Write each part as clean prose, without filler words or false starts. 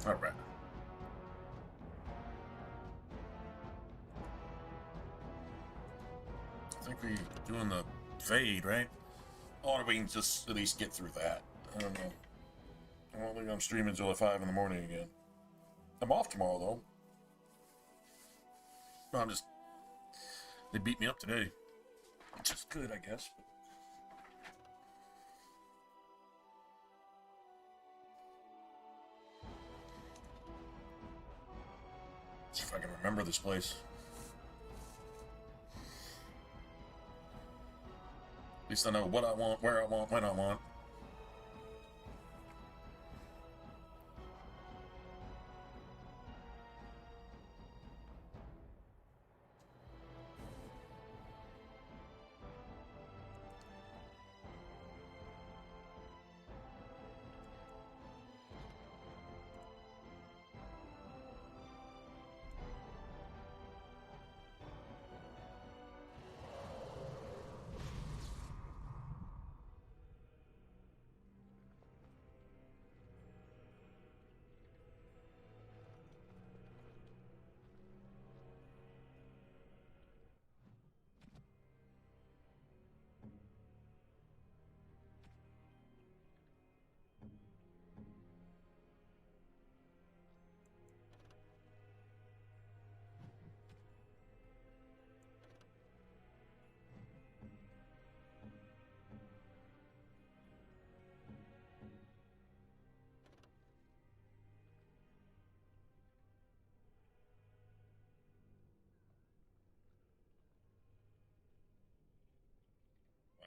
Alright. I think we're doing the fade, right? Or we can just at least get through that. I don't know. I don't think I'm streaming until 5 in the morning again. I'm off tomorrow, though. No, I'm just... They beat me up today. Which is good, I guess. See if I can remember this place. At least I know what I want, where I want, when I want.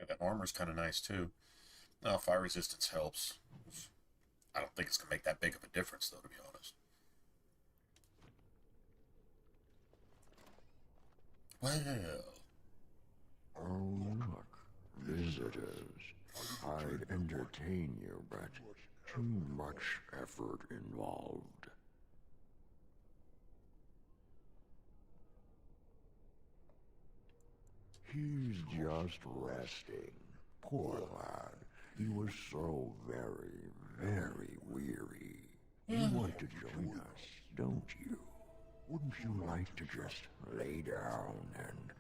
That armor's kind of nice, too. Now, fire resistance helps. I don't think it's going to make that big of a difference, though, to be honest. Well... Oh, look. Visitors. I'd entertain you, but too much effort involved. He's just resting. Poor lad. He was so very, very weary. You want to join us, don't you? Wouldn't you like to just lay down and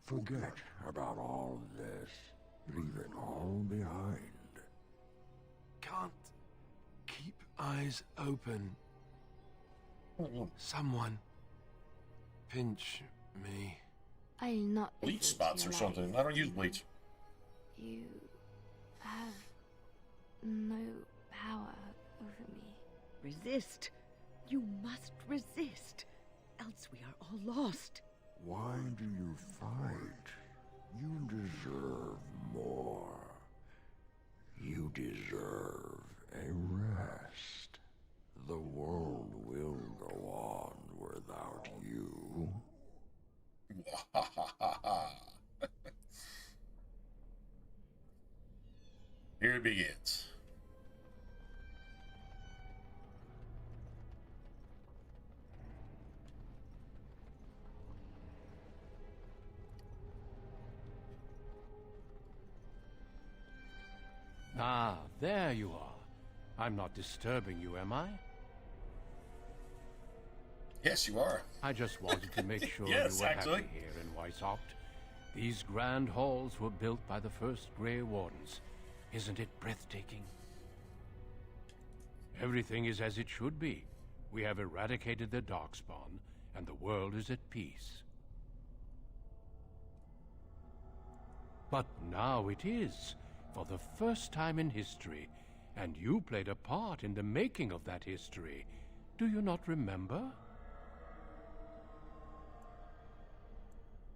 forget about all this? Leave it all behind. Can't keep eyes open. Someone pinch me. I'll not bleach spots or something. I don't use bleach. You have no power over me. Resist. You must resist. Else we are all lost. Why do you fight? You deserve more. You deserve a rest. The world will go on without you. Here it begins. Ah, there you are. I'm not disturbing you, am I? Yes, you are. I just wanted to make sure Yes, you were actually. happy here in Weishaupt. These grand halls were built by the first Grey Wardens. Isn't it breathtaking? Everything is as it should be. We have eradicated the Darkspawn, and the world is at peace. But now it is, for the first time in history, and you played a part in the making of that history. Do you not remember?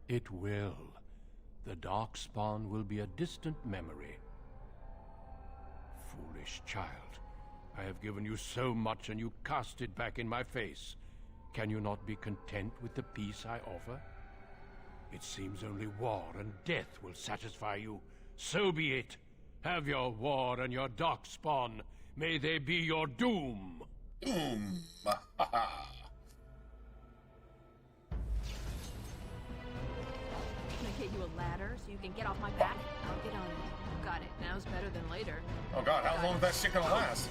It will. The Darkspawn will be a distant memory. Foolish child. I have given you so much and you cast it back in my face. Can you not be content with the peace I offer? It seems only war and death will satisfy you. So be it. Have your war and your Darkspawn. May they be your doom. Boom. Can I get you a ladder so you can get off my back? I'll get on it. Got it. Now's better than later. Oh god, how long is that shit gonna last?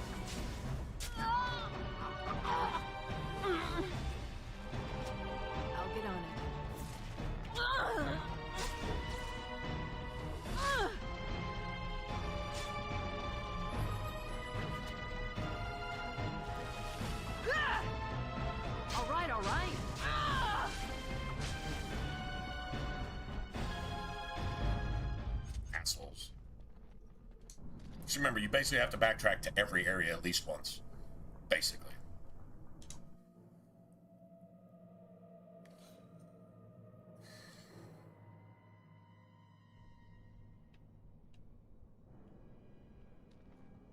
Just remember, you basically have to backtrack to every area at least once. Basically.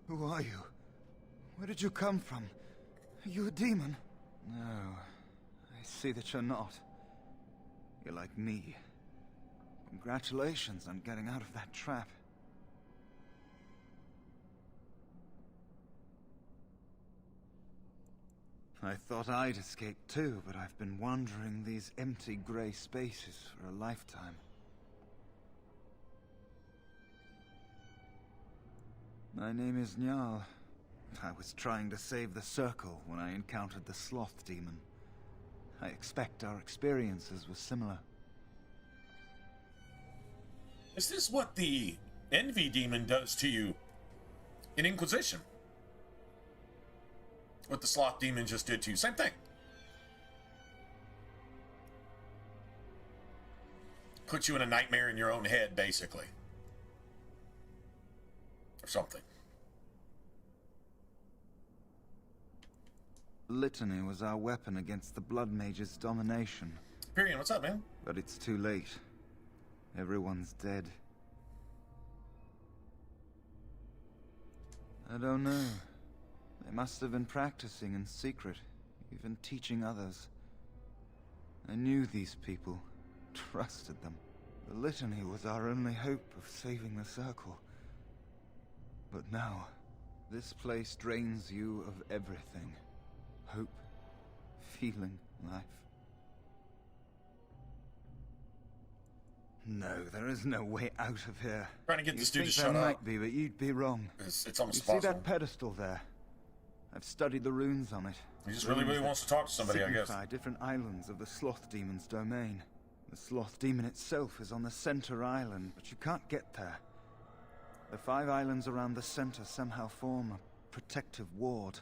Who are you? Where did you come from? Are you a demon? No, I see that you're not. You're like me. Congratulations on getting out of that trap. I thought I'd escaped too, but I've been wandering these empty grey spaces for a lifetime. My name is Niall. I was trying to save the Circle when I encountered the sloth demon. I expect our experiences were similar. Is this what the envy demon does to you in Inquisition? What the sloth demon just did to you? Same thing. Puts you in a nightmare in your own head, basically. Or something. Litany was our weapon against the Blood Mage's domination. Period. What's up, man? But it's too late. Everyone's dead. I don't know. They must have been practicing in secret, even teaching others. I knew these people, trusted them. The Litany was our only hope of saving the Circle. But now, this place drains you of everything. Hope, feeling, life. No, there is no way out of here. Trying to get this dude to There shut might up. be, but you'd be wrong. It's almost You impossible. see that pedestal there? I've studied the runes on it. He just really wants to talk to somebody, I guess. Signify different islands of the Sloth Demon's domain. The Sloth Demon itself is on the center island, but you can't get there. The 5 islands around the center somehow form a protective ward.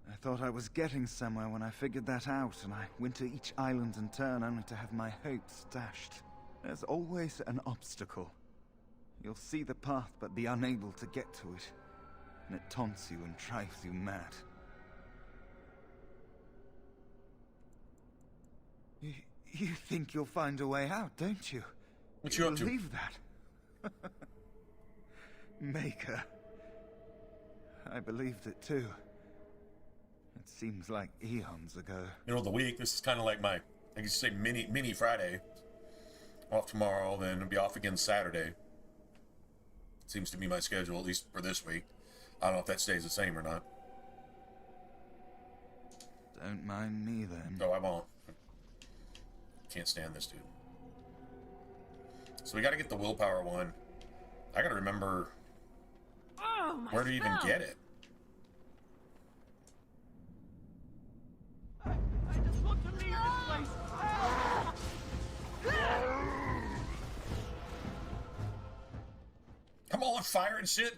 I thought I was getting somewhere when I figured that out, and I went to each island in turn only to have my hopes dashed. There's always an obstacle. You'll see the path but be unable to get to it, and it taunts you and drives you mad. You think you'll find a way out, don't you? What you up to? Believe that? Maker. I believed it too. It seems like eons ago. Middle of the week, this is kind of like my, I guess you say mini Friday. Off tomorrow, then I'll be off again Saturday. Seems to be my schedule, at least for this week. I don't know if that stays the same or not. Don't mind me then. No, I won't. Can't stand this dude. So we gotta get the willpower one. I gotta remember where to even get it. I just want to leave this place. Come on, fire and shit.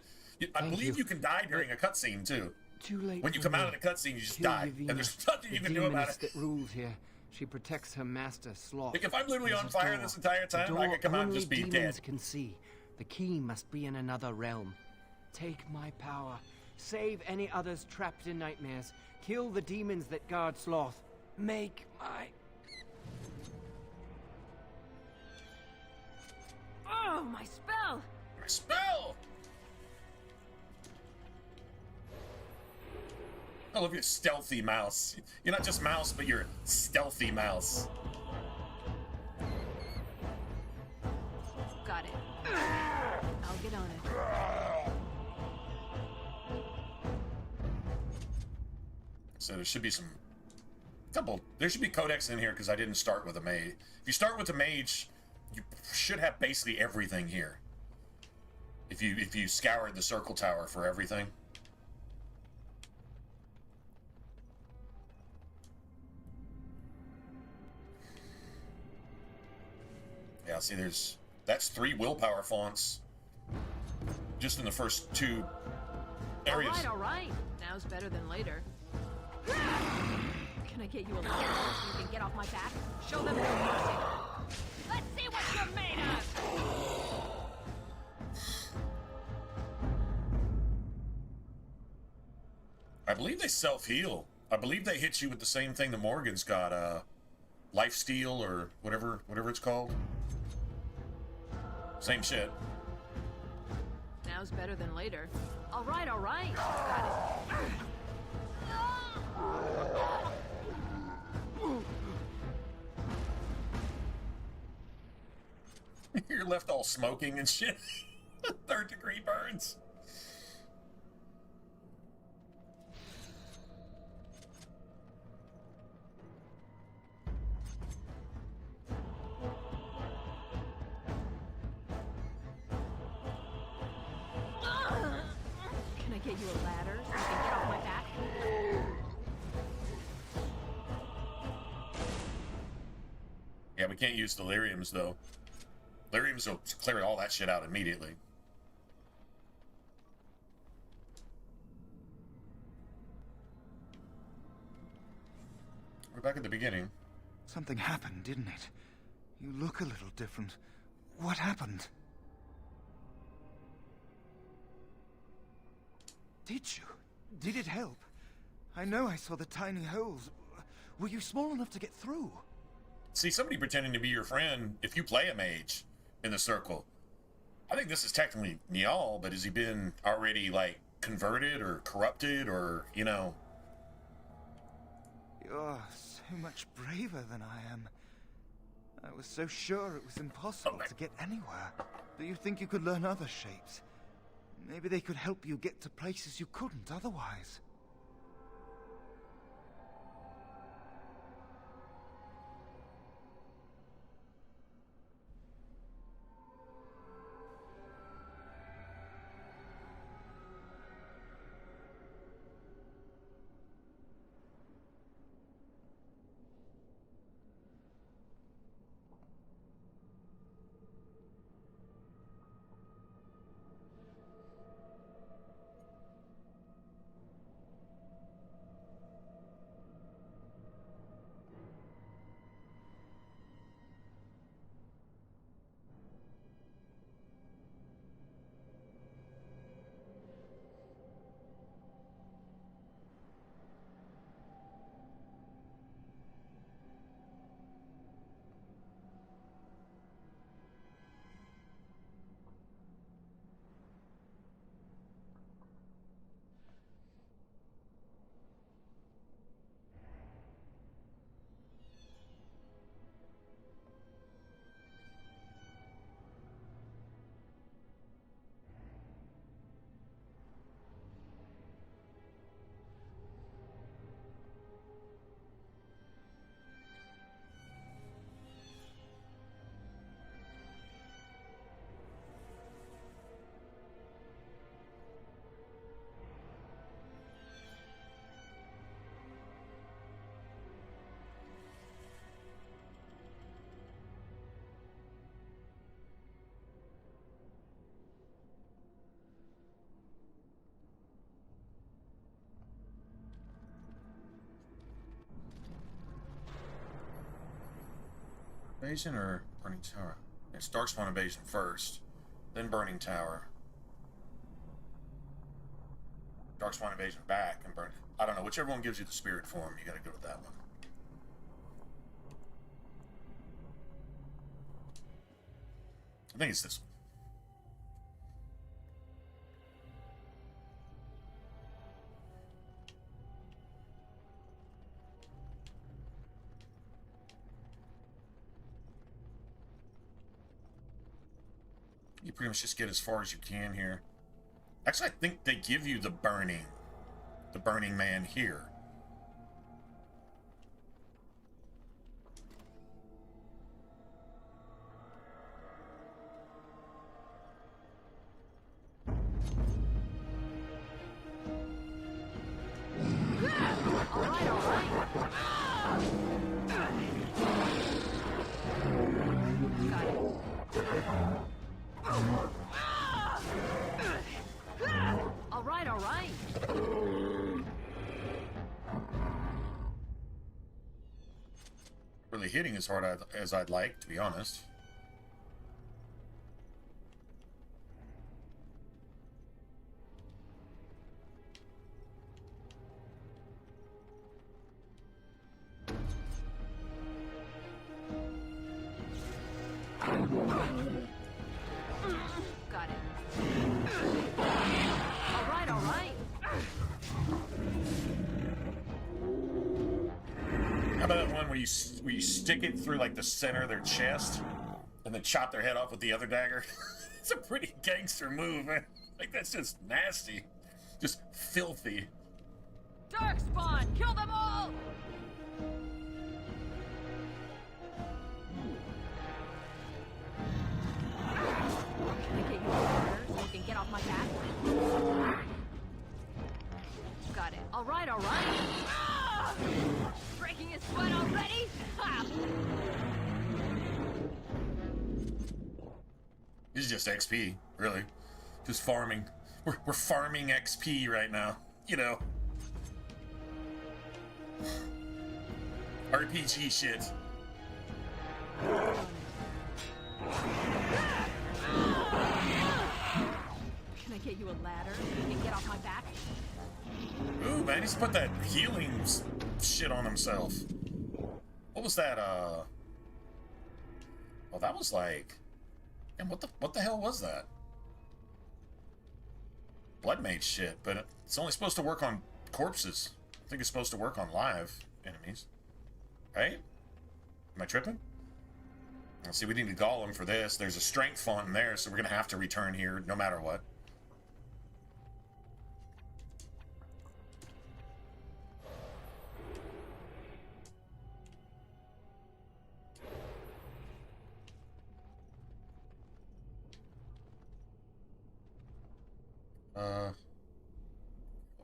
I believe you can die during a cutscene too. Too late. When you come out of the cutscene, you just die, and there's nothing you can do about it. That rules here. She protects her master, Sloth. Like if I'm literally There's on a fire door. this entire The time, I door could come out and only just be demons dead. can see. The key must be in another realm. Take my power. Save any others trapped in nightmares. Kill the demons that guard Sloth. Make my... Oh, my spell! My spell! I love your stealthy mouse. You're not just mouse, but you're stealthy mouse. Got it. I'll get on it. So there should be some... There should be codex in here because I didn't start with a mage. If you start with a mage, you should have basically everything here. If you scoured the circle tower for everything. Yeah, see, that's 3 willpower fonts just in the first 2 areas. All right. Now's better than later. Can I get you a little more so you can get off my back? Show them no mercy. Let's see what you're made of! I believe they self-heal. I believe they hit you with the same thing the Morgan's got, life steal or whatever it's called. Same shit. Now's better than later. All right, all right. Got it. You're left all smoking and shit. 3rd-degree burns. Can I get you a ladder so you can get off my back? Yeah, we can't use deliriums, though. Deliriums will clear all that shit out immediately. We're back at the beginning. Something happened, didn't it? You look a little different. What happened? Did you? Did it help? I know I saw the tiny holes. Were you small enough to get through? See, somebody pretending to be your friend, if you play a mage in the circle. I think this is technically Niall, but has he been already, like, converted or corrupted or, you know? You're so much braver than I am. I was so sure it was impossible to get anywhere. Do you think you could learn other shapes? Maybe they could help you get to places you couldn't otherwise. Invasion or Burning Tower? It's Darkspawn Invasion first, then Burning Tower. Darkspawn Invasion back and Burn. I don't know, whichever one gives you the spirit form, you gotta go with that one. I think it's this one. You pretty much just get as far as you can here. Actually, I think they give you the Burning Man here. All right. Really hitting as hard as I'd like, to be honest. Got it. All right, all right. How about that one where you stick it through like the center of their chest and then chop their head off with the other dagger? It's a pretty gangster move, man. Like, that's just nasty. Just filthy. Darkspawn, kill them all! Can I get you a ladder so you can get off my back? Got it. All right, all right. Ah! Breaking his sweat already? Ha! This is just XP, really. Just farming. We're farming XP right now, you know. RPG shit. Can I get you a ladder so you can get off my back? Ooh, man, he's put that healing shit on himself. What was that, Well, that was like... And what the hell was that? Blood mage shit, but it's only supposed to work on corpses. I think it's supposed to work on live enemies. Right? Am I tripping? Let's see, we need a golem for this. There's a strength font in there, so we're gonna have to return here no matter what. One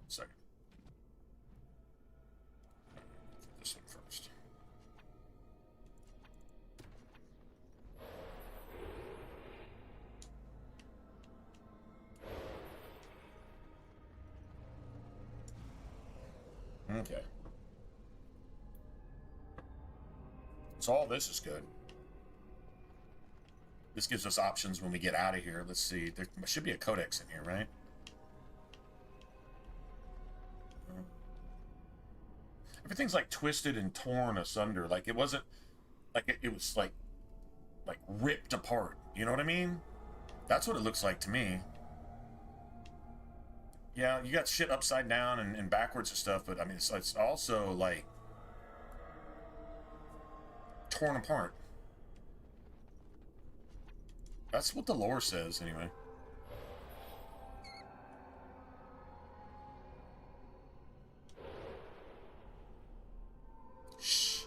second. This one first. Okay. So all this is good. This gives us options when we get out of here. Let's see. There should be a codex in here, right? Everything's like twisted and torn asunder. Like it wasn't like it was like ripped apart. You know what I mean? That's what it looks like to me. Yeah, you got shit upside down and backwards and stuff, but I mean it's also like torn apart. That's what the lore says anyway. Shh.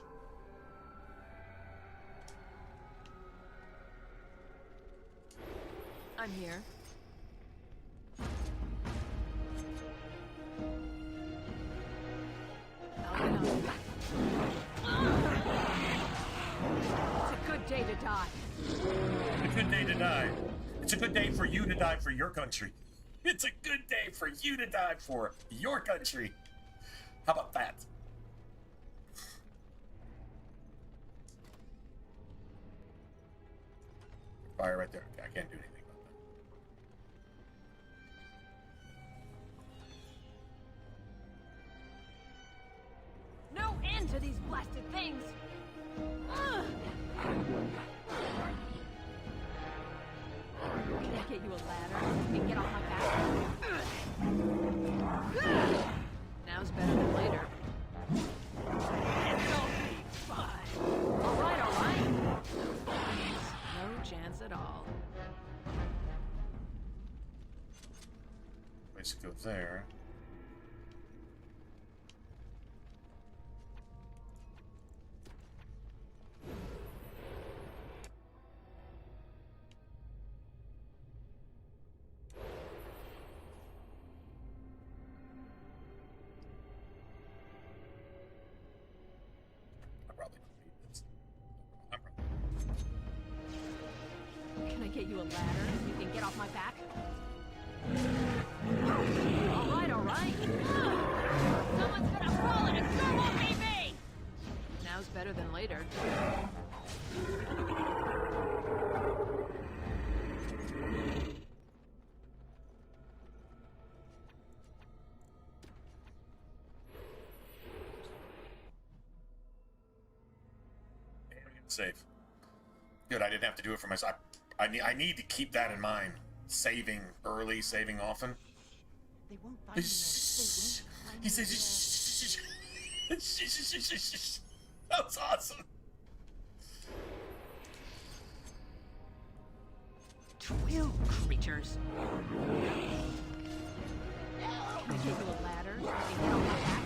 I'm here. It's a good day to die. It's a good day to die. It's a good day for you to die for your country. It's a good day for you to die for your country. How about that? Fire right there. Okay, I can't do anything about that. No end to these blasted things! Ugh. Can I get you a ladder so you can get off my back? Now's better than later. It's gonna be fine. All right, all right. No chance at all. Place to go there. Can I get you a ladder so you can get off my back? All right, all right. Someone's gonna fall and it sure won't be me! Now's better than later. Safe. Good, I didn't have to do it for myself. I need to keep that in mind. Saving early, saving often. They won't find me. He says, that was awesome. Twill creatures. Can we do a ladder so we can get on my back?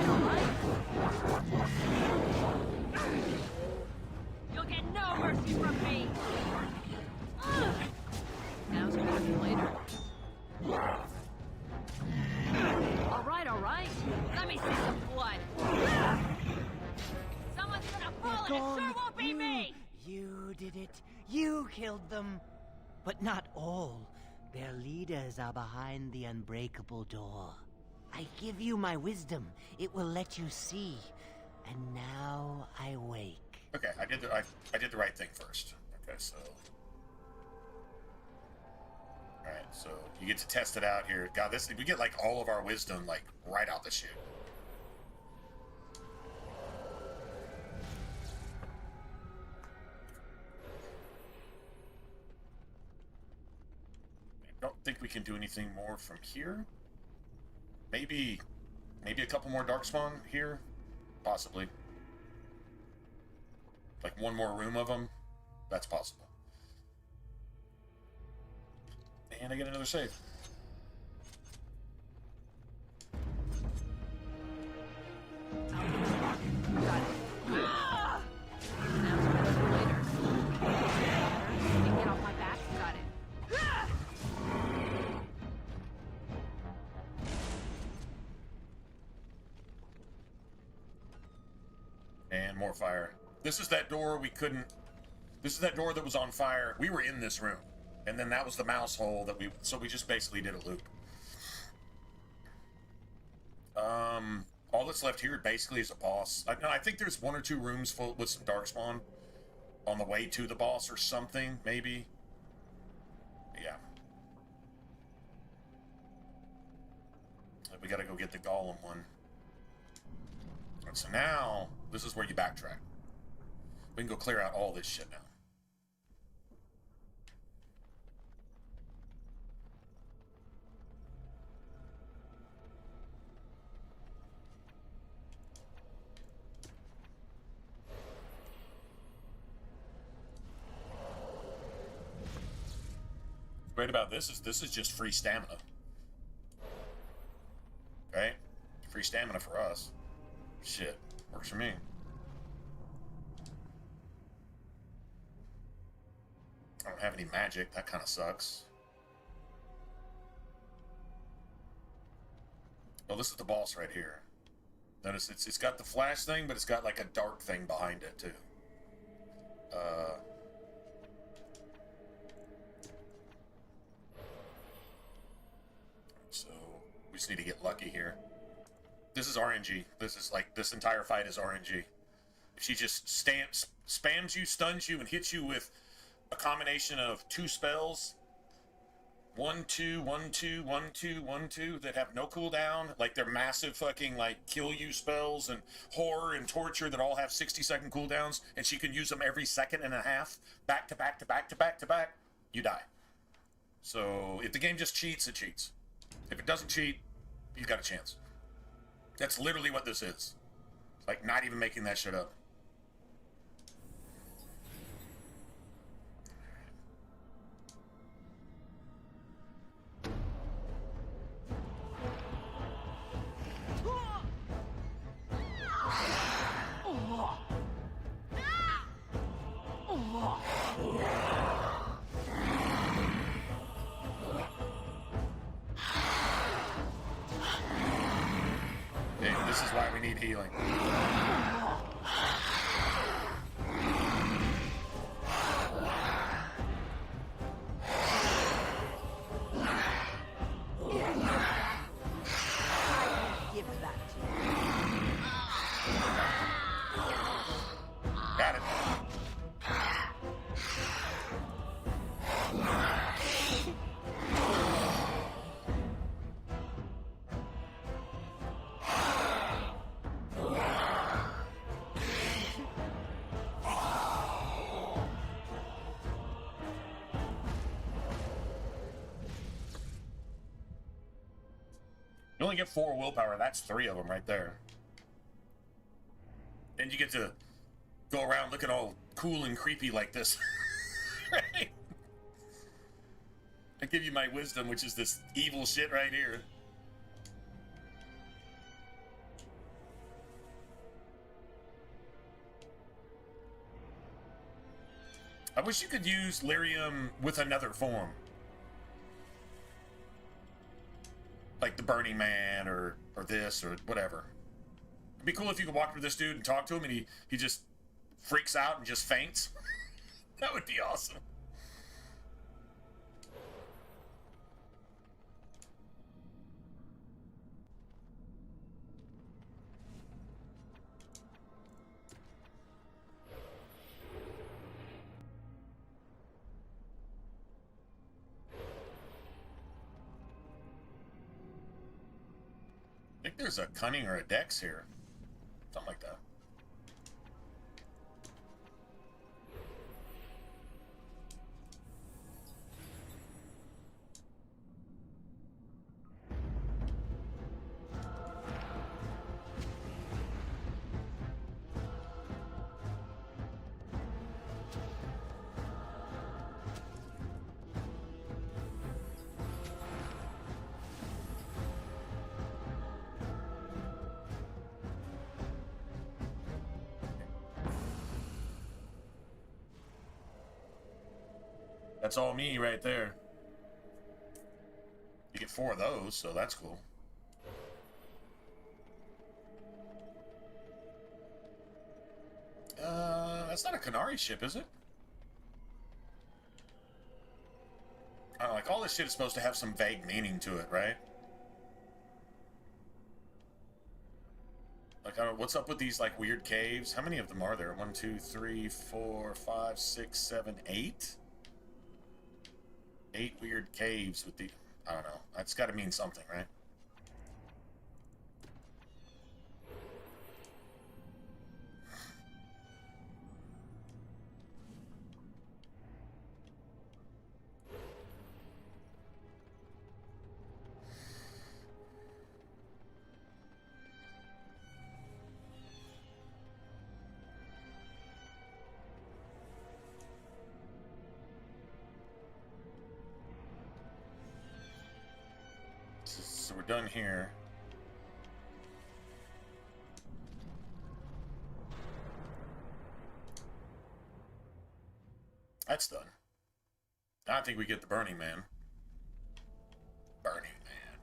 All right. You'll get no mercy from me. Now's better than later. All right. Let me see some blood. Someone's gonna fall and it sure won't be me. You did it. You killed them. But not all. Their leaders are behind the unbreakable door. I give you my wisdom. It will let you see. And now I wake. Okay, I did the right thing first. Okay, so. Alright, so you get to test it out here. God, we get like all of our wisdom like right out the chute. I don't think we can do anything more from here. Maybe a couple more darkspawn here, possibly. Like one more room of them, that's possible. And I get another save. Got it. Now's better than later. You can get off my back. Got it. And more fire. This is that door we couldn't... This is that door that was on fire. We were in this room. And then that was the mouse hole that we... So we just basically did a loop. All that's left here basically is a boss. I think there's one or two rooms full with some darkspawn on the way to the boss or something, maybe. Yeah. We gotta go get the golem one. And so now, this is where you backtrack. We can go clear out all this shit now. Great about this is just free stamina. Right? Free stamina for us. Shit. Works for me. I don't have any magic. That kind of sucks. Well, this is the boss right here. Notice it's got the flash thing, but it's got like a dark thing behind it too. So we just need to get lucky here. This is RNG. This is like, this entire fight is RNG. If she just spams you, stuns you, and hits you with a combination of 2 spells, 1, 2, 1, 2, 1, 2, 1, 2, that have no cooldown, like they're massive fucking like kill you spells and horror and torture that all have 60-second cooldowns, and she can use them every second and a half, back to back to back to back to back, you die. So if the game just cheats, it cheats. If it doesn't cheat, you've got a chance. That's literally what this is. Like, not even making that shit up. This is why we need healing. Give that to you. Got it. only get 4 willpower. That's 3 of them right there. And you get to go around looking all cool and creepy like this. Right? I give you my wisdom, which is this evil shit right here. I wish you could use lyrium with another form. Like the Burning Man or this or whatever. It'd be cool if you could walk up to this dude and talk to him and he just freaks out and just faints. That would be awesome. I think there's a cunning or a dex here. Something like that. That's all me right there. You get 4 of those, so that's cool. That's not a Canary ship, is it? I don't know, like all this shit is supposed to have some vague meaning to it, right? Like, I don't know, what's up with these like weird caves? How many of them are there? 1, 2, 3, 4, 5, 6, 7, 8? 8 weird caves with the... I don't know. That's got to mean something, right? So we're done here. That's done. I think we get the Burning Man. Burning Man.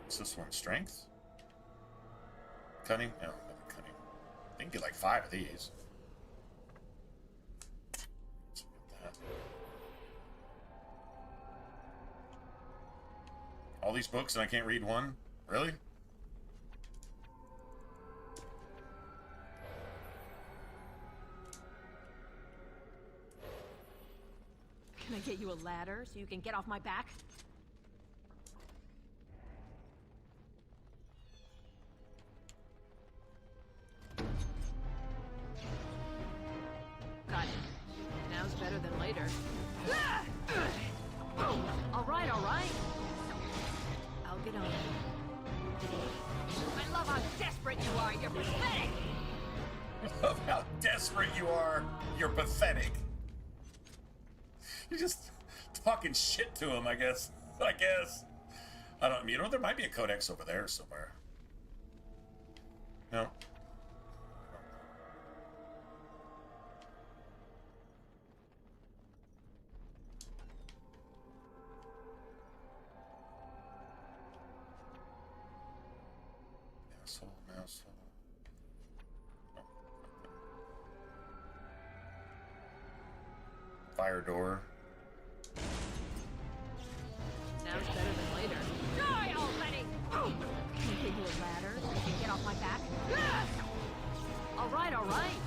What's this one? Strength? Cunning? No, not cunning. I think get like 5 of these. All these books and I can't read one? Really? Can I get you a ladder so you can get off my back? Got it. Now's better than later. All right, all right. I'll get on it. I love how desperate you are. You're pathetic. I love how desperate you are. You're pathetic. You're just talking shit to him, I guess. I don't. You know, there might be a codex over there somewhere. No. Mouse. Fire door. Now's better than later. Die already! Can I give you a ladder so you can get off my back? All right, all right.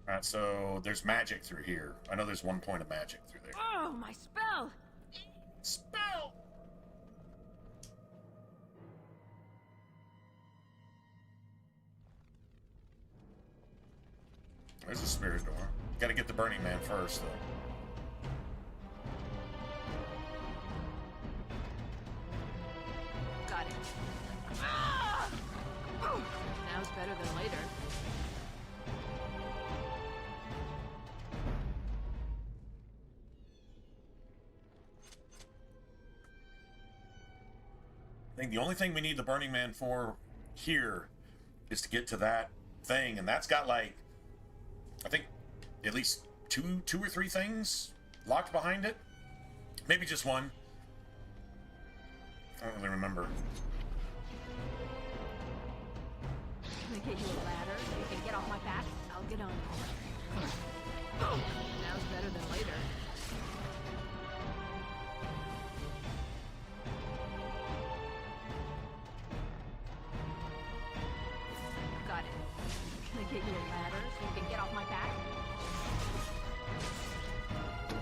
Alright, so there's magic through here. I know there's 1 point of magic through there. Oh, my spell! Spell! There's a spirit door. Gotta get the Burning Man first, though. Got it. Now's better than later. I think the only thing we need the Burning Man for here is to get to that thing, and that's got like, I think, at least two or three things locked behind it. Maybe just one. I don't really remember. Can I get you a ladder so you can get off my back? I'll get on. Now's better than later. Got it. Can I get you a ladder so you can get off my back?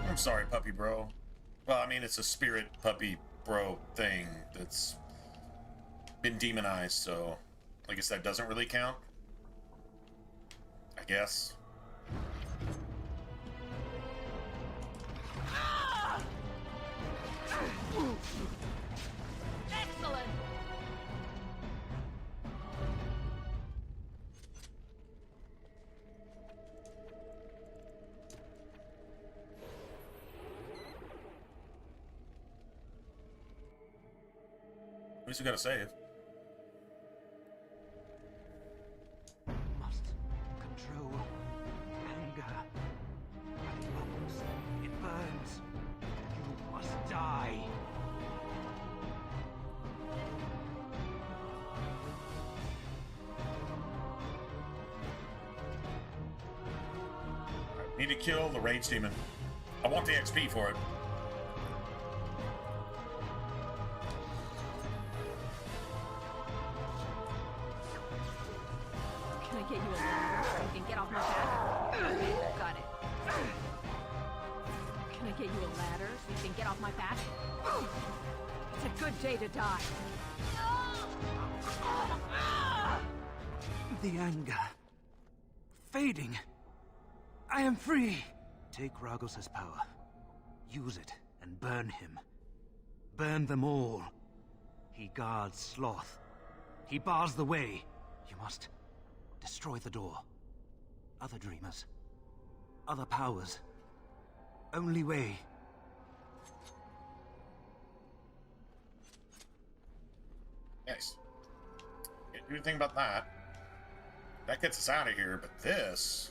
I'm sorry, puppy bro. Well, I mean, it's a spirit puppy bro thing that's been demonized, so I guess that doesn't really count. I guess. Excellent! At least we gotta save. Must control anger. But it bubbles. It burns. You must die. Need to kill the rage demon. I want the XP for it. Can I get you a ladder so you can get off my back? Got it. Can I get you a ladder so you can get off my back? It's a good day to die. The anger. Fading. I am free. Take Ragos' power. Use it and burn him. Burn them all. He guards Sloth. He bars the way. You must destroy the door. Other dreamers. Other powers. Only way. Nice. Can't do anything about that. That gets us out of here, but this...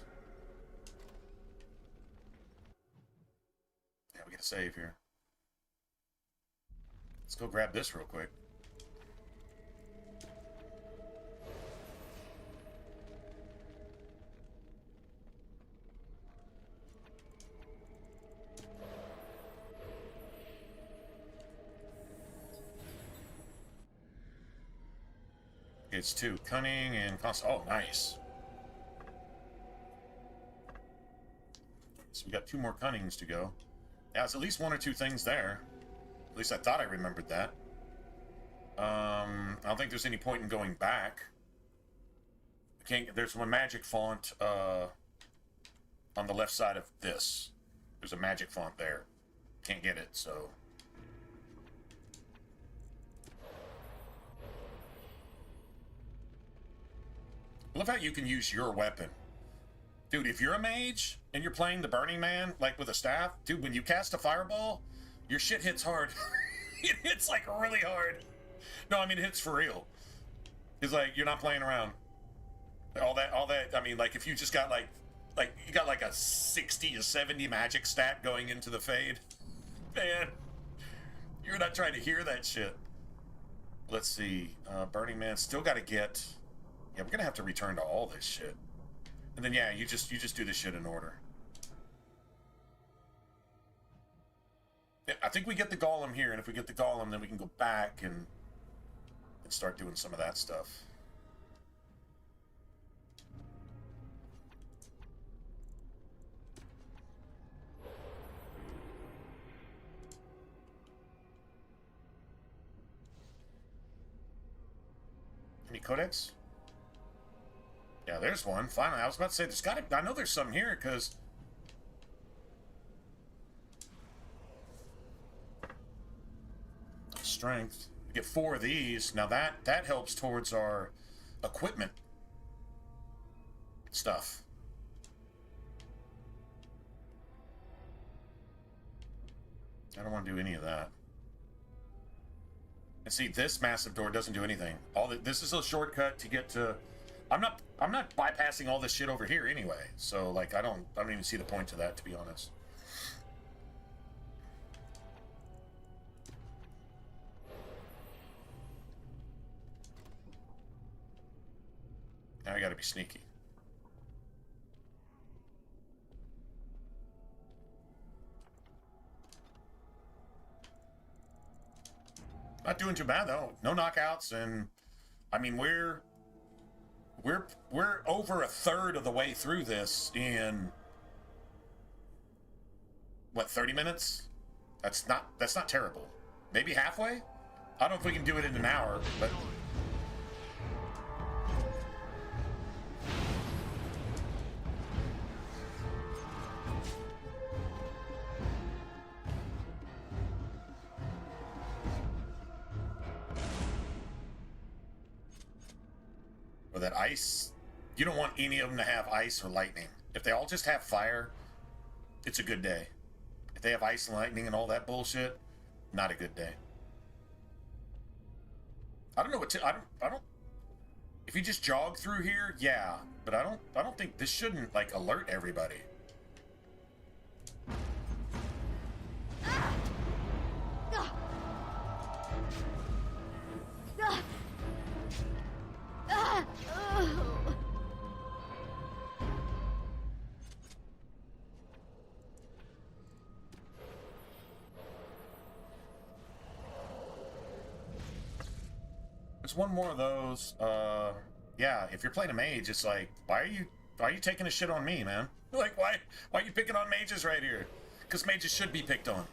Yeah, we gotta save here. Let's go grab this real quick. It's 2. Cunning and cost. Oh, nice. So we got 2 more cunnings to go. Yeah, it's at least 1 or 2 things there. At least I thought I remembered that. I don't think there's any point in going back. I can't. There's one magic font on the left side of this. There's a magic font there. Can't get it, so. I love how you can use your weapon. Dude, if you're a mage and you're playing the Burning Man, like with a staff, dude, when you cast a fireball, your shit hits hard. It hits like really hard. No, I mean, it hits for real. It's like, you're not playing around. All that, I mean, like if you just got like you got like a 60 to 70 magic stat going into the fade, man, you're not trying to hear that shit. Let's see, Burning Man, still got to get, yeah, we're gonna have to return to all this shit. And then, yeah, you just do this shit in order. Yeah, I think we get the golem here, and if we get the golem, then we can go back and start doing some of that stuff. Any codex? Yeah, Yeah, there's one. Finally, I was about to say, there's gotta... I know there's some here, because... Strength. We get 4 of these. Now that helps towards our equipment stuff. I don't want to do any of that. And see, this massive door doesn't do anything. This is a shortcut to get to... I'm not bypassing all this shit over here anyway. So like I don't even see the point to that, to be honest. Now I gotta be sneaky. Not doing too bad though. No knockouts, and I mean we're over a third of the way through this in what, 30 minutes? That's not terrible. Maybe halfway? I don't know if we can do it in an hour, but that ice, you don't want any of them to have ice or lightning. If they all just have fire, it's a good day. If they have ice and lightning and all that bullshit, not a good day. I don't know what to, I don't if you just jog through here, yeah, but I don't think this shouldn't like alert everybody. There's one more of those. Yeah, if you're playing a mage, it's like, why are you taking a shit on me, man? Like, why are you picking on mages right here? Because mages should be picked on.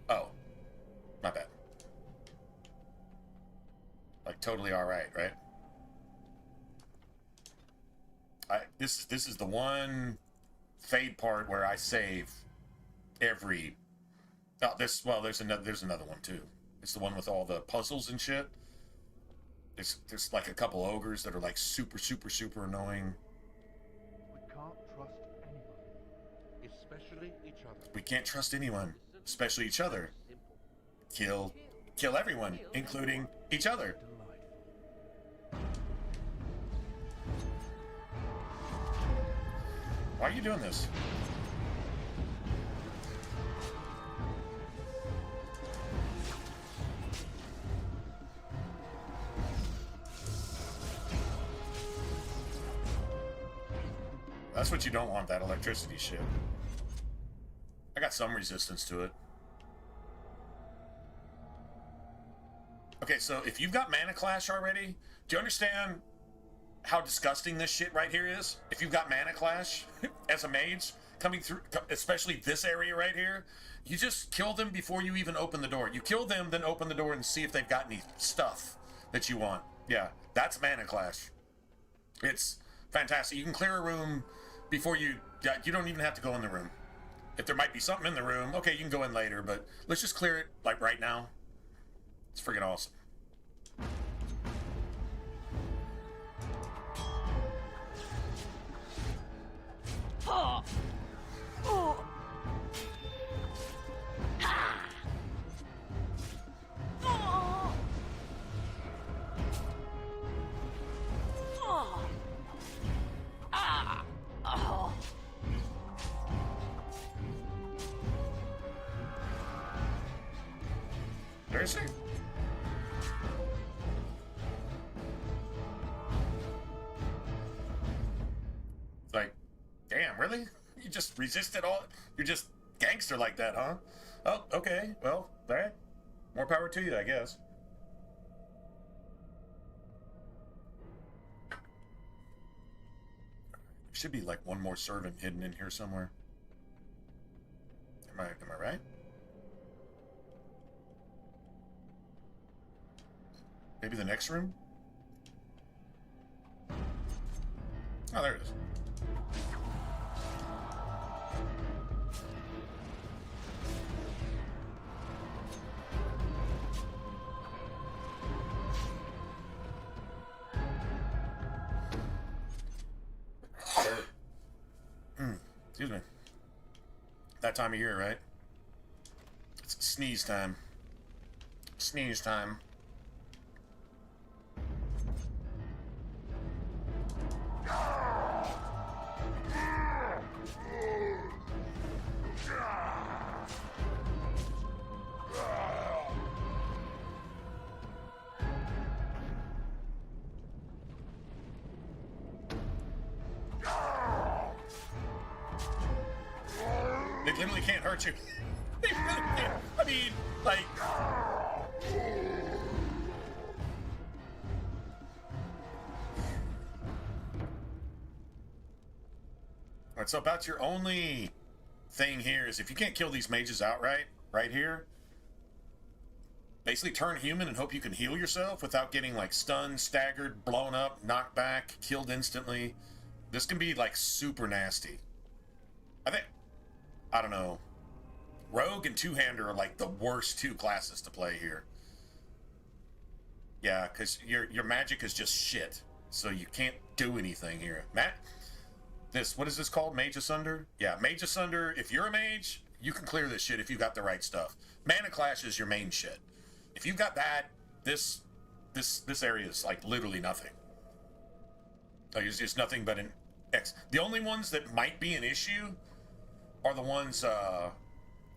Oh, my bad. Like, totally all right, right? This is the one fade part where I save every. Oh, there's another one too. It's the one with all the puzzles and shit. There's like a couple ogres that are like super annoying. We can't trust anyone, especially each other. We can't trust anyone, especially each other. Kill everyone, including each other. Why are you doing this? That's what you don't want, that electricity shit. I got some resistance to it. Okay, so if you've got Mana Clash already, do you understand how disgusting this shit right here is? If you've got Mana Clash as a mage coming through, especially this area right here, you just kill them before you even open the door. You kill them, then open the door and see if they've got any stuff that you want. Yeah, that's Mana Clash. It's fantastic. You can clear a room before you don't even have to go in the room. If there might be something in the room, okay, you can go in later, but let's just clear it like right now. It's freaking awesome. Oh. Oh. Ha. Oh. Oh. Ah. Oh. Where is he? It's like, damn, really? You just resisted all? You're just gangster like that, huh? Oh, okay. Well, all right. More power to you, I guess. There should be like one more servant hidden in here somewhere. Am I right? Maybe the next room? Oh, there it is. Excuse me. That time of year, right? It's sneeze time. Sneeze time. They literally can't hurt you. They really can't. I mean, like... Alright, so about your only thing here is if you can't kill these mages outright, right here, basically turn human and hope you can heal yourself without getting, like, stunned, staggered, blown up, knocked back, killed instantly. This can be, like, super nasty. I don't know. Rogue and Two-Hander are like the worst two classes to play here. Yeah, because your magic is just shit. So you can't do anything here. What is this called? Mage Asunder? Yeah, Mage Asunder, if you're a mage, you can clear this shit if you got the right stuff. Mana Clash is your main shit. If you've got that, this area is like literally nothing. Like, it's just nothing but an X. The only ones that might be an issue are the ones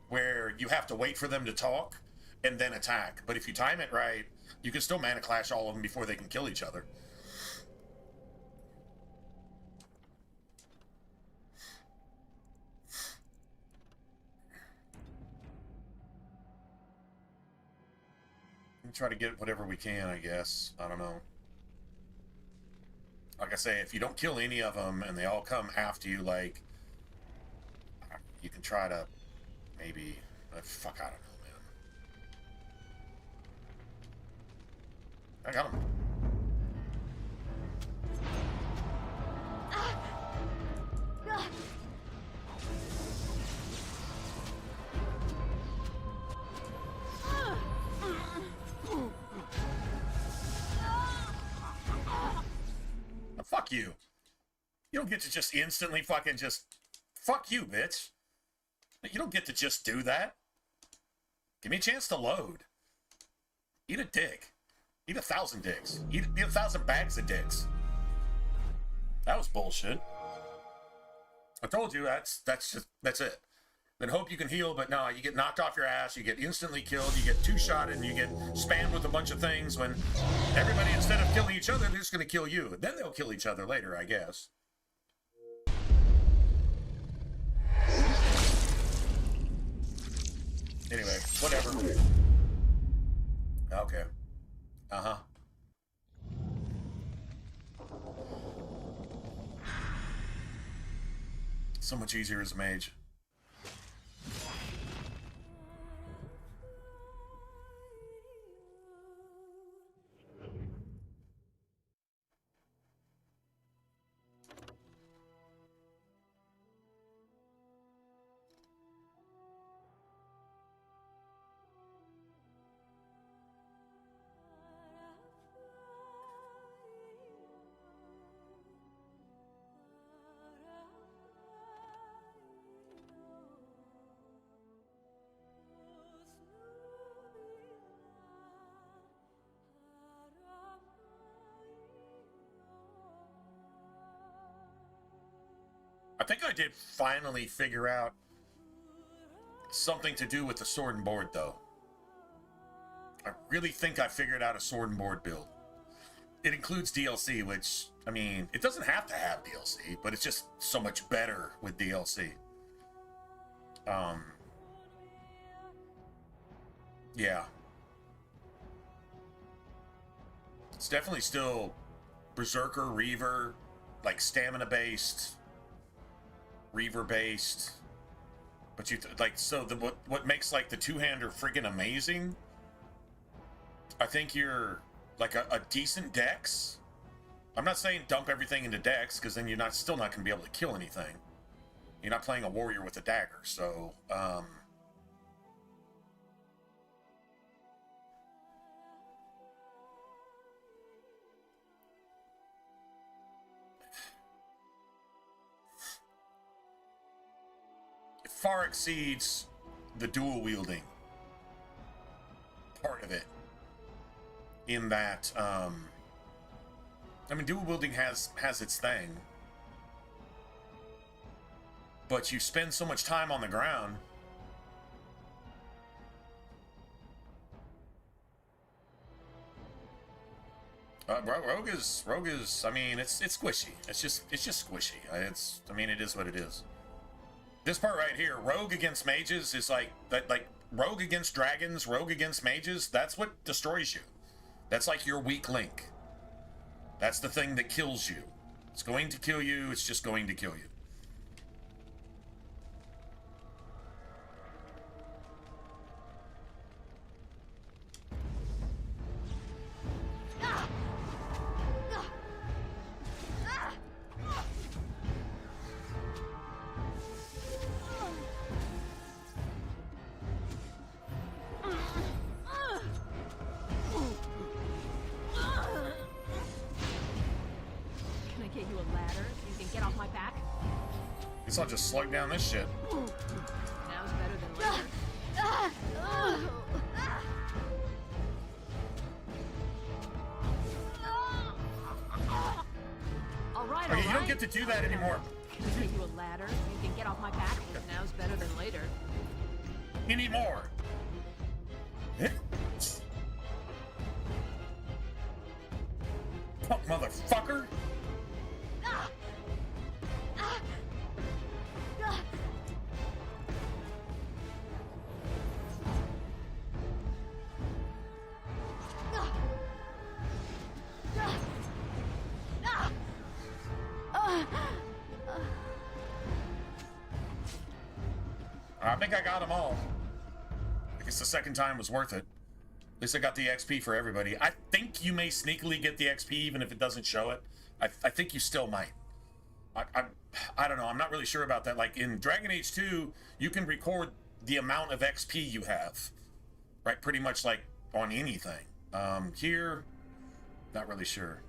where you have to wait for them to talk and then attack. But if you time it right, you can still Mana Clash all of them before they can kill each other. And try to get whatever we can, I guess. I don't know. Like I say, if you don't kill any of them and they all come after you, like... You can try to, maybe, fuck, I don't know, man. I got him. Oh, fuck you. You don't get to just instantly fucking just... Fuck you, bitch. You don't get to just do that. Give me a chance to load. Eat a dick. Eat 1,000 dicks. Eat 1,000 bags of dicks. That was bullshit. I told you that's it. Then hope you can heal, but no, you get knocked off your ass, you get instantly killed, you get two-shotted, and you get spammed with a bunch of things when everybody, instead of killing each other, they're just gonna kill you. Then they'll kill each other later, I guess. Anyway, whatever. Okay. Uh-huh. So much easier as a mage. I think I did finally figure out something to do with the sword and board, though. I really think I figured out a sword and board build. It includes DLC, which, I mean, it doesn't have to have DLC, but it's just so much better with DLC. Yeah. It's definitely still Berserker, Reaver, like stamina-based, Reaver-based. But you, like, so what makes, like, the two-hander friggin' amazing, I think you're, like, a decent dex I'm not saying dump everything into Dex, because then you're still not going to be able to kill anything. You're not playing a warrior with a dagger, so, it far exceeds the dual wielding part of it. In that, I mean, dual wielding has its thing. But you spend so much time on the ground. Rogue is, I mean, it's squishy. It's just squishy. I mean, it is what it is. This part right here, rogue against mages is like rogue against dragons, rogue against mages, that's what destroys you. That's like your weak link. That's the thing that kills you. It's going to kill you, it's just going to kill you. I'll just slug down this shit. Now's better than later. All right, okay, you don't get to do that anymore. Can I get you a ladder? You can get off my back. Now's better than later. You need more. Fuck, motherfucker. I think I got them all. I guess the second time was worth it. At least I got the XP for everybody. I think you may sneakily get the XP even if it doesn't show it. I think you still might. I don't know. I'm not really sure about that. Like in Dragon Age 2, you can record the amount of XP you have. Right? Pretty much like on anything. Here, not really sure.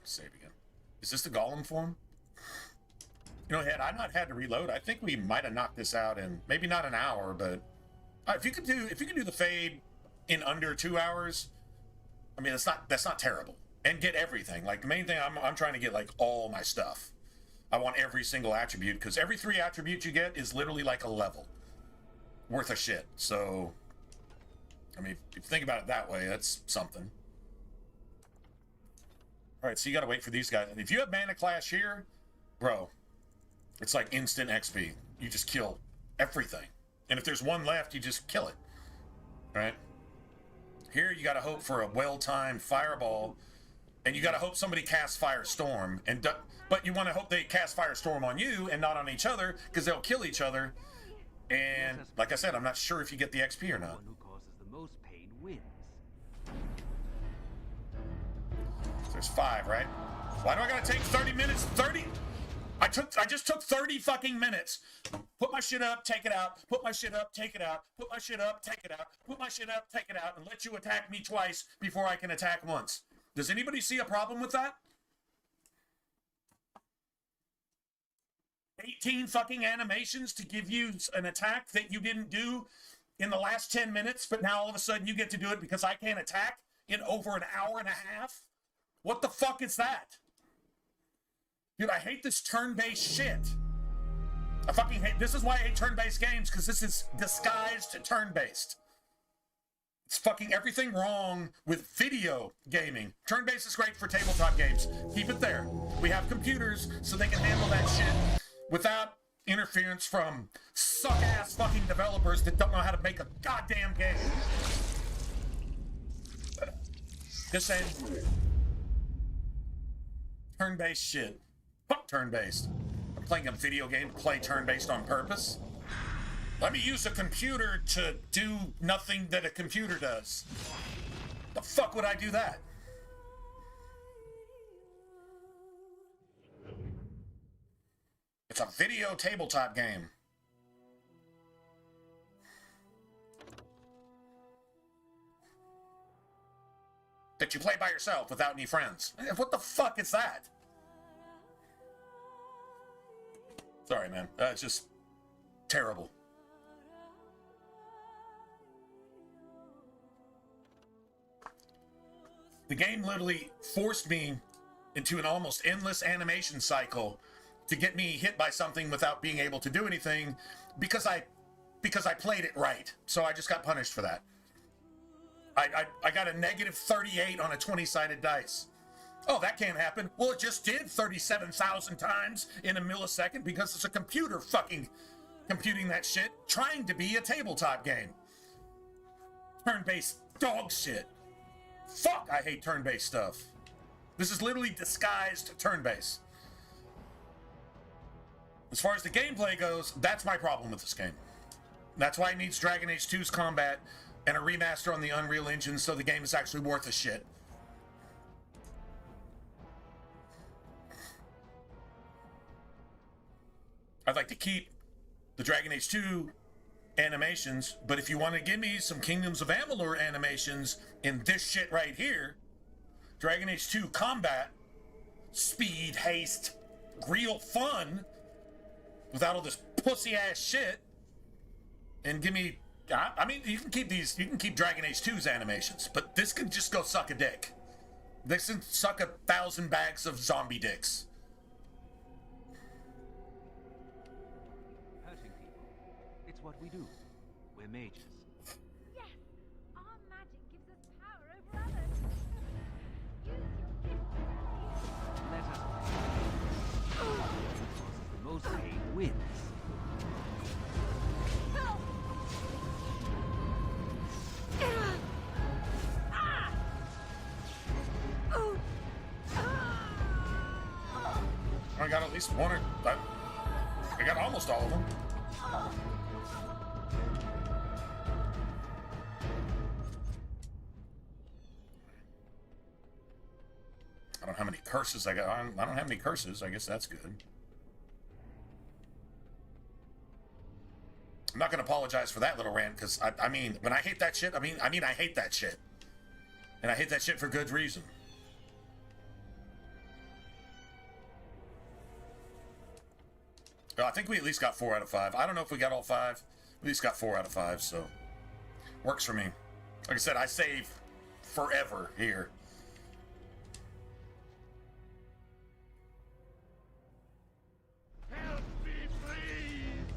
Save again. Is this the Golem form? You know, had I not had to reload, I think we might have knocked this out in maybe not an hour, but if you could do the fade in under 2 hours, I mean that's not terrible. And get everything. Like the main thing I'm trying to get like all my stuff. I want every single attribute because every 3 attributes you get is literally like a level worth of shit. So I mean, if you think about it that way, that's something. All right, so you got to wait for these guys. And if you have Mana Clash here, bro, it's like instant XP. You just kill everything. And if there's one left, you just kill it. Right? Here, you got to hope for a well-timed fireball. And you got to hope somebody casts Firestorm. But you want to hope they cast Firestorm on you and not on each other, because they'll kill each other. And like I said, I'm not sure if you get the XP or not. Who causes the most pain wins. There's 5, right? Why do I gotta take 30 minutes? 30? I just took 30 fucking minutes. Put my shit up, take it out. Put my shit up, take it out. Put my shit up, take it out. Put my shit up, take it out, and let you attack me twice before I can attack once. Does anybody see a problem with that? 18 fucking animations to give you an attack that you didn't do in the last 10 minutes, but now all of a sudden you get to do it because I can't attack in over an hour and a half? What the fuck is that? Dude, I hate this turn-based shit. I fucking hate... This is why I hate turn-based games, because this is disguised turn-based. It's fucking everything wrong with video gaming. Turn-based is great for tabletop games. Keep it there. We have computers, so they can handle that shit without interference from suck-ass fucking developers that don't know how to make a goddamn game. Just saying... Turn-based shit. Fuck turn-based. I'm playing a video game to play turn-based on purpose. Let me use a computer to do nothing that a computer does. The fuck would I do that? It's a video tabletop game. That you play by yourself without any friends. What the fuck is that? Sorry, man. It's just terrible. The game literally forced me into an almost endless animation cycle to get me hit by something without being able to do anything because I played it right. So I just got punished for that. I got a -38 on a 20-sided dice. Oh, that can't happen. Well, it just did 37,000 times in a millisecond because it's a computer fucking computing that shit, trying to be a tabletop game. Turn-based dog shit. Fuck, I hate turn-based stuff. This is literally disguised turn-based. As far as the gameplay goes, that's my problem with this game. That's why it needs Dragon Age 2's combat and a remaster on the Unreal Engine so the game is actually worth a shit. I'd like to keep the Dragon Age 2 animations, but if you want to give me some Kingdoms of Amalur animations in this shit right here, Dragon Age 2 combat, speed, haste, real fun, without all this pussy-ass shit, and give me... I mean, you can keep Dragon Age 2's animations, but this can just go suck a dick. This can suck 1,000 bags of zombie dicks. Hurting people. It's what we do. We're mages. Yes! Our magic gives us power over others. Use your gift. Let us play. The most pain wins. I got at least one or... I got almost all of them. I don't have any curses. I don't have any curses. I guess that's good. I'm not going to apologize for that little rant, because, I mean, when I hate that shit, I mean, I hate that shit. And I hate that shit for good reason. Well, I think we at least got 4 out of 5. I don't know if we got all 5. We at least got 4 out of 5, so... works for me. Like I said, I save forever here. Help me, please!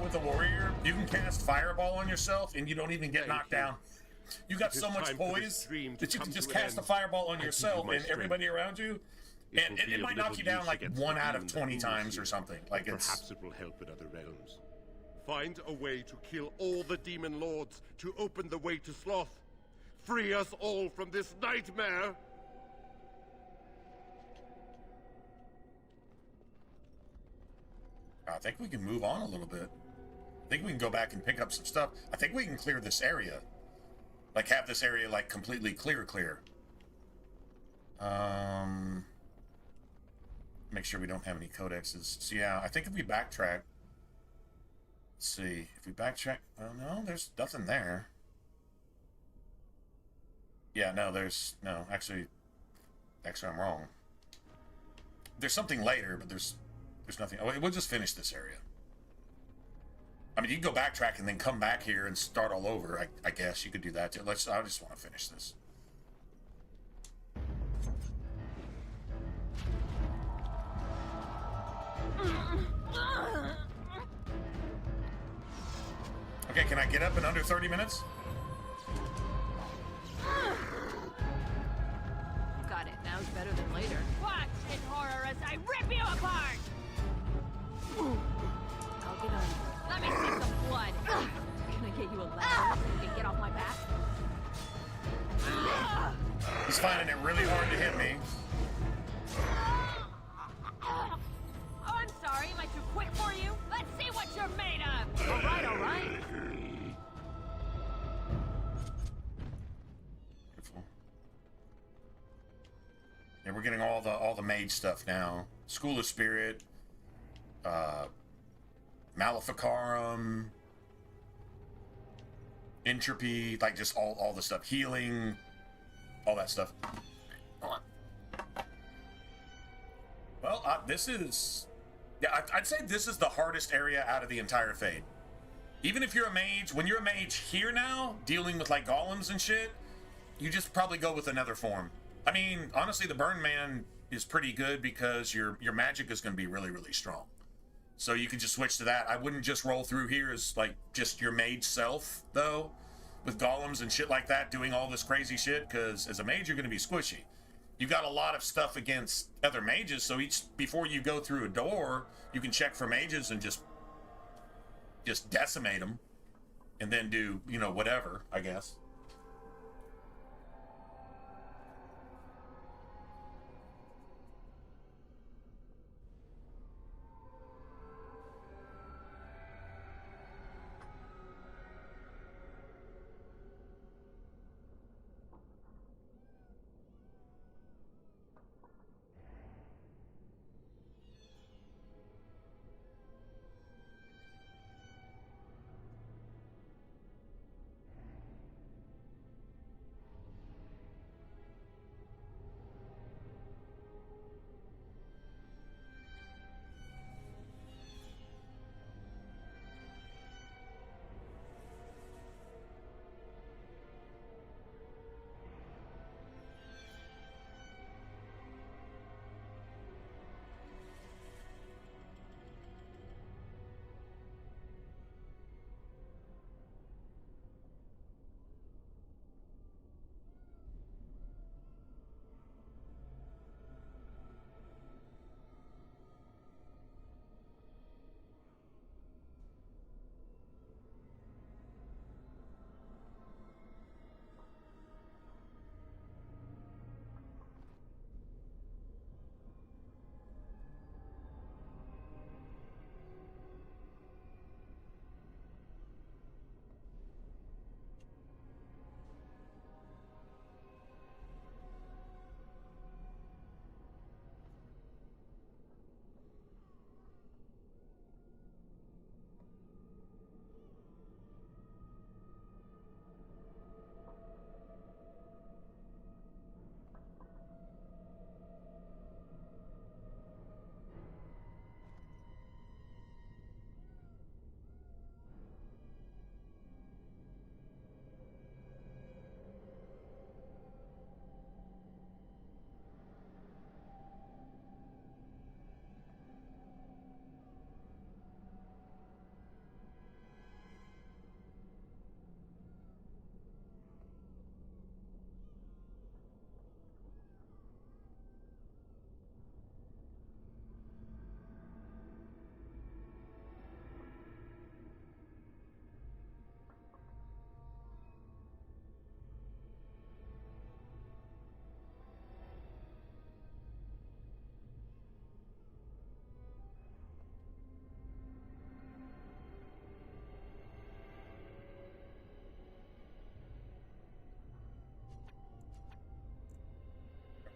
With the warrior, you can cast fireball on yourself and you don't even get knocked down. You got so much poise that you can just cast a fireball on yourself and everybody around you, and it might knock you down like 1 out of 20 times or something. Like, it's... Perhaps it will help in other realms. Find a way to kill all the demon lords to open the way to Sloth. Free us all from this nightmare! I think we can move on a little bit. I think we can go back and pick up some stuff. I think we can clear this area. Like, have this area, like, completely clear. Make sure we don't have any codexes. So, yeah, I think if we backtrack... Let's see. If we backtrack... Well, no, there's nothing there. Yeah, no, there's... No, actually, I'm wrong. There's something later, but there's nothing. Oh, we'll just finish this area. I mean, you can go backtrack and then come back here and start all over. I guess you could do that too. I just want to finish this. Okay, can I get up in under 30 minutes? Got it. Now's better than later. Watch in horror as I rip you apart! I'll get on. Let me see some blood. Can I get you a ladder so you can get off my back? He's finding it really hard to hit me. Oh, I'm sorry. Am I too quick for you? Let's see what you're made of. All right, all right. Beautiful. Yeah, we're getting all the mage stuff now. School of Spirit, Maleficarum, Entropy, like just all the stuff. Healing, all that stuff. Hold on. Well, this is... Yeah, I'd say this is the hardest area out of the entire Fade. Even if you're a mage, when you're a mage here now, dealing with like golems and shit, you just probably go with another form. I mean, honestly, the Burn Man is pretty good because your magic is going to be really, really strong. So you can just switch to that. I wouldn't just roll through here as like just your mage self, though, with golems and shit like that, doing all this crazy shit, because as a mage, you're going to be squishy. You got a lot of stuff against other mages, so before you go through a door, you can check for mages and just decimate them, and then do, you know, whatever, I guess.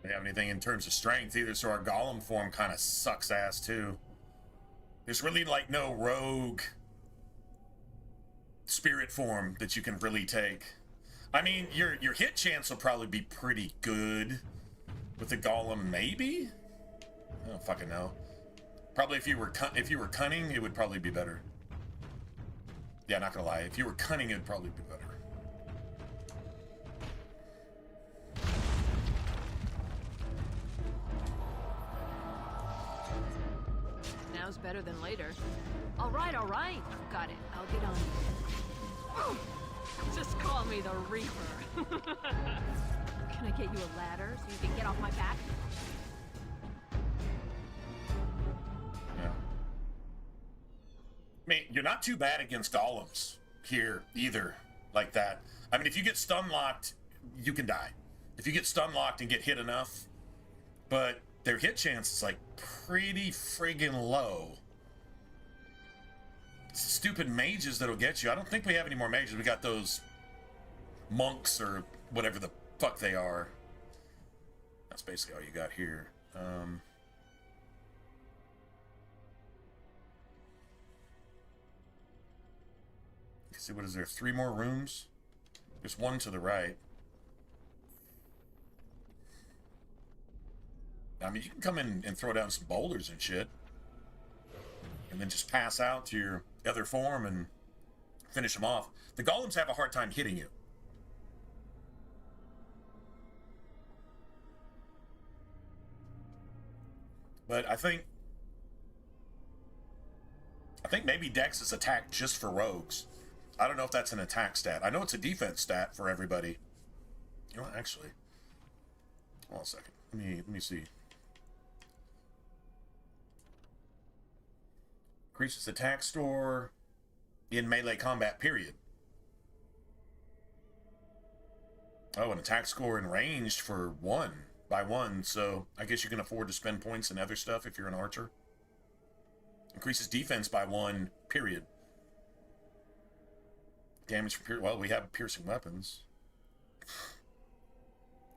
We have anything in terms of strength either, so our golem form kind of sucks ass too. There's really like no rogue spirit form that you can really take. I mean, your hit chance will probably be pretty good with the golem, maybe. I don't fucking know. Probably if you were cunning, it would probably be better. Yeah, not gonna lie. If you were cunning, it'd probably be better. Now's better than later. All right, all right. Got it. I'll get on it. Just call me the Reaper. Can I get you a ladder so you can get off my back? Yeah. I mean, you're not too bad against golems here either, like that. I mean, if you get stun locked, you can die. If you get stun locked and get hit enough, but their hit chance is like pretty friggin' low. It's the stupid mages that'll get you. I don't think we have any more mages. We got those monks or whatever the fuck they are. That's basically all you got here. See, what is there? 3 more rooms? There's one to the right. I mean, you can come in and throw down some boulders and shit. And then just pass out to your other form and finish them off. The golems have a hard time hitting you. But I think maybe Dex is attack just for rogues. I don't know if that's an attack stat. I know it's a defense stat for everybody. You know what, actually? Hold on a second. Let me see. Increases attack score in melee combat, period. Oh, an attack score in ranged for 1 by 1, so I guess you can afford to spend points and other stuff if you're an archer. Increases defense by 1, period. Damage from well, we have piercing weapons.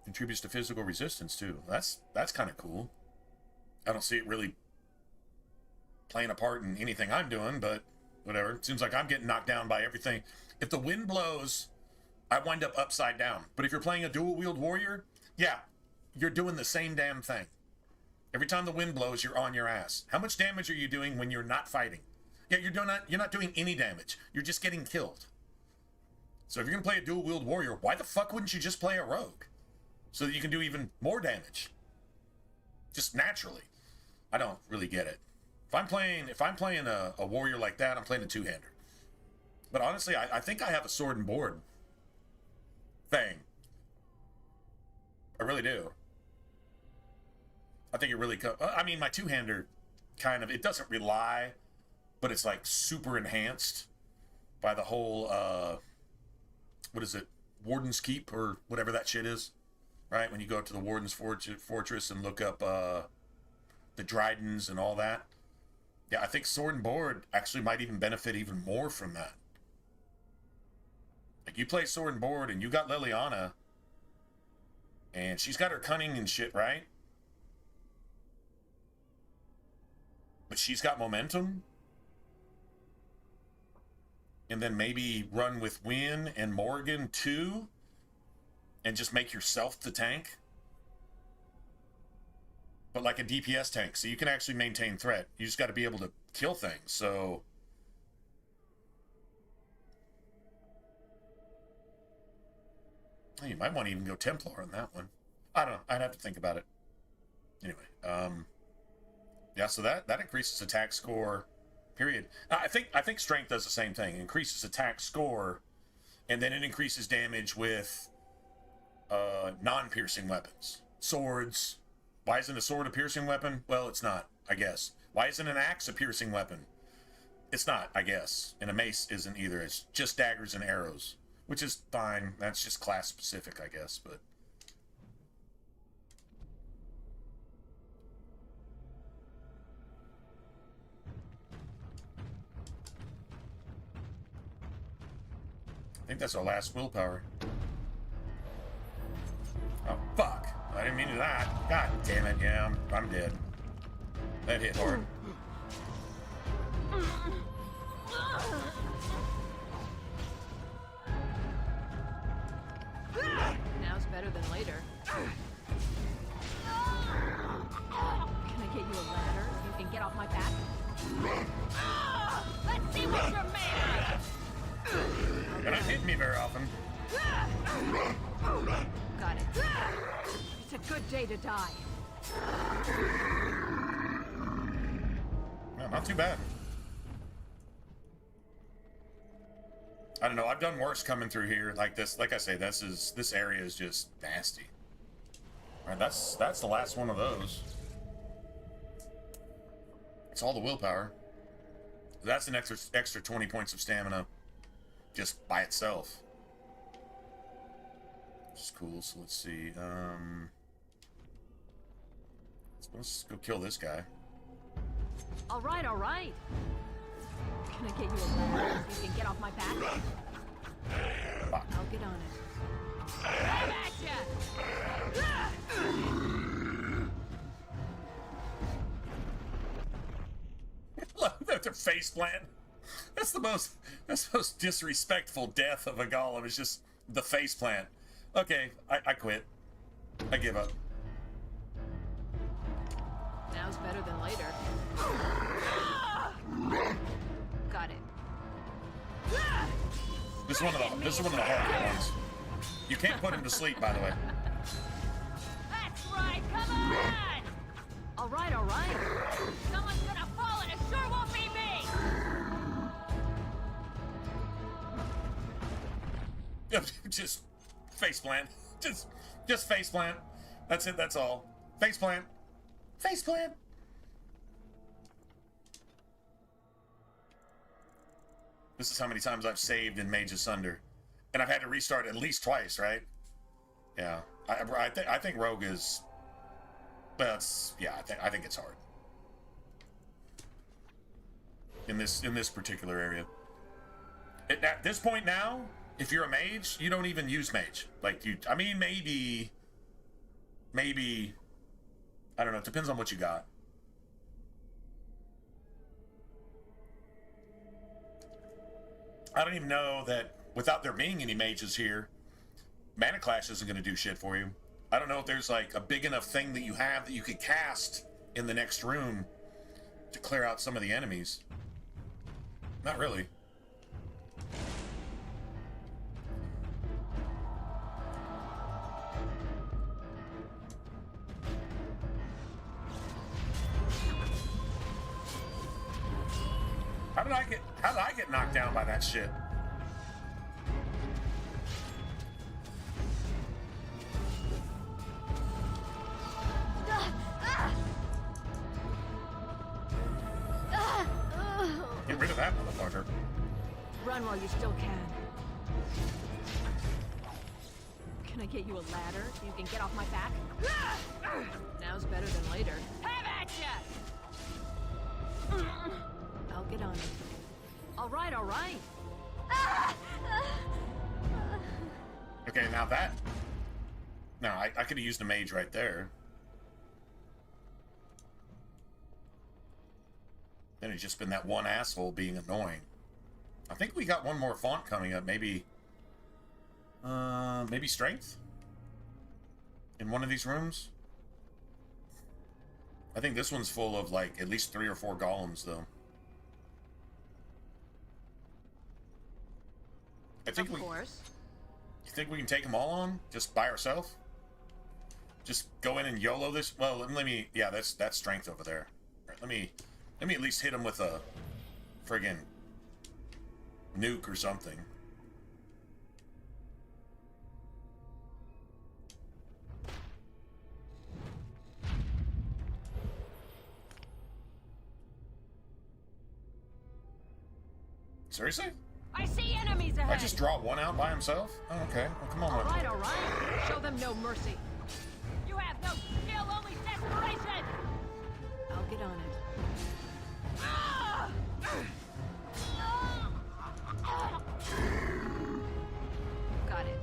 Contributes to physical resistance too. That's kind of cool. I don't see it really playing a part in anything I'm doing, but whatever. It seems like I'm getting knocked down by everything. If the wind blows, I wind up upside down. But if you're playing a dual wield warrior, yeah, you're doing the same damn thing. Every time the wind blows, you're on your ass. How much damage are you doing when you're not fighting? Yeah, you're not doing any damage. You're just getting killed. So if you're going to play a dual-wield warrior, why the fuck wouldn't you just play a rogue? So that you can do even more damage. Just naturally. I don't really get it. If I'm playing a warrior like that, I'm playing a two-hander. But honestly, I think I have a sword and board thing. I really do. I think it really... I mean, my two-hander kind of... It doesn't rely, but it's like super enhanced by the whole... what is it? Warden's Keep or whatever that shit is, right? When you go up to the Warden's Fortress and look up the Dryden's and all that. Yeah, I think Sword and Board actually might even benefit even more from that. Like, you play Sword and Board and you got Liliana, and she's got her cunning and shit, right? But she's got momentum. And then maybe run with Wynn and Morgan too, and just make yourself the tank. But like a DPS tank, so you can actually maintain threat. You just got to be able to kill things, so... You might want to even go Templar on that one. I don't know. I'd have to think about it. Anyway, yeah, so that increases attack score... Period. I think strength does the same thing. It increases attack score, and then it increases damage with non-piercing weapons. Swords. Why isn't a sword a piercing weapon? Well, it's not, I guess. Why isn't an axe a piercing weapon? It's not, I guess. And a mace isn't either. It's just daggers and arrows, which is fine. That's just class specific, I guess, but... I think that's our last willpower. Oh, fuck. I didn't mean that. God damn it. Yeah, I'm dead. That hit hard. Now's better than later. Can I get you a ladder so you can get off my back? Let's see what you're made of! You're not hitting me very often. Got it. It's a good day to die. No, not too bad. I don't know. I've done worse coming through here like this. Like I say, this area is just nasty. All right, that's the last one of those. It's all the willpower. That's an extra 20 points of stamina just by itself. Which is cool. So let's see. Let's go kill this guy. All right, all right. Can I get you a ladder so you can get off my back? I'll get on it. I'm at ya! Look, their face plant. That's the most disrespectful death of a golem. Is just the face plant. Okay, I quit. I give up. Now's better than later. Got it. This is one of the hard ones. You can't put him to sleep, by the way. That's right, come on! All right, all right. Someone's gonna fall and it sure won't be me! Just face plant. Just face plant. That's it, that's all. Face plant. Face plant. This is how many times I've saved in Mage Asunder. And I've had to restart at least twice, right? Yeah. I think Rogue is... But yeah, I think it's hard. In this particular area. At this point now, if you're a mage, you don't even use mage. Like, I mean, maybe... I don't know, it depends on what you got. I don't even know that without there being any mages here, Mana Clash isn't going to do shit for you. I don't know if there's like a big enough thing that you have that you could cast in the next room to clear out some of the enemies. Not really. How did I get knocked down by that shit? Get rid of that motherfucker. Run while you still can. Can I get you a ladder so you can get off my back? Now's better than later. Have at ya! I'll get on it. All right, all right. Okay, now that... No, I could have used a mage right there. Then it's just been that one asshole being annoying. I think we got one more font coming up. Maybe... maybe strength? In one of these rooms? I think this one's full of, like, at least 3 or 4 golems, though. I think of course. You think we can take them all on just by ourselves? Just go in and YOLO this? Well, let me. Yeah, that's strength over there. All right, let me at least hit him with a friggin' nuke or something. Seriously? I see enemies ahead! I just draw one out by himself? Oh, okay. Well, come on. All right. Show them no mercy. You have no skill, only desperation! I'll get on it. Got it.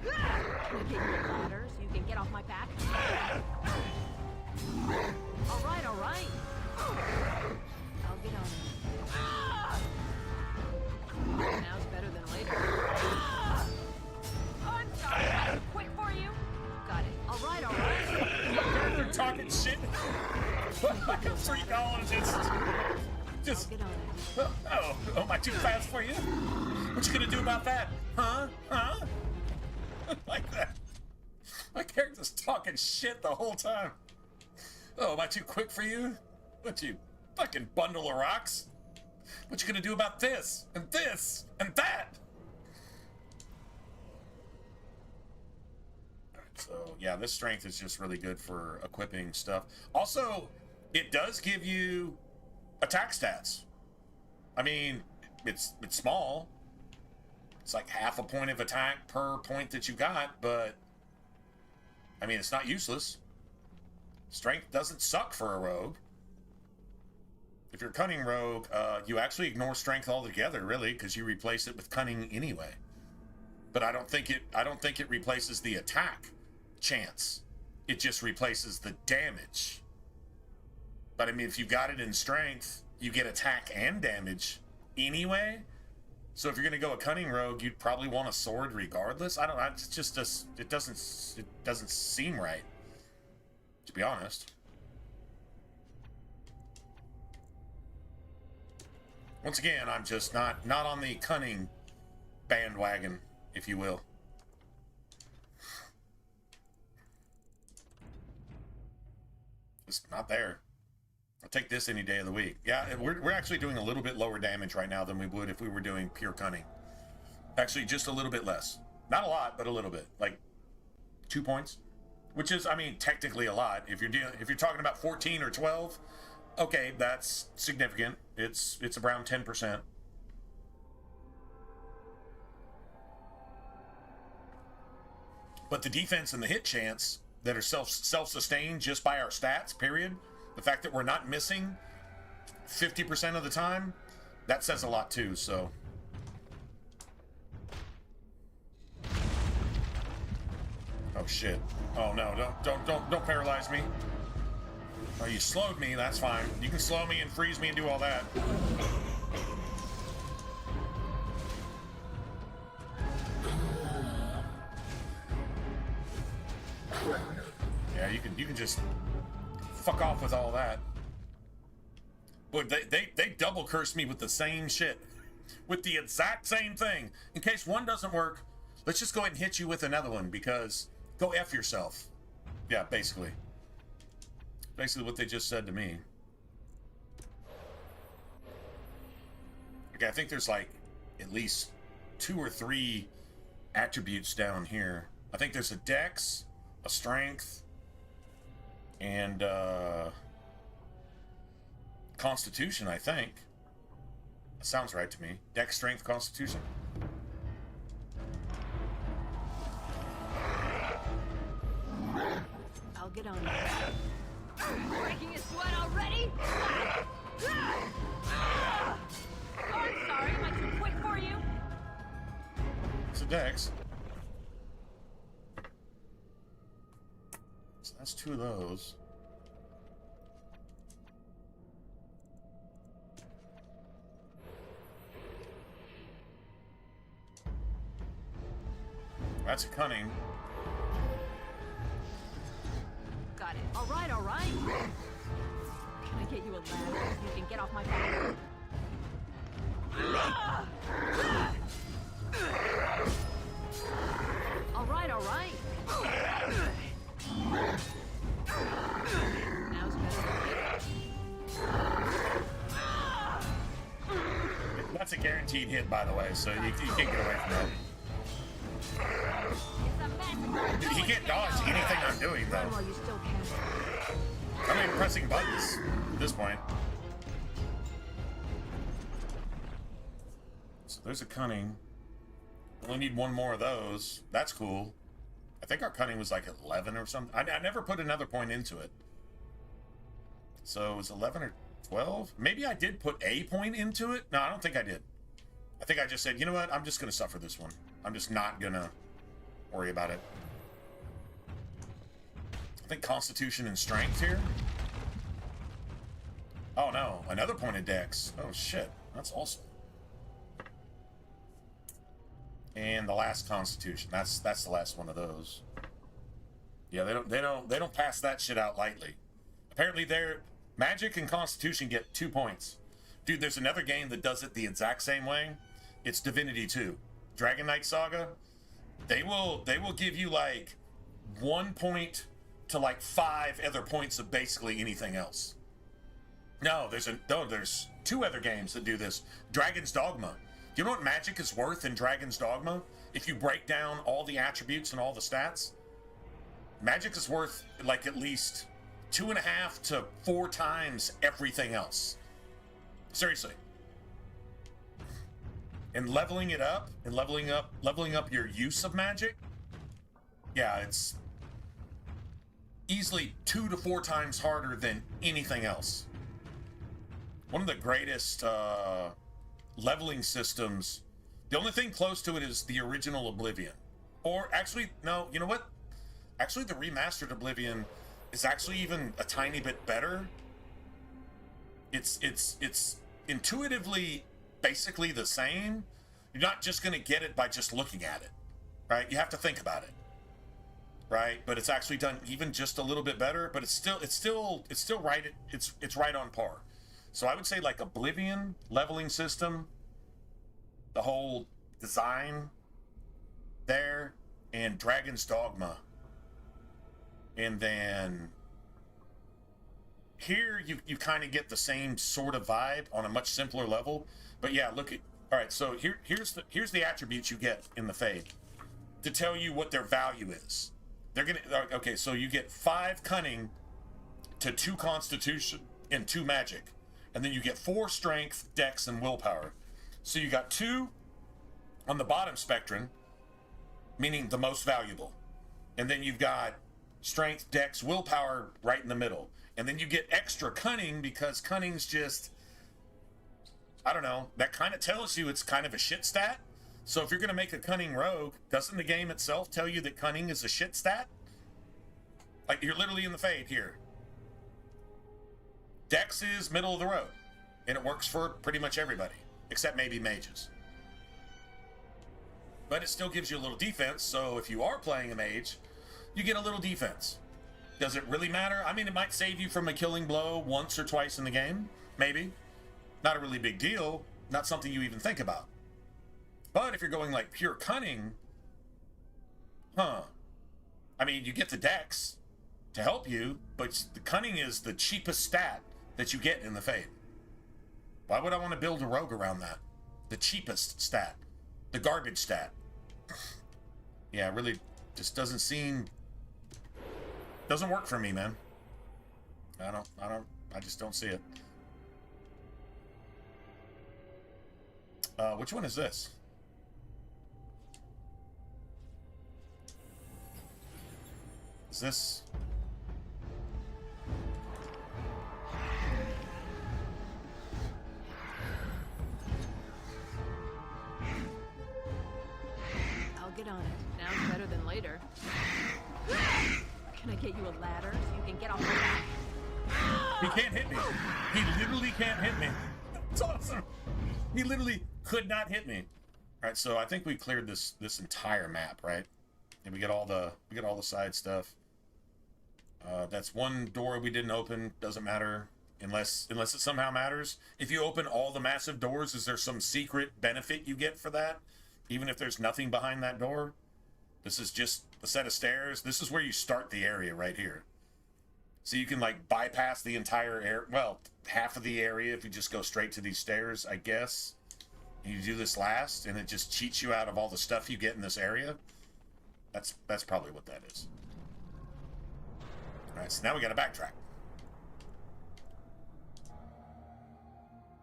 Can I get you a ladder so you can get off my back? All right. I'll get on it. Now's better than later. I'm sorry, quick for you! Got it. All right. They're talking shit. I got 3 golems. Just. I'll get on it. Oh, am I too fast for you? What you gonna do about that? Huh? Like that. My character's talking shit the whole time. Oh, am I too quick for you? What, you fucking bundle of rocks? What you gonna do about this and that? So yeah, this strength is just really good for equipping stuff. Also, it does give you attack stats. I mean, it's small. It's like half a point of attack per point that you got, but I mean, it's not useless. Strength doesn't suck for a rogue. If you're a cunning rogue, you actually ignore strength altogether, really, because you replace it with cunning anyway. But I don't think it replaces the attack chance. It just replaces the damage. But I mean, if you got it in strength, you get attack and damage anyway. So if you're gonna go a cunning rogue, you'd probably want a sword regardless. I don't know. It's just it doesn't seem right, to be honest. Once again, I'm just not on the cunning bandwagon, if you will. It's not there. I'll take this any day of the week. Yeah, we're actually doing a little bit lower damage right now than we would if we were doing pure cunning. Actually, just a little bit less. Not a lot, but a little bit. Like 2 points, which is, I mean, technically a lot. If you're talking about 14 or 12, okay, that's significant. It's around 10%. But the defense and the hit chance that are self-sustained just by our stats, period, the fact that we're not missing 50% of the time, that says a lot too, so. Oh shit. Oh no, don't paralyze me. Oh, you slowed me, that's fine. You can slow me and freeze me and do all that. Yeah, you can just fuck off with all that. But they double cursed me with the same shit. With the exact same thing. In case one doesn't work, let's just go ahead and hit you with another one, because go F yourself. Yeah, basically. Basically what they just said to me. Okay, I think there's like at least 2 or 3 attributes down here. I think there's a dex, a strength, and constitution, I think. That sounds right to me. Dex, strength, constitution. I'll get on it. Breaking a sweat already? Oh, I'm sorry. Am I too quick for you? It's a dex. So that's 2 of those. That's a cunning. Got it. All right, all right. Can I get you a ladder so you can get off my back? All right, all right. Now's better. That's a guaranteed hit, by the way, so you can't get away from that. He can't dodge anything I'm doing, though. Well, you still can. I'm not even pressing buttons at this point. So there's a cunning. Only need 1 more of those. That's cool. I think our cunning was like 11 or something. I never put another point into it. So it's 11 or 12? Maybe I did put a point into it? No, I don't think I did. I think I just said, you know what? I'm just going to suffer this one. I'm just not going to worry about it. I think constitution and strength here. Oh no, another point of dex. Oh shit, that's awesome. And the last constitution. That's the last one of those. Yeah, they don't pass that shit out lightly. Apparently their magic and constitution get 2 points. Dude, there's another game that does it the exact same way. It's Divinity 2. Dragon Knight Saga. They will give you like 1 point to like 5 other points of basically anything else. No, there's 2 other games that do this. Dragon's Dogma. Do you know what magic is worth in Dragon's Dogma? If you break down all the attributes and all the stats, magic is worth like at least 2.5 to 4 times everything else. Seriously. And leveling it up and leveling up your use of magic. Yeah, it's easily 2 to 4 times harder than anything else. One of the greatest leveling systems. The only thing close to it is the original Oblivion. Or actually, no, you know what? Actually, the remastered Oblivion is actually even a tiny bit better. It's intuitively basically the same. You're not just going to get it by just looking at it, right? You have to think about it, right? But it's actually done even just a little bit better. But it's still right. It's right on par. So I would say like Oblivion leveling system, the whole design there, and Dragon's Dogma, and then here you kind of get the same sort of vibe on a much simpler level. But yeah, look at, all right, so here's the attributes you get in the Fade to tell you what their value is. They're gonna, okay, so you get 5 cunning to 2 constitution and 2 magic, and then you get 4 strength, dex, and willpower. So you got 2 on the bottom spectrum, meaning the most valuable, and then you've got strength, dex, willpower right in the middle. And then you get extra cunning because cunning's just, I don't know, that kind of tells you it's kind of a shit stat. So if you're going to make a cunning rogue, doesn't the game itself tell you that cunning is a shit stat? Like, you're literally in the Fade here. Dex is middle of the road, and it works for pretty much everybody, except maybe mages. But it still gives you a little defense, so if you are playing a mage, you get a little defense. Does it really matter? I mean, it might save you from a killing blow once or twice in the game, maybe. Not a really big deal, not something you even think about. But if you're going like pure cunning, I mean, you get the dex to help you, but the cunning is the cheapest stat that you get in the Fade. Why would I want to build a rogue around that? The cheapest stat. The garbage stat. Yeah, it really just doesn't work for me, man. I just don't see it. Which one is this? Is this? I'll get on it. Now's better than later. Can I get you a ladder so you can get off my back? He can't hit me. He literally can't hit me. It's awesome. He literally could not hit me. All right, so I think we cleared this entire map, right? And we get all the side stuff. That's one door we didn't open. Doesn't matter unless it somehow matters. If you open all the massive doors, is there some secret benefit you get for that? Even if there's nothing behind that door? This is just a set of stairs. This is where you start the area right here. So you can like bypass the entire area. Well, half of the area if you just go straight to these stairs, I guess. And you do this last, and it just cheats you out of all the stuff you get in this area. That's probably what that is. All right, so now we got to backtrack.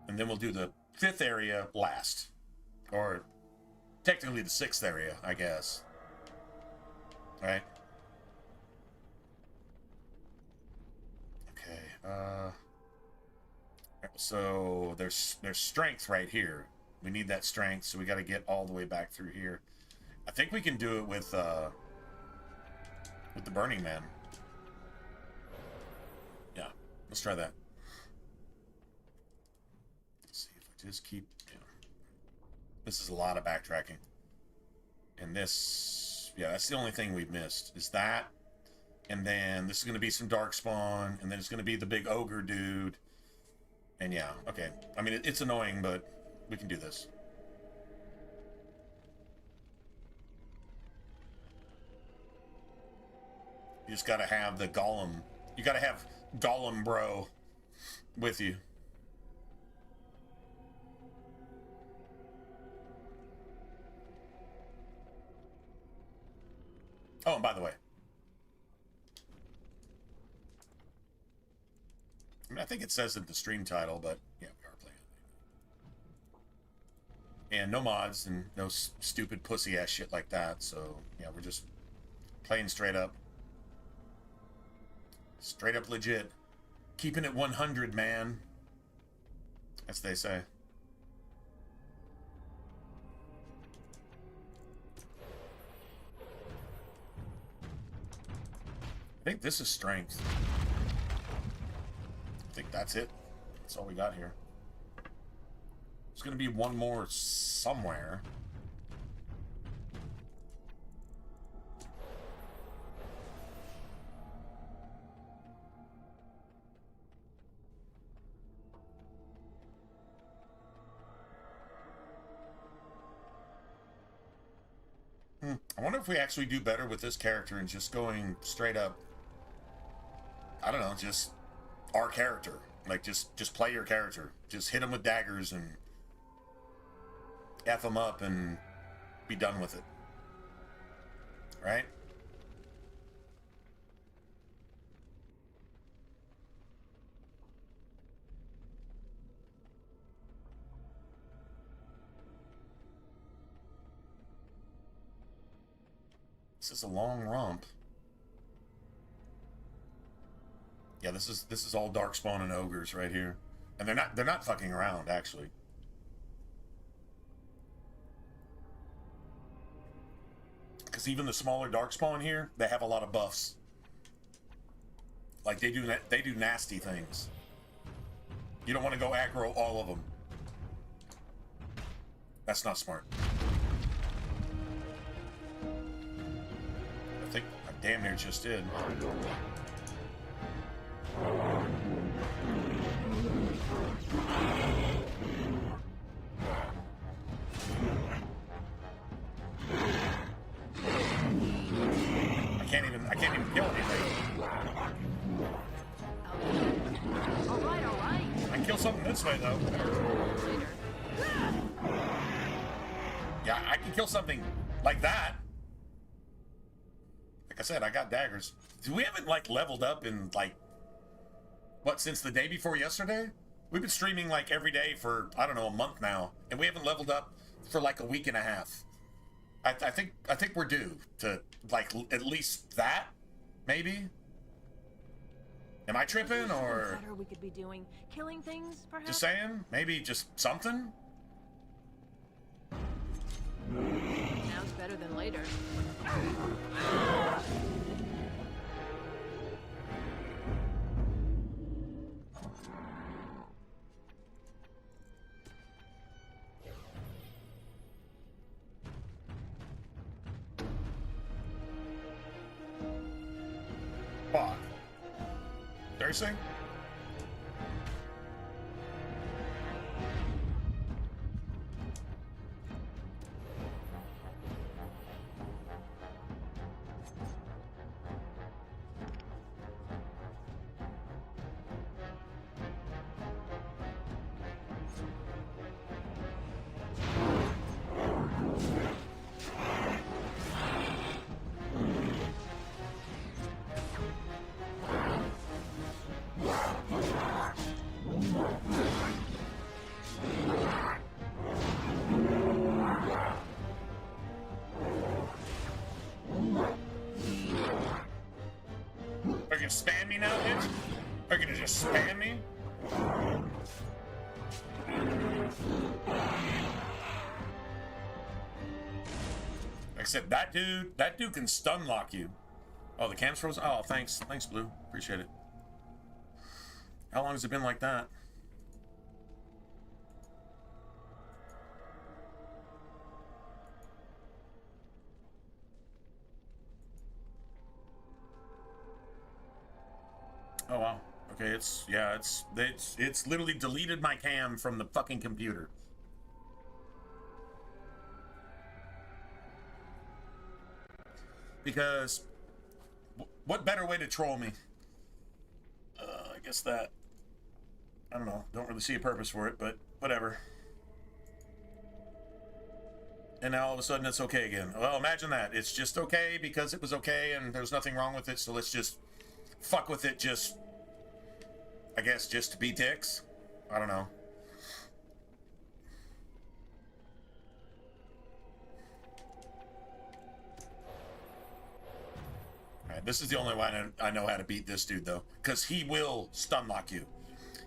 And then we'll do the 5th area last. Or technically the 6th area, I guess. All right. Okay. So there's strength right here. We need that strength, so we got to get all the way back through here. I think we can do it with the Burning Man. Yeah, let's try that. Let's see if I just keep. Yeah. This is a lot of backtracking, and this, yeah, that's the only thing we've missed is that, and then this is going to be some Darkspawn, and then it's going to be the big ogre dude, and yeah, okay. I mean, it's annoying, but we can do this. You just gotta have the Golem. You gotta have Golem Bro with you. Oh, and by the way, I mean, I think it says in the stream title, but yeah, we are playing And no mods and no stupid pussy ass shit like that. So yeah, we're just playing straight up. Straight up legit. Keeping it 100, man. As they say. I think this is strength. I think that's it. That's all we got here. There's gonna be one more somewhere. I wonder if we actually do better with this character and just going straight up, I don't know, just our character. Like, just play your character. Just hit him with daggers and F him up and be done with it. Right? This is a long romp. Yeah, this is all darkspawn and ogres right here. And they're not fucking around, actually. Because even the smaller darkspawn here, they have a lot of buffs. Like they do nasty things. You don't want to go aggro all of them. That's not smart. I think I damn near just did. I can't even kill anything. All right. I can kill something this way though. Later. Yeah, I can kill something like that. Like I said, I got daggers. We haven't like leveled up in like what, since the day before yesterday? We've been streaming like every day for, I don't know, a month now, and we haven't leveled up for like a week and a half. I think we're due to like at least that, maybe. Am I tripping or? Better we could be doing killing things, perhaps. Just saying, maybe just something. Now's better than later. Fuck. Seriously? Are you gonna spam me now, bitch? Are you gonna just spam me? Like I said, that dude can stun lock you. Oh, the cam's frozen? Oh, thanks, Blue. Appreciate it. How long has it been like that? Oh wow. Okay, it's literally deleted my cam from the fucking computer. Because what better way to troll me? I guess that, I don't know, don't really see a purpose for it, but whatever. And now all of a sudden it's okay again. Well, imagine that. It's just okay because it was okay and there's nothing wrong with it, so let's just fuck with it, just, I guess, just to be dicks. I don't know. Alright, this is the only way I know how to beat this dude, though. Because he will stun lock you.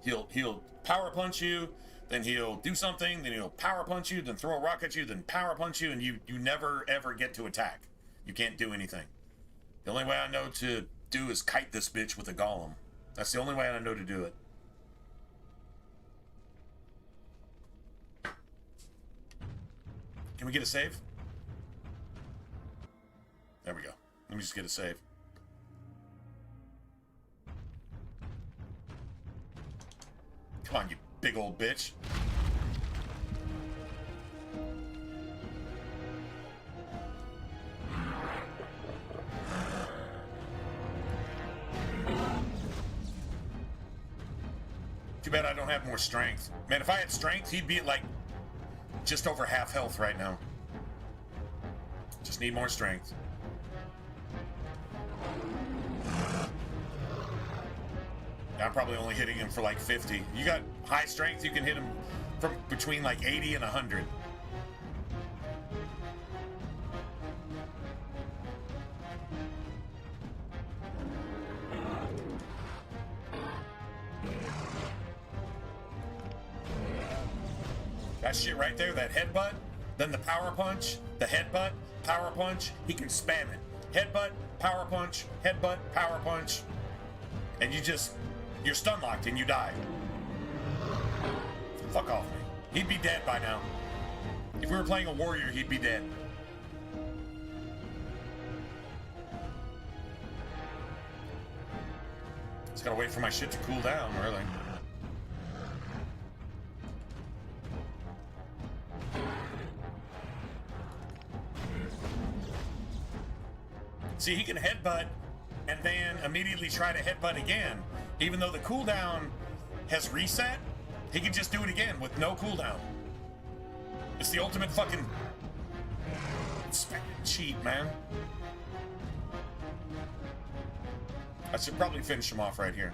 He'll power punch you, then he'll do something, then he'll power punch you, then throw a rock at you, then power punch you, and you never, ever get to attack. You can't do anything. The only way I know to do is kite this bitch with a golem. That's the only way I know to do it. Can we get a save? There we go. Let me just get a save. Come on, you big old bitch. Too bad I don't have more strength. Man, if I had strength, he'd be at like just over half health right now. Just need more strength. I'm probably only hitting him for like 50. You got high strength, you can hit him from between like 80 and 100. That shit right there, that headbutt, then the power punch, the headbutt, power punch, he can spam it. Headbutt, power punch, headbutt, power punch. And you're stun locked and you die. Fuck off me. He'd be dead by now. If we were playing a warrior, he'd be dead. Just gotta wait for my shit to cool down, really. See, he can headbutt and then immediately try to headbutt again. Even though the cooldown has reset, he can just do it again with no cooldown. It's the ultimate fucking cheat, man. I should probably finish him off right here.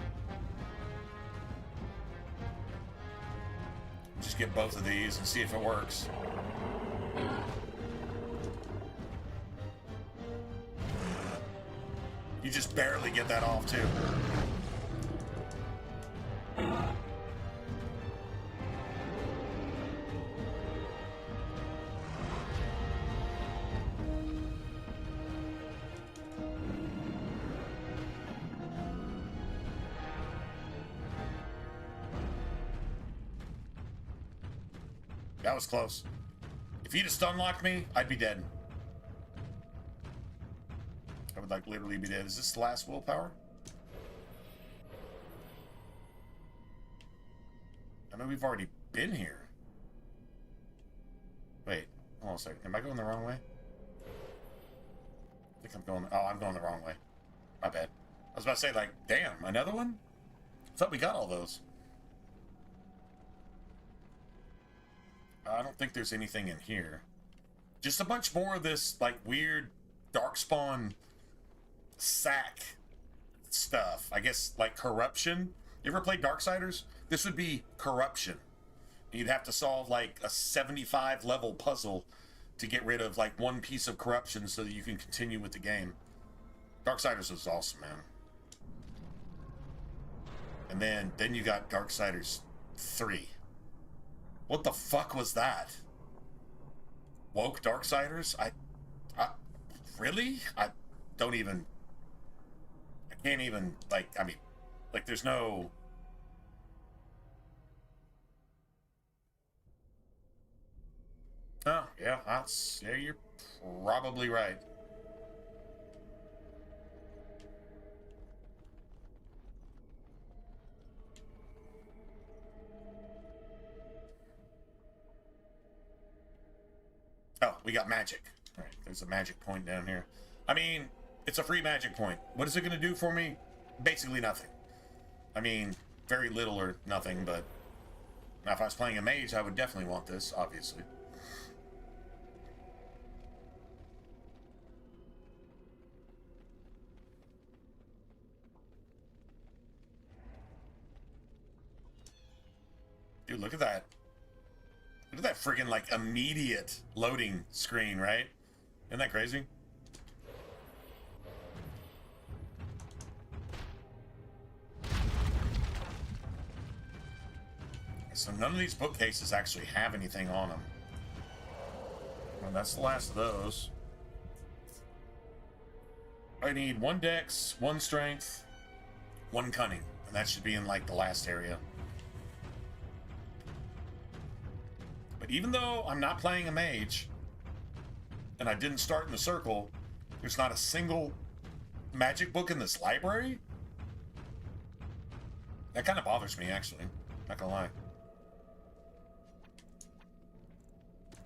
Just get both of these and see if it works. You just barely get that off, too. That was close. If he'd have stun locked me, I'd be dead. I would like literally be dead. Is this the last willpower? I know we've already been here. Wait, hold on a second. Am I going the wrong way? I think I'm going... Oh, I'm going the wrong way. My bad. I was about to say, like, damn, another one? I thought we got all those. I don't think there's anything in here. Just a bunch more of this, like, weird darkspawn sack stuff. I guess, like, corruption. You ever played Darksiders? This would be corruption. You'd have to solve, like, a 75 level puzzle to get rid of, like, one piece of corruption so that you can continue with the game. Darksiders was awesome, man. And then you got Darksiders 3. What the fuck was that? Woke Darksiders? Really? I can't even, like, I mean, like, there's no... Oh, yeah, yeah, you're probably right. Oh, we got magic. All right, there's a magic point down here. I mean, it's a free magic point. What is it going to do for me? Basically nothing. I mean, very little or nothing, but now if I was playing a mage, I would definitely want this, obviously. Dude, look at that. Look at that friggin' like immediate loading screen, right? Isn't that crazy? So none of these bookcases actually have anything on them. Well, that's the last of those. I need 1 dex, 1 strength, 1 cunning. And that should be in, like, the last area. But even though I'm not playing a mage, and I didn't start in the circle, there's not a single magic book in this library? That kind of bothers me, actually. Not gonna lie.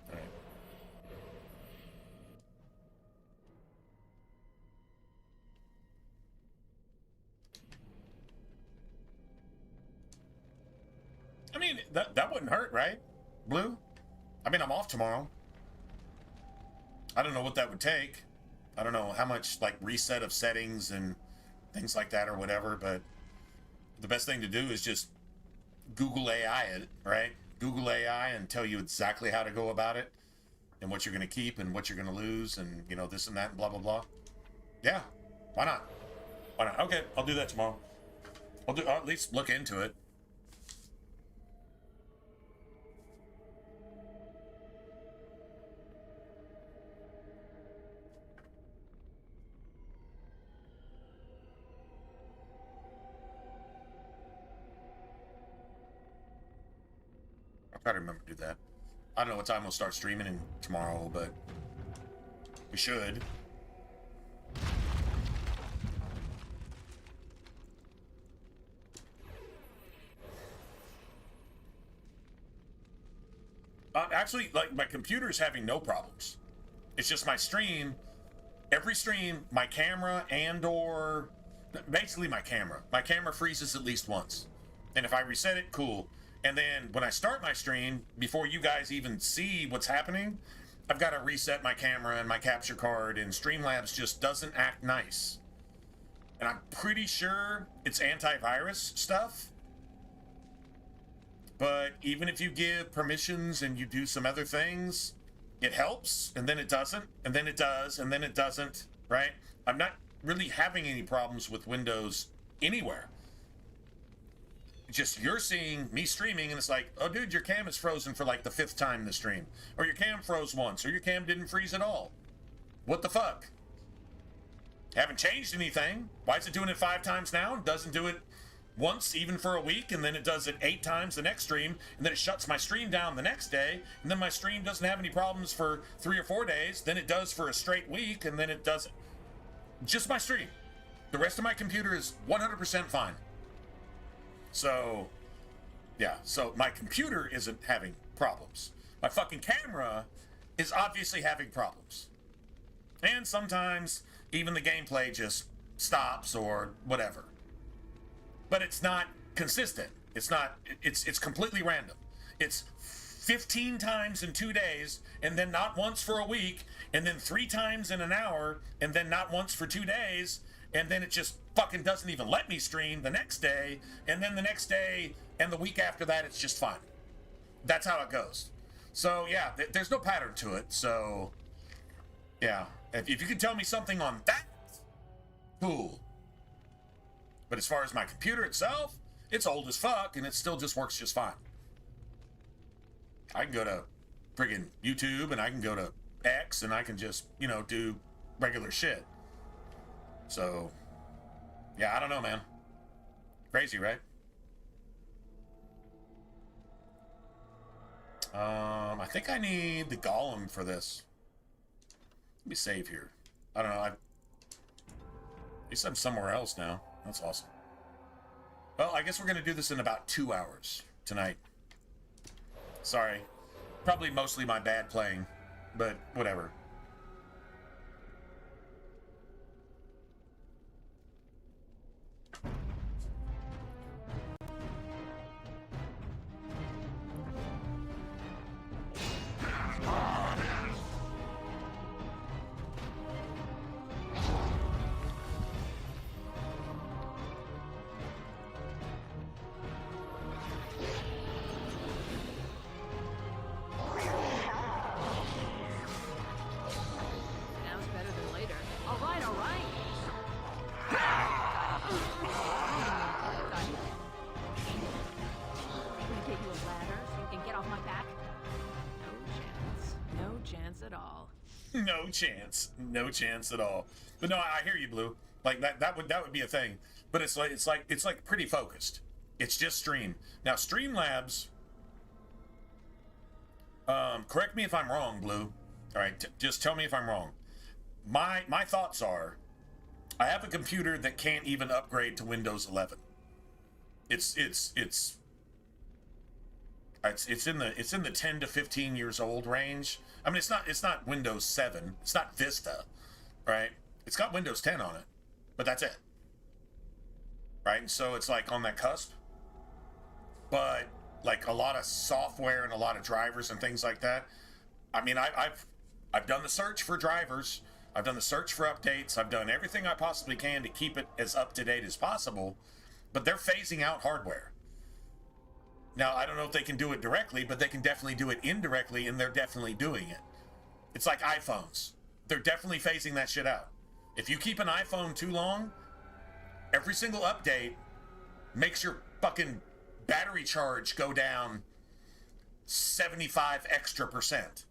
Alright. I mean, that wouldn't hurt, right? Blue? I mean, I'm off tomorrow. I don't know what that would take. I don't know how much, like, reset of settings and things like that or whatever, but the best thing to do is just Google AI it, right? Google AI and tell you exactly how to go about it and what you're going to keep and what you're going to lose and, you know, this and that and blah, blah, blah. Yeah, why not? Why not? Okay, I'll do that tomorrow. I'll at least look into it. Try to remember to do that. I don't know what time we'll start streaming tomorrow, but we should. Actually, like, my computer's having no problems. It's just my stream. Every stream, my camera and/or basically my camera. My camera freezes at least once, and if I reset it, cool. And then when I start my stream, before you guys even see what's happening, I've got to reset my camera and my capture card, and Streamlabs just doesn't act nice. And I'm pretty sure it's antivirus stuff. But even if you give permissions and you do some other things, it helps, and then it doesn't, and then it does, and then it doesn't, right? I'm not really having any problems with Windows anywhere. Just you're seeing me streaming and it's like, oh dude, your cam is frozen for like the 5th time in the stream, or your cam froze once, or your cam didn't freeze at all. What the fuck? Haven't changed anything. Why is it doing it 5 times now? It doesn't do it once even for a week, and then it does it 8 times the next stream, and then it shuts my stream down the next day, and then my stream doesn't have any problems for 3 or 4 days, then it does for a straight week, and then it doesn't. Just my stream. The rest of my computer is 100% fine. So, yeah, so my computer isn't having problems. My fucking camera is obviously having problems. And sometimes even the gameplay just stops or whatever. But it's not consistent. It's not, it's completely random. It's 15 times in 2 days, and then not once for a week, and then 3 times in an hour, and then not once for 2 days, and then it just fucking doesn't even let me stream the next day, and then the next day and the week after that, it's just fine. That's how it goes. So yeah, there's no pattern to it. So yeah, if you can tell me something on that, cool. But as far as my computer itself, it's old as fuck, and it still just works just fine. I can go to friggin' YouTube, and I can go to X, and I can just, you know, do regular shit. So, yeah, I don't know, man. Crazy, right? I think I need the golem for this. Let me save here. I don't know. At least I'm somewhere else now. That's awesome. Well, I guess we're going to do this in about 2 hours tonight. Sorry. Probably mostly my bad playing, but whatever. No chance. No chance at all. But no, I hear you, Blue. Like that would be a thing. But it's like pretty focused. It's just Stream. Now Streamlabs, correct me if I'm wrong, Blue. All right, just tell me if I'm wrong. My thoughts are, I have a computer that can't even upgrade to Windows 11. It's in the 10 to 15 years old range. I mean, it's not Windows 7. It's not Vista, right? It's got Windows 10 on it, but that's it, right? And so it's like on that cusp. But like a lot of software and a lot of drivers and things like that. I mean, I've done the search for drivers. I've done the search for updates. I've done everything I possibly can to keep it as up to date as possible. But they're phasing out hardware. Now, I don't know if they can do it directly, but they can definitely do it indirectly, and they're definitely doing it. It's like iPhones. They're definitely phasing that shit out. If you keep an iPhone too long, every single update makes your fucking battery charge go down 75 extra %.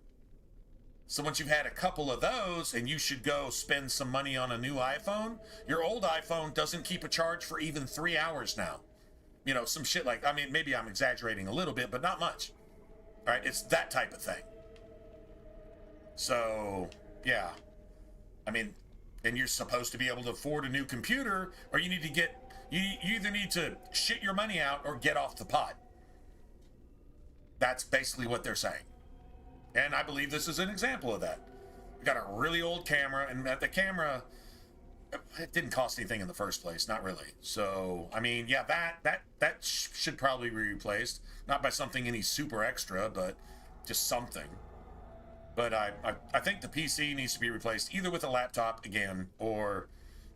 So once you've had a couple of those, and you should go spend some money on a new iPhone, your old iPhone doesn't keep a charge for even 3 hours now. You know, some shit like, I mean, maybe I'm exaggerating a little bit, but not much. All right, it's that type of thing. So, yeah. I mean, and you're supposed to be able to afford a new computer, or you need to you either need to shit your money out or get off the pot. That's basically what they're saying. And I believe this is an example of that. We got a really old camera, and the camera, it didn't cost anything in the first place, not really. So, I mean, yeah, that should probably be replaced. Not by something any super extra, but just something. But I think the PC needs to be replaced either with a laptop again, or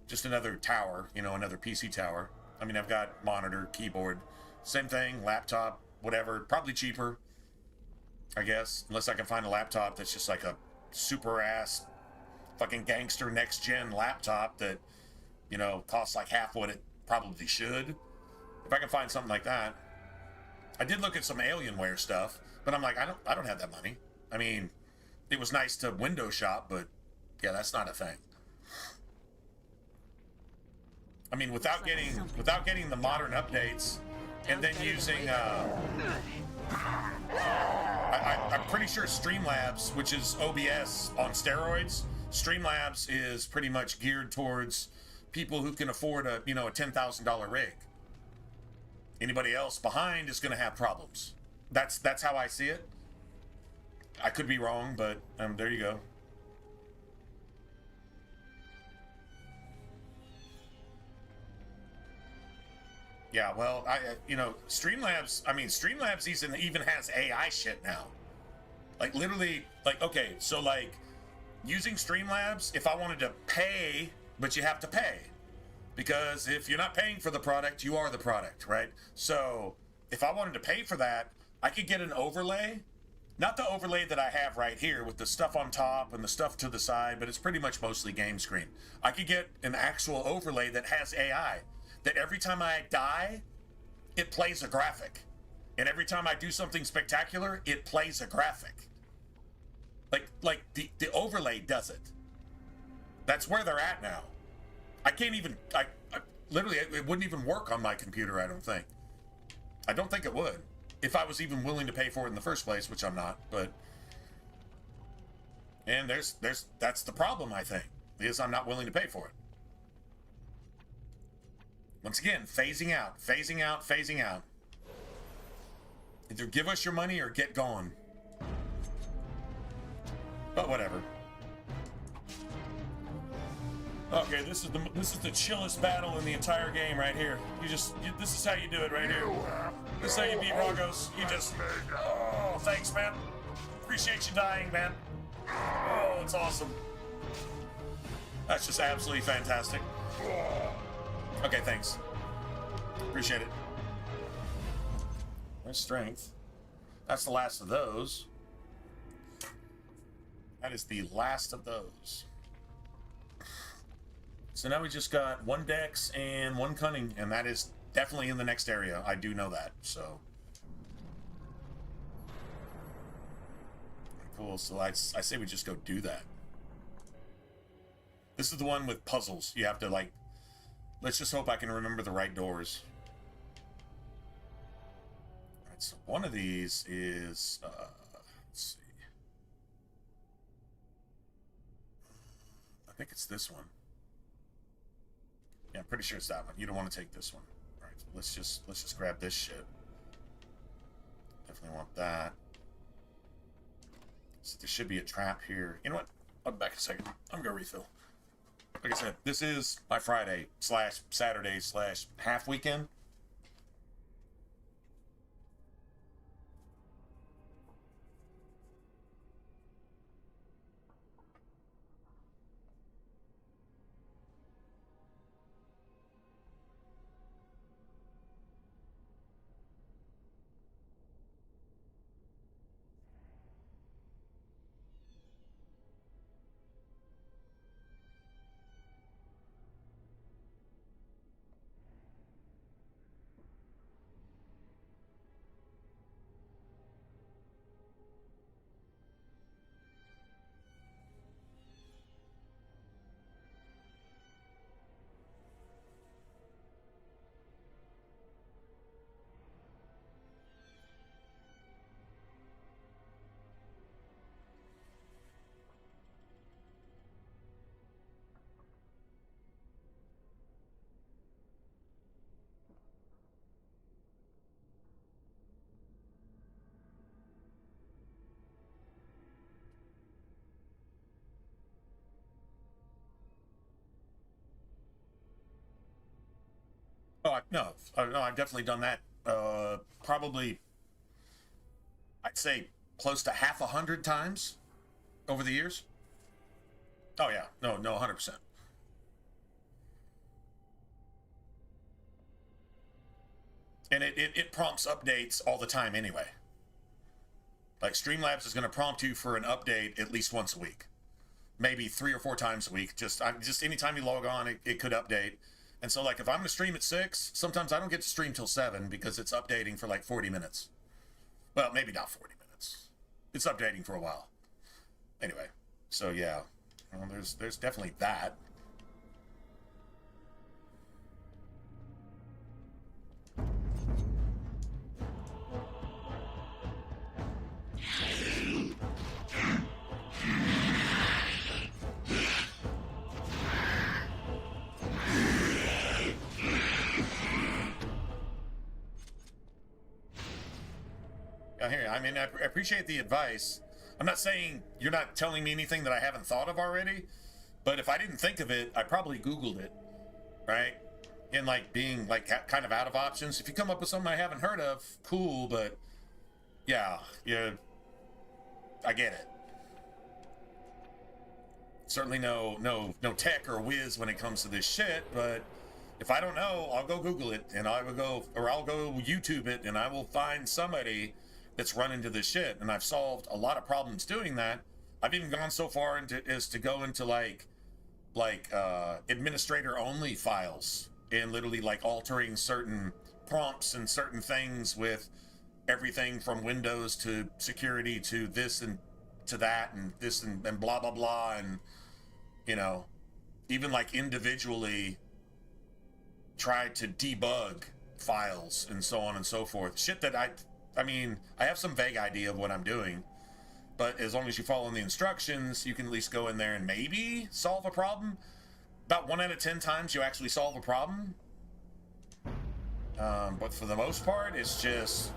just another tower, you know, another PC tower. I mean, I've got monitor, keyboard, same thing, laptop, whatever, probably cheaper, I guess, unless I can find a laptop that's just like a super ass fucking gangster next gen laptop that, you know, costs like half what it probably should. If I can find something like that. I did look at some Alienware stuff, but I'm like, I don't have that money. I mean, it was nice to window shop, but yeah, that's not a thing. I mean, without getting the modern updates and then using I'm pretty sure Streamlabs, which is OBS on steroids, Streamlabs is pretty much geared towards people who can afford a $10,000 rig. Anybody else behind is going to have problems. That's how I see it. I could be wrong, but there you go. Yeah, well, Streamlabs, I mean, Streamlabs even has AI shit now. Like, literally, like, okay, so, like, using Streamlabs, if I wanted to pay, but you have to pay. Because if you're not paying for the product, you are the product, right? So, if I wanted to pay for that, I could get an overlay. Not the overlay that I have right here with the stuff on top and the stuff to the side, but it's pretty much mostly game screen. I could get an actual overlay that has AI. That every time I die, it plays a graphic. And every time I do something spectacular, it plays a graphic. Like the overlay does it. That's where they're at now. I can't even, I literally, it wouldn't even work on my computer, I don't think. I don't think it would. If I was even willing to pay for it in the first place, which I'm not, but. And that's the problem, I think, is I'm not willing to pay for it. Once again, phasing out, phasing out, phasing out. Either give us your money or get gone. But whatever. Okay, this is the chillest battle in the entire game right here. This is how you do it right here. This is how you beat Ragos. You just, oh, thanks, man. Appreciate you dying, man. Oh, it's awesome. That's just absolutely fantastic. Okay, thanks. Appreciate it. There's strength. That's the last of those. That is the last of those. So now we just got one dex and one cunning, and that is definitely in the next area. I do know that, so. Cool, so I say we just go do that. This is the one with puzzles. You have to, like... Let's just hope I can remember the right doors. Alright, so one of these is... let's see. I think it's this one. Yeah, I'm pretty sure it's that one. You don't want to take this one. Alright, so let's just grab this shit. Definitely want that. So there should be a trap here. You know what? I'll be back in a second. I'm gonna refill. Like I said, this is my Friday / Saturday / half weekend. Oh, no, I've definitely done that. Probably, I'd say close to half 100 times over the years. Oh yeah, no, 100%. And it prompts updates all the time anyway. Like Streamlabs is going to prompt you for an update at least once a week, maybe 3 or 4 times a week. Just anytime you log on, it could update. And so, like, if I'm going to stream at 6, sometimes I don't get to stream till 7 because it's updating for, like, 40 minutes. Well, maybe not 40 minutes. It's updating for a while. Anyway, so, yeah. Well, there's definitely that. Here, I mean, I appreciate the advice. I'm not saying you're not telling me anything that I haven't thought of already, but if I didn't think of it, I probably Googled it, right? And, like, being, like, kind of out of options. If you come up with something I haven't heard of, cool, but, yeah, I get it. Certainly no tech or whiz when it comes to this shit, but if I don't know, I'll go Google it, and I'll go YouTube it, and I will find somebody that's run into this shit. And I've solved a lot of problems doing that. I've even gone so far as to go into like administrator only files and literally like altering certain prompts and certain things with everything from Windows to security to this and to that and this and blah blah blah, and you know, even like individually try to debug files and so on and so forth. Shit that I mean, I have some vague idea of what I'm doing, but as long as you follow the instructions, you can at least go in there and maybe solve a problem. About 1 out of 10 times you actually solve a problem. But for the most part, it's just...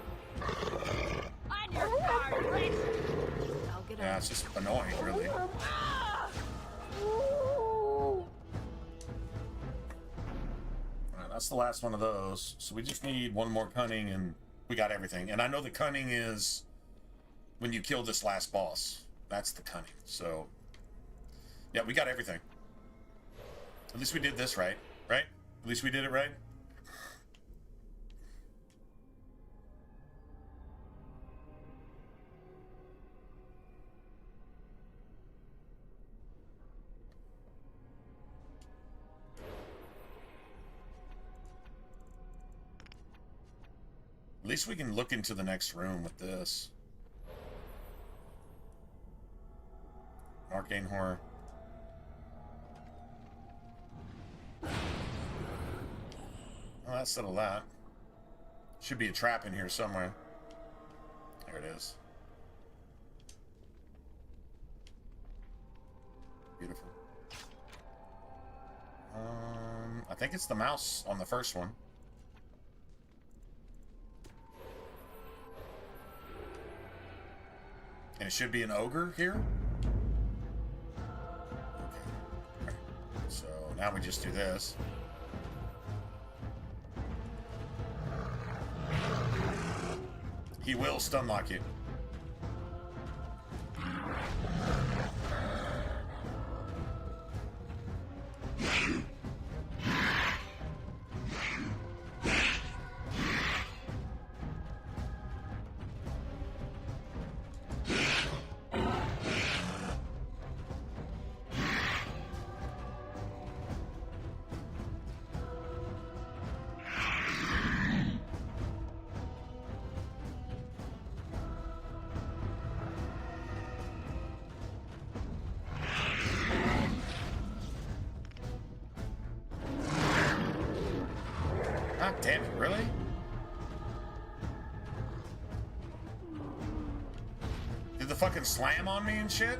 On your guard, right? I'll get yeah, it's just annoying, really. Alright, that's the last one of those. So we just need one more cunning and we got everything. And I know the cunning is when you kill this last boss. That's the cunning. So, yeah, we got everything. At least we did this right, right? At least we did it right. At least we can look into the next room with this. Arcane horror. that settled that. Should be a trap in here somewhere. There it is. Beautiful. I think it's the mouse on the first one. And it should be an ogre here. Okay. Right. So now we just do this. He will stun lock you. God damn it, really? Did the fucking slam on me and shit?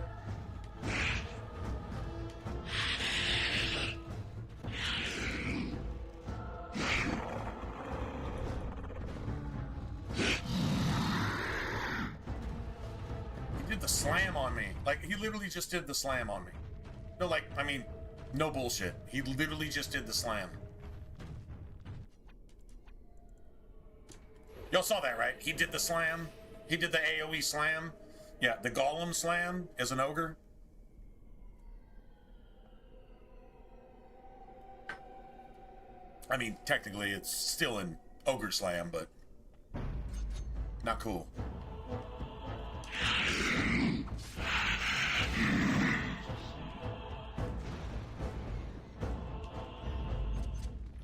He did the slam on me. Like, he literally just did the slam on me. No, like, I mean, no bullshit. He literally just did the slam. Y'all saw that, right? He did the slam. He did the AoE slam. Yeah, the golem slam as an ogre. I mean, technically, it's still an ogre slam, but not cool.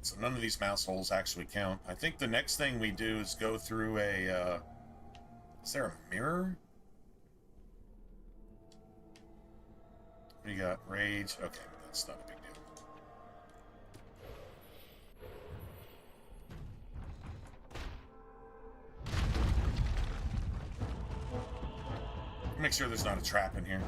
So none of these mouse holes actually count. I think the next thing we do is go through a, is there a mirror? We got rage. Okay, that's not a big deal. Make sure there's not a trap in here.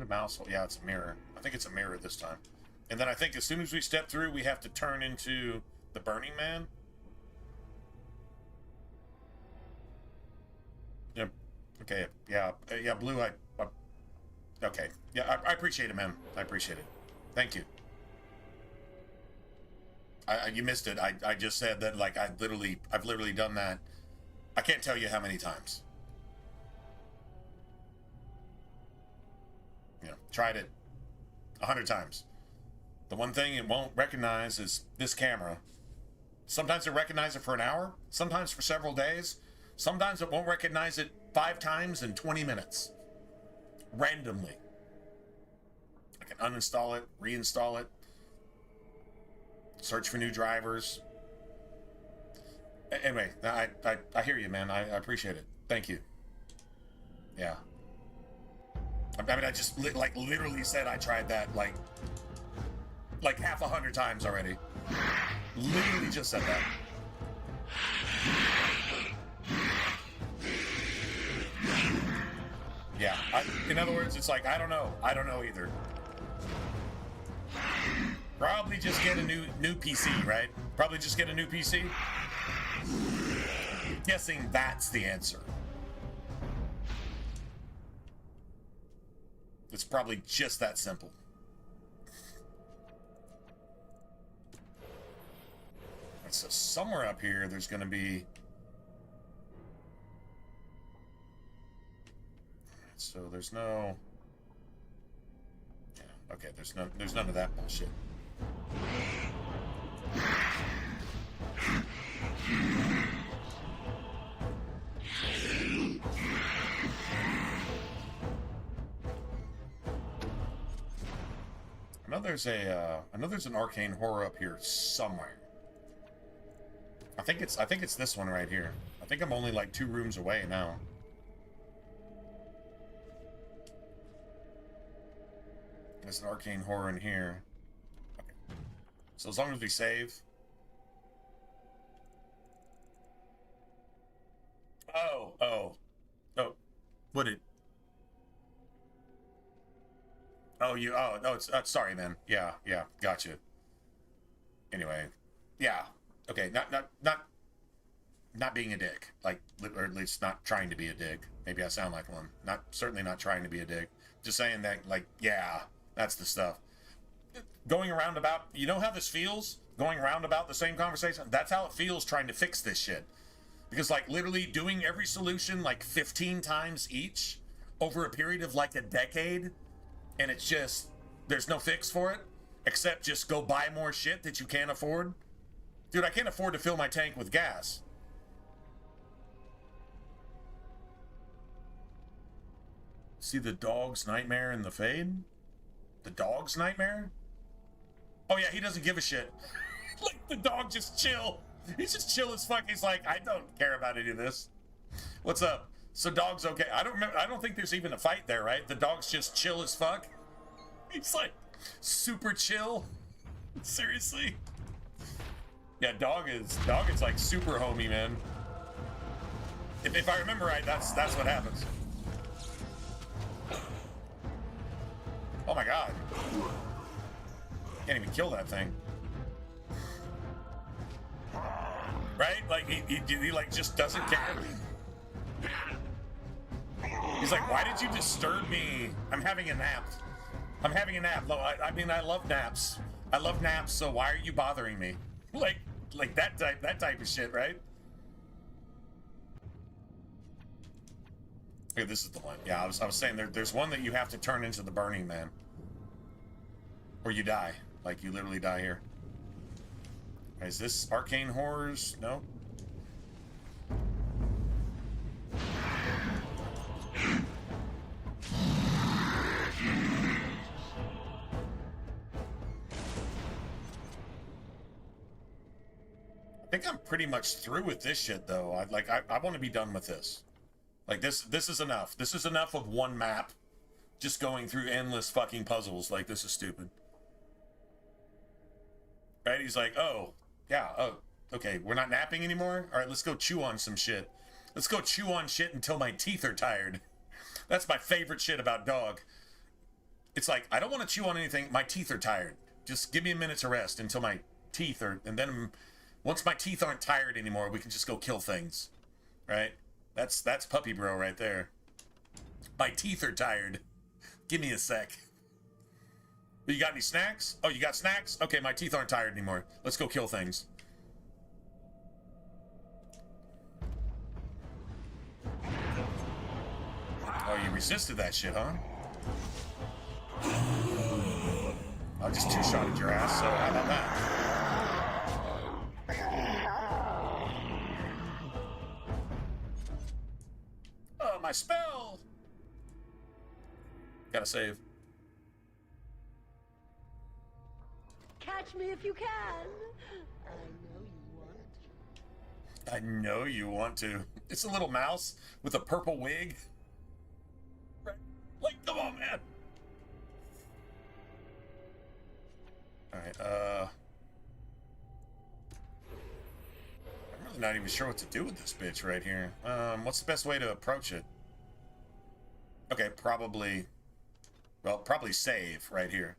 Mouse. Yeah, it's a mirror. I think it's a mirror this time. And then I think as soon as we step through, we have to turn into the Burning Man. Yep. Okay. Yeah. Yeah. Blue. Okay. Yeah. I appreciate it, man. I appreciate it. Thank you. You missed it. I just said that. Like I've literally done that. I can't tell you how many times. Tried it 100 times. The one thing it won't recognize is this camera. Sometimes it recognizes it for an hour, sometimes for several days. Sometimes it won't recognize it 5 times in 20 minutes. Randomly. I can uninstall it, reinstall it, search for new drivers. Anyway, I hear you, man. I appreciate it. Thank you. Yeah. I mean, I just literally said I tried that like half 100 times already. Literally just said that. Yeah. In other words, it's like I don't know either. Probably just get a new PC, right? Probably just get a new PC. Guessing that's the answer. It's probably just that simple. And so somewhere up here, there's going to be... So there's no... Yeah, okay, there's none of that bullshit. I know there's an arcane horror up here somewhere. I think it's this one right here. I think I'm only like 2 rooms away now. There's an arcane horror in here. Okay. So as long as we save. Oh. What did? Oh, it's sorry, man. Yeah, gotcha. Anyway, yeah. Okay, not being a dick, like, or at least not trying to be a dick. Maybe I sound like one. Certainly not trying to be a dick. Just saying that, like, yeah, that's the stuff. Going around about, you know how this feels? Going around about the same conversation? That's how it feels trying to fix this shit. Because, like, literally doing every solution, like, 15 times each over a period of, like, a decade, and it's just, there's no fix for it, except just go buy more shit that you can't afford. Dude, I can't afford to fill my tank with gas. See the dog's nightmare in the fade? The dog's nightmare? Oh yeah, he doesn't give a shit. Like, the dog just chill. He's just chill as fuck. He's like, I don't care about any of this. What's up? So dog's okay. I don't think there's even a fight there, right? The dog's just chill as fuck. He's like super chill. Seriously. Yeah, dog is like super homie, man. If I remember right, that's what happens. Oh my god. Can't even kill that thing. Right? Like, he like just doesn't care. He's like, why did you disturb me? I'm having a nap. I'm having a nap. I mean, I love naps. I love naps, so why are you bothering me? Like that type of shit, right? Here, this is the one. Yeah, I was saying there's one that you have to turn into the Burning Man. Or you die. Like, you literally die here. Is this arcane horrors? No? I think I'm pretty much through with this shit, though. I want to be done with this. Like, this is enough. This is enough of one map. Just going through endless fucking puzzles. Like, this is stupid. Right? He's like, oh, yeah, oh, okay, we're not napping anymore? All right, let's go chew on some shit. Let's go chew on shit until my teeth are tired. That's my favorite shit about dog. It's like, I don't want to chew on anything. My teeth are tired. Just give me a minute to rest until my teeth are... And then once my teeth aren't tired anymore, we can just go kill things. Right? That's puppy bro right there. My teeth are tired. Give me a sec. You got any snacks? Oh, you got snacks? Okay, my teeth aren't tired anymore. Let's go kill things. Oh, you resisted that shit, huh? I just two-shotted your ass, so how about that? Oh, my spell! Gotta save. Catch me if you can. I know you want to. It's a little mouse with a purple wig. Right. Like, come on, man. Alright, I'm really not even sure what to do with this bitch right here. What's the best way to approach it? Okay, probably save right here.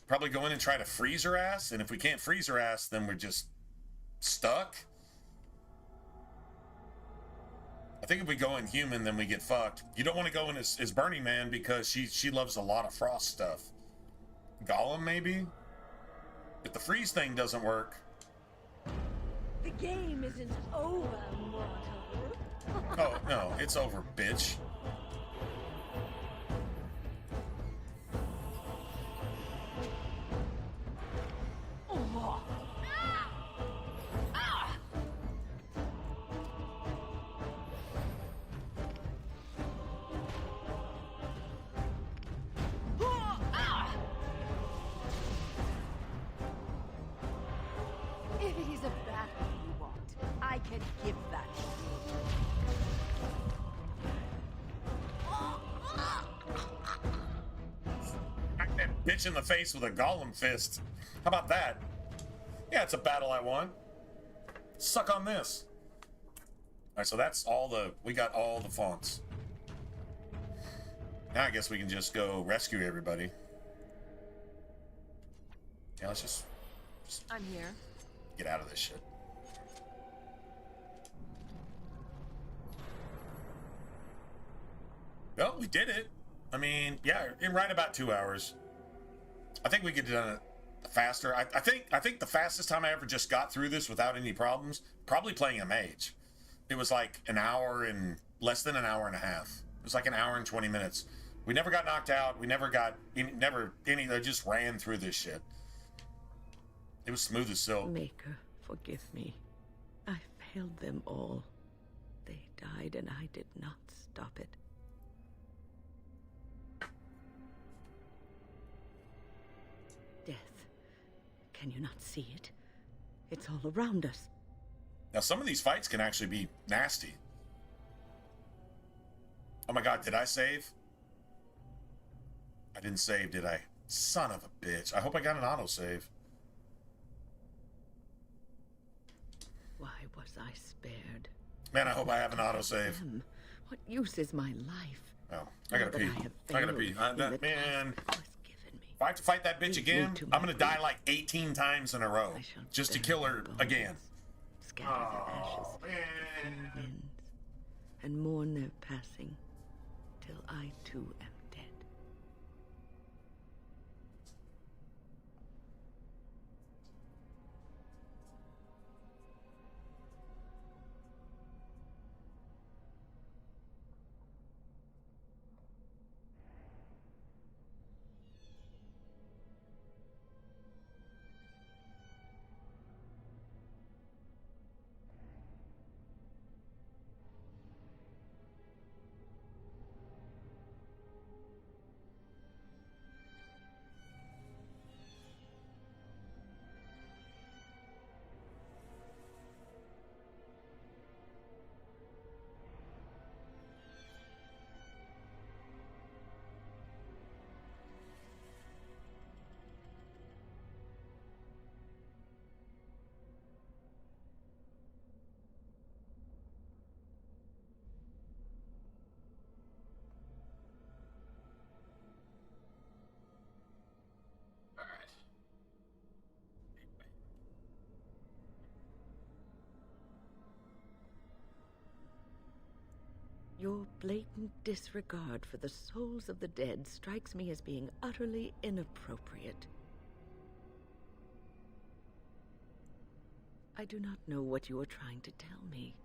Probably go in and try to freeze her ass, and if we can't freeze her ass, then we're just stuck. I think if we go in human, then we get fucked. You don't want to go in as Burning Man because she loves a lot of frost stuff. Golem, maybe? If the freeze thing doesn't work... The game isn't over, mortal. Oh, no, it's over, bitch. bitch in the face with a golem fist. How about that? Yeah, it's a battle I won. Suck on this. All right, so that's all we got all the fonts. Now I guess we can just go rescue everybody. Yeah, let's just I'm here. get out of this shit. Well, we did it. I mean, yeah, in right about 2 hours. I think we could have done it faster. I think the fastest time I ever just got through this without any problems, probably playing a mage. It was like an hour and less than an hour and a half. It was like an hour and 20 minutes. We never got knocked out. We never got any. They just ran through this shit. It was smooth as silk. Maker, forgive me. I failed them all. They died and I did not stop it. Death. Can you not see it? It's all around us. Now, some of these fights can actually be nasty. Oh my god, did I save? I didn't save, did I? Son of a bitch. I hope I got an autosave. Why was I spared? Man, I hope I have an autosave. What use is my life? Oh, I gotta pee. I gotta pee. Man, if I have to fight that bitch again, I'm gonna die like 18 times in a row. Just to kill her again. Scatter their ashes to the winds, and mourn their passing, till I too am dead. Your blatant disregard for the souls of the dead strikes me as being utterly inappropriate. I do not know what you are trying to tell me.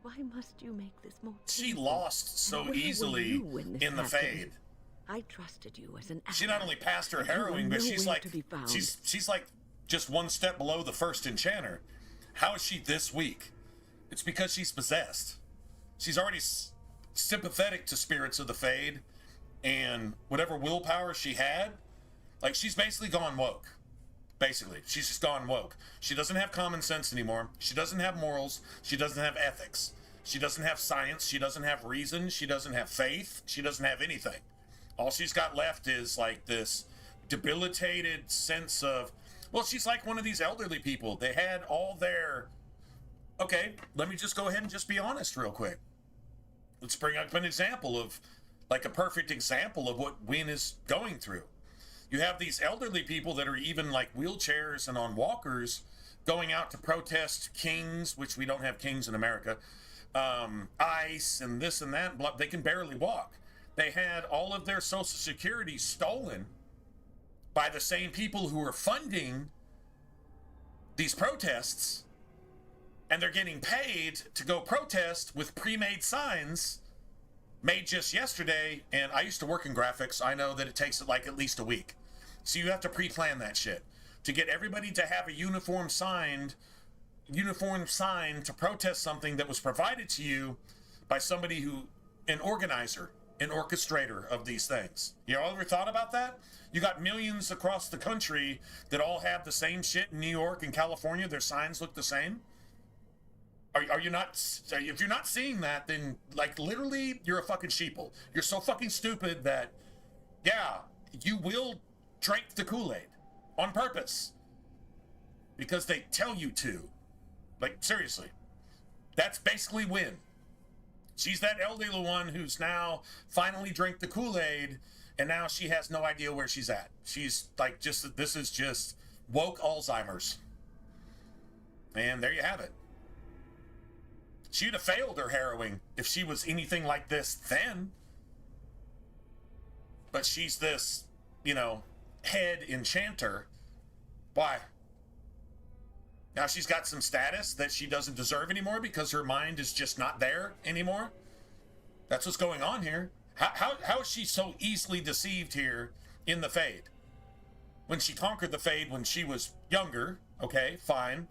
Why must you make this more She painful? lost so Where easily were you when this in the happened? fade. I trusted you as an ally. She not only passed her but you were harrowing, but she's nowhere like to be found. she's like just one step below the first enchanter. How is she this weak? It's because she's possessed. She's already sympathetic to spirits of the fade, and whatever willpower she had, like she's basically gone woke. Basically, she's just gone woke. She doesn't have common sense anymore. She doesn't have morals. She doesn't have ethics. She doesn't have science. She doesn't have reason. She doesn't have faith. She doesn't have anything. All she's got left is like this debilitated sense of, well, she's like one of these elderly people. They had all their, okay, let me just go ahead and just be honest real quick. Let's bring up an example of, like a perfect example of what Wynn is going through. You have these elderly people that are even like wheelchairs and on walkers going out to protest kings, which we don't have kings in America, ICE and this and that. They can barely walk. They had all of their Social Security stolen by the same people who are funding these protests, and they're getting paid to go protest with pre-made signs made just yesterday. And I used to work in graphics. I know that it takes like at least a week. So you have to pre-plan that shit to get everybody to have a uniform sign to protest something that was provided to you by somebody who, an organizer, an orchestrator of these things. You ever thought about that? You got millions across the country that all have the same shit in New York and California. Their signs look the same. Are you not? If you're not seeing that, then like literally, you're a fucking sheeple. You're so fucking stupid that, yeah, you will drank the Kool-Aid on purpose because they tell you to. Like, seriously. That's basically Win. She's that elderly one who's now finally drank the Kool-Aid, and now she has no idea where she's at. She's like, this is just woke Alzheimer's. And there you have it. She'd have failed her harrowing if she was anything like this then. But she's this, you know, head enchanter. Why? Now she's got some status that she doesn't deserve anymore because her mind is just not there anymore. That's what's going on here. How is she so easily deceived here in the Fade? When she conquered the Fade when she was younger, okay, fine.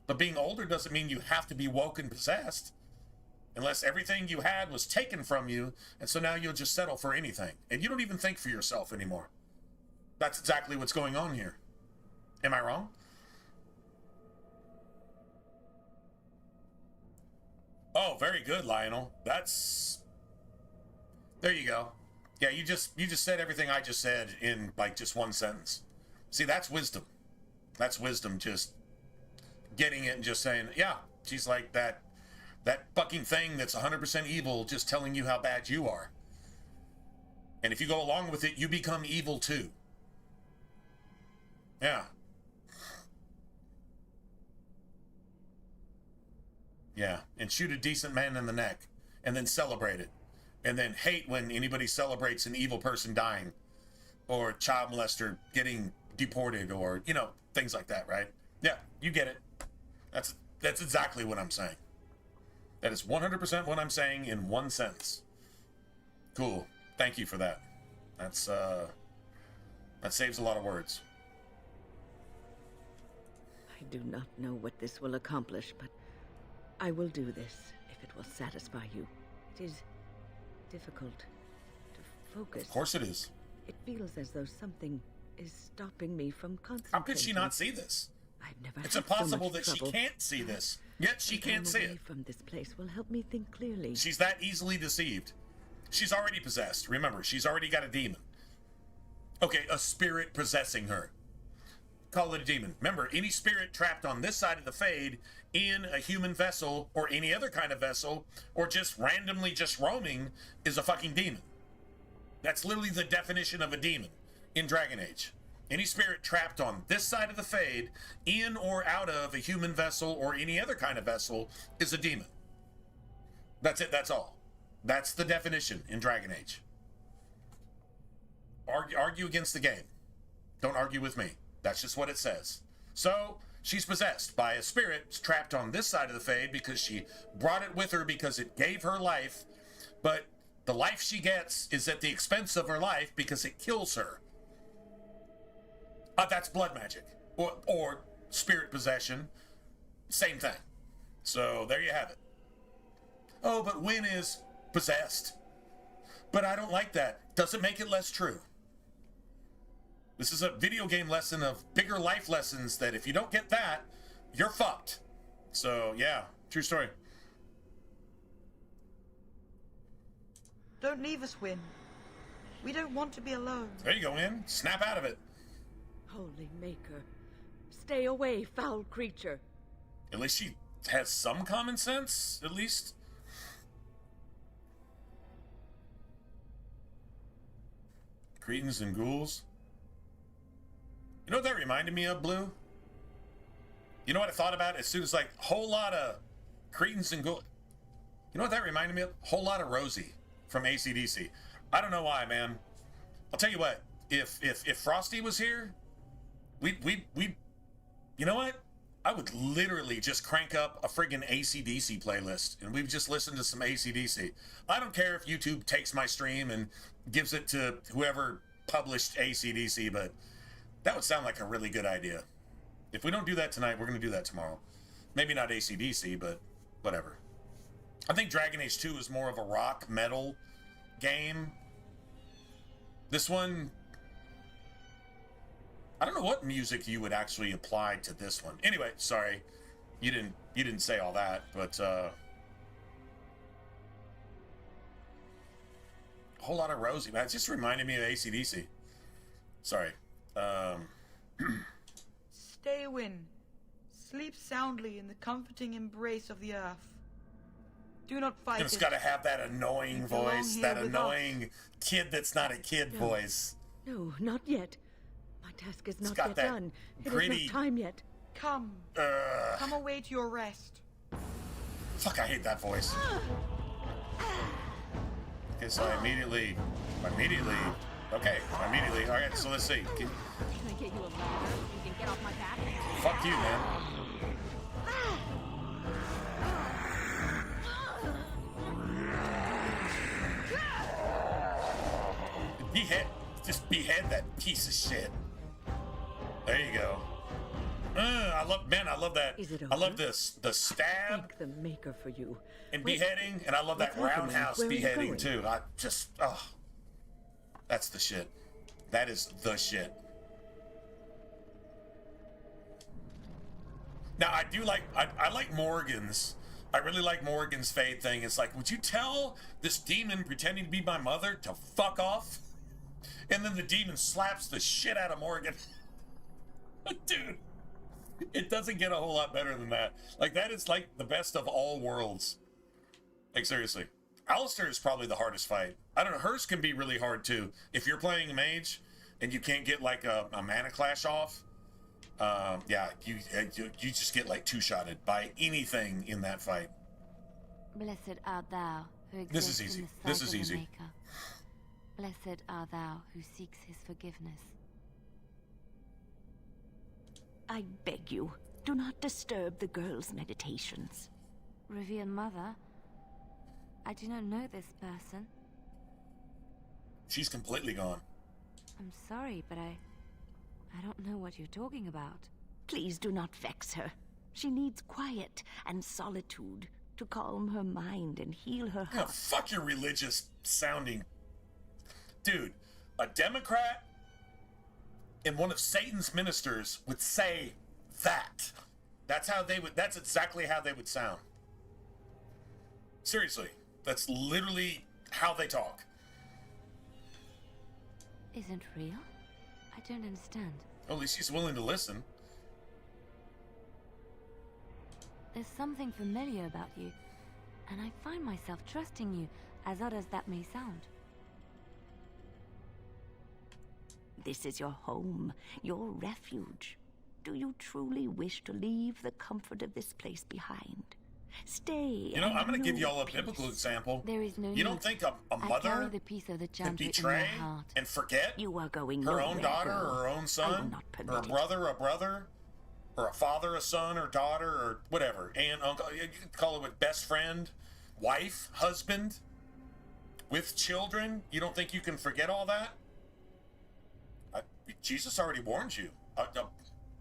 But being older doesn't mean you have to be woke and possessed. Unless everything you had was taken from you, and so now you'll just settle for anything. And you don't even think for yourself anymore. That's exactly what's going on here. Am I wrong? Oh, very good, Lionel. That's... There you go. Yeah, you just said everything I just said in, like, just one sentence. See, that's wisdom. That's wisdom, just getting it and just saying, yeah, she's like that fucking thing that's 100% evil just telling you how bad you are. And if you go along with it, you become evil too. Yeah. Yeah, and shoot a decent man in the neck, and then celebrate it. And then hate when anybody celebrates an evil person dying, or a child molester getting deported, or, you know, things like that, right? Yeah, you get it. That's exactly what I'm saying. That is 100% what I'm saying in one sentence. Cool. Thank you for that. That's, that saves a lot of words. I do not know what this will accomplish, but I will do this if it will satisfy you. It is difficult to focus. Of course it is. It feels as though something is stopping me from concentrating. How could she not see this? I've never It's had impossible so much that trouble. she can't see this. Yet she can't see it. From this place will help me think clearly. She's that easily deceived. She's already possessed. Remember, she's already got a demon. Okay, a spirit possessing her. Call it a demon. Remember, any spirit trapped on this side of the Fade in a human vessel or any other kind of vessel or just randomly just roaming is a fucking demon. That's literally the definition of a demon in Dragon Age. Any spirit trapped on this side of the Fade in or out of a human vessel or any other kind of vessel is a demon. That's it. That's all. That's the definition in Dragon Age. Argue against the game. Don't argue with me. That's just what it says. So, she's possessed by a spirit trapped on this side of the Fade because she brought it with her because it gave her life, but the life she gets is at the expense of her life because it kills her. That's blood magic. Or spirit possession. Same thing. So, there you have it. Oh, but Wynn is possessed. But I don't like that. Doesn't make it less true. This is a video game lesson of bigger life lessons that if you don't get that, you're fucked. So, yeah, true story. Don't leave us, Wynn. We don't want to be alone. There you go, Wynn. Snap out of it. Holy Maker. Stay away, foul creature. At least she has some common sense, at least. Cretins and ghouls. You know what that reminded me of, Blue? You know what I thought about as soon as, like, whole lot of Cretins and ghouls. You know what that reminded me of? Whole lot of Rosie from AC/DC. I don't know why, man. I'll tell you what. If Frosty was here, we you know what? I would literally just crank up a friggin' AC/DC playlist, and we've just listened to some AC/DC. I don't care if YouTube takes my stream and gives it to whoever published AC/DC, but that would sound like a really good idea. If we don't do that tonight, we're going to do that tomorrow. Maybe not AC/DC, but whatever. I think Dragon Age 2 is more of a rock metal game. This one, I don't know what music you would actually apply to this one. Anyway, sorry, you didn't say all that, but a whole lot of Rosie, man. It just reminded me of AC/DC. Sorry. Stay, Win. Sleep soundly in the comforting embrace of the earth. Do not fight It's it. got to have that annoying You belong voice, here that with annoying kid that's not a kid voice. No, not yet. My task is not got yet that done. It is gritty- not time yet. Come. Come away to your rest. Fuck, I hate that voice. Okay, so I immediately, all right, so let's see. Can I get you a ladder so you can get off my back? Fuck you, man. Behead that piece of shit. There you go. I love that. Is it I love over? this, the stab Thank the Maker for you. and Wait, beheading, and I love that what's happening? roundhouse Where are you beheading going? too. That's the shit. That is the shit. Now I do like, I like Morgan's. I really like Morgan's Fade thing. It's like, would you tell this demon pretending to be my mother to fuck off? And then the demon slaps the shit out of Morgan. Dude, it doesn't get a whole lot better than that. Like, that is like the best of all worlds. Like, seriously. Alistair is probably the hardest fight. I don't know, hers can be really hard too. If you're playing a mage and you can't get like a mana clash off, yeah, you just get like two-shotted by anything in that fight. Blessed art thou who This is exists easy. in the This sight is of the easy. Maker. Blessed art thou who seeks his forgiveness. I beg you, do not disturb the girl's meditations. Revered Mother, I do not know this person. She's completely gone. I'm sorry, but I don't know what you're talking about. Please do not vex her. She needs quiet and solitude to calm her mind and heal her Yeah, heart. fuck your religious sounding. Dude, a Democrat and one of Satan's ministers would say that. That's exactly how they would sound. Seriously, that's literally how they talk. Isn't real? I don't understand. At least she's willing to listen. There's something familiar about you, and I find myself trusting you, as odd as that may sound. This is your home, your refuge. Do you truly wish to leave the comfort of this place behind? Stay. You know, I'm going to give you all a biblical example. There is no You don't need. think a I carry mother the piece of the can chant written in betray my heart. and forget You are going her own nowhere, daughter girl. or her own I will son? not Or a permit it. brother, or a father, a son, or daughter, or whatever. Aunt, uncle, you can call it what, best friend, wife, husband, with children. You don't think you can forget all that? Jesus already warned you. A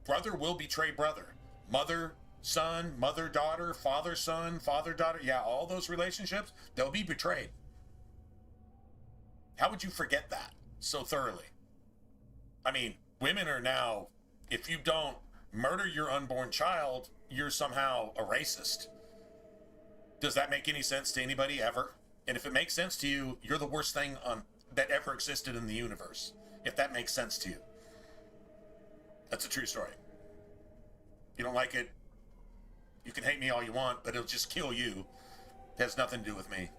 brother will betray brother. Mother, son, mother, daughter, father, son, father, daughter. Yeah, all those relationships, they'll be betrayed. How would you forget that so thoroughly? I mean, women are now, if you don't murder your unborn child, you're somehow a racist. Does that make any sense to anybody ever? And if it makes sense to you, you're the worst thing that ever existed in the universe. If that makes sense to you. That's a true story. You don't like it, you can hate me all you want, but it'll just kill you. It has nothing to do with me.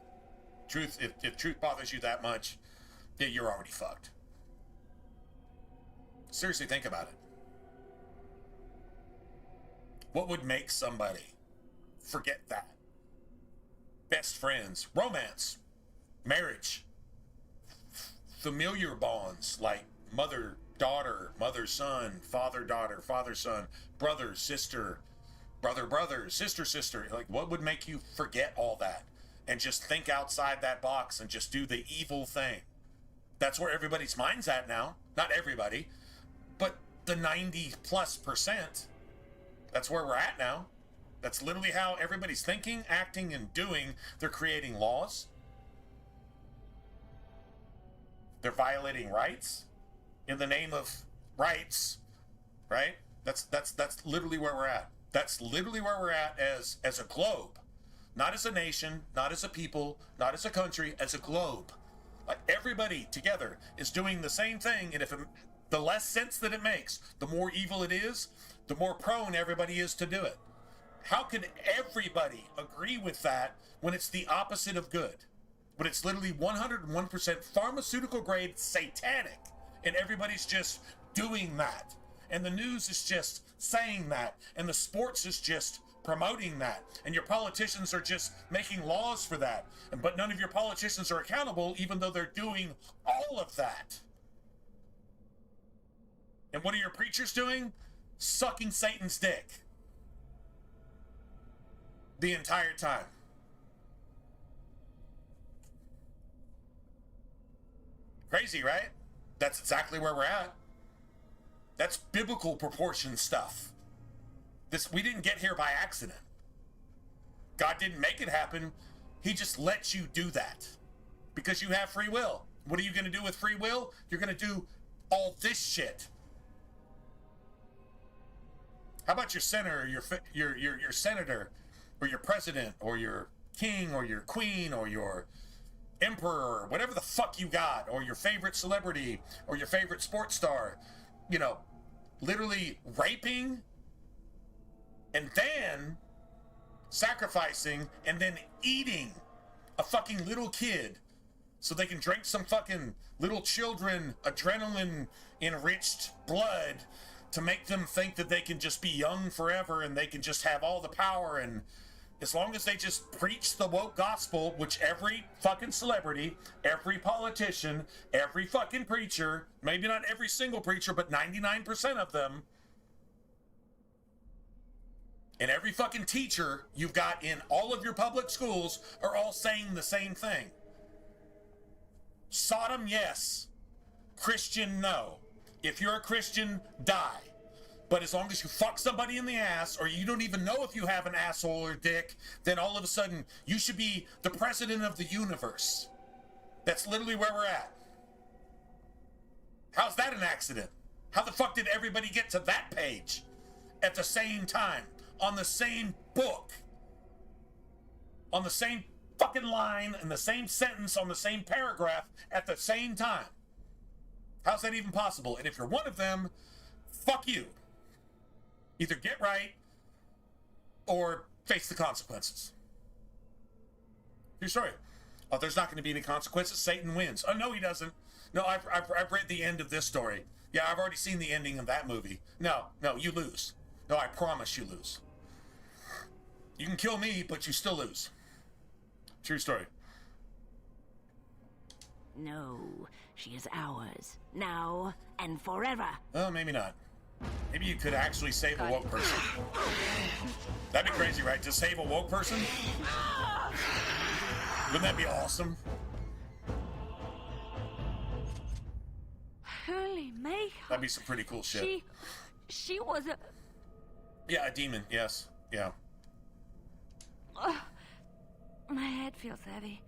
Truth, if truth bothers you that much, then you're already fucked. Seriously, think about it. What would make somebody forget that? Best friends, romance, marriage, familiar bonds like mother, daughter, mother, son, father, daughter, father, son, brother, sister, brother, brother, sister, sister. Like, what would make you forget all that and just think outside that box and just do the evil thing? That's where everybody's mind's at now. Not everybody, but the 90+%. That's where we're at now. That's literally how everybody's thinking, acting, and doing. They're creating laws. They're violating rights in the name of rights, right? That's literally where we're at. That's literally where we're at as a globe. Not as a nation, not as a people, not as a country, as a globe. Like, everybody together is doing the same thing, and if The less sense that it makes, the more evil it is, the more prone everybody is to do it. How can everybody agree with that when it's the opposite of good? When it's literally 101% pharmaceutical grade satanic, and everybody's just doing that. And the news is just saying that, and the sports is just promoting that, and your politicians are just making laws for that. But none of your politicians are accountable, even though they're doing all of that. And what are your preachers doing? Sucking Satan's dick. The entire time. Crazy, right? That's exactly where we're at. That's biblical proportion stuff. We didn't get here by accident. God didn't make it happen. He just lets you do that because you have free will. What are you going to do with free will? You're going to do all this shit. How about your senator, your senator, or your president, or your king, or your queen, or your emperor, or whatever the fuck you got, or your favorite celebrity, or your favorite sports star, you know, literally raping and then sacrificing and then eating a fucking little kid so they can drink some fucking little children adrenaline enriched blood to make them think that they can just be young forever and they can just have all the power. And as long as they just preach the woke gospel, which every fucking celebrity, every politician, every fucking preacher, maybe not every single preacher, but 99% of them, and every fucking teacher you've got in all of your public schools are all saying the same thing. Sodom, yes. Christian, no. If you're a Christian, die. But as long as you fuck somebody in the ass, or you don't even know if you have an asshole or dick, then all of a sudden you should be the president of the universe. That's literally where we're at. How's that an accident? How the fuck did everybody get to that page at the same time, on the same book, on the same fucking line, in the same sentence, on the same paragraph at the same time? How's that even possible? And if you're one of them, fuck you. Either get right or face the consequences. Your story. Oh, there's not going to be any consequences. Satan wins. Oh, no, he doesn't. No, I've read the end of this story. Yeah, I've already seen the ending of that movie. No, you lose. No, I promise you lose. You can kill me, but you still lose. True story. No, she is ours. Now and forever. Oh, maybe not. Maybe you could actually save a woke person. That'd be crazy, right? To save a woke person? Wouldn't that be awesome? Holy May. That'd be some pretty cool shit. She was a... Yeah, a demon, yes. Yeah. My head feels heavy.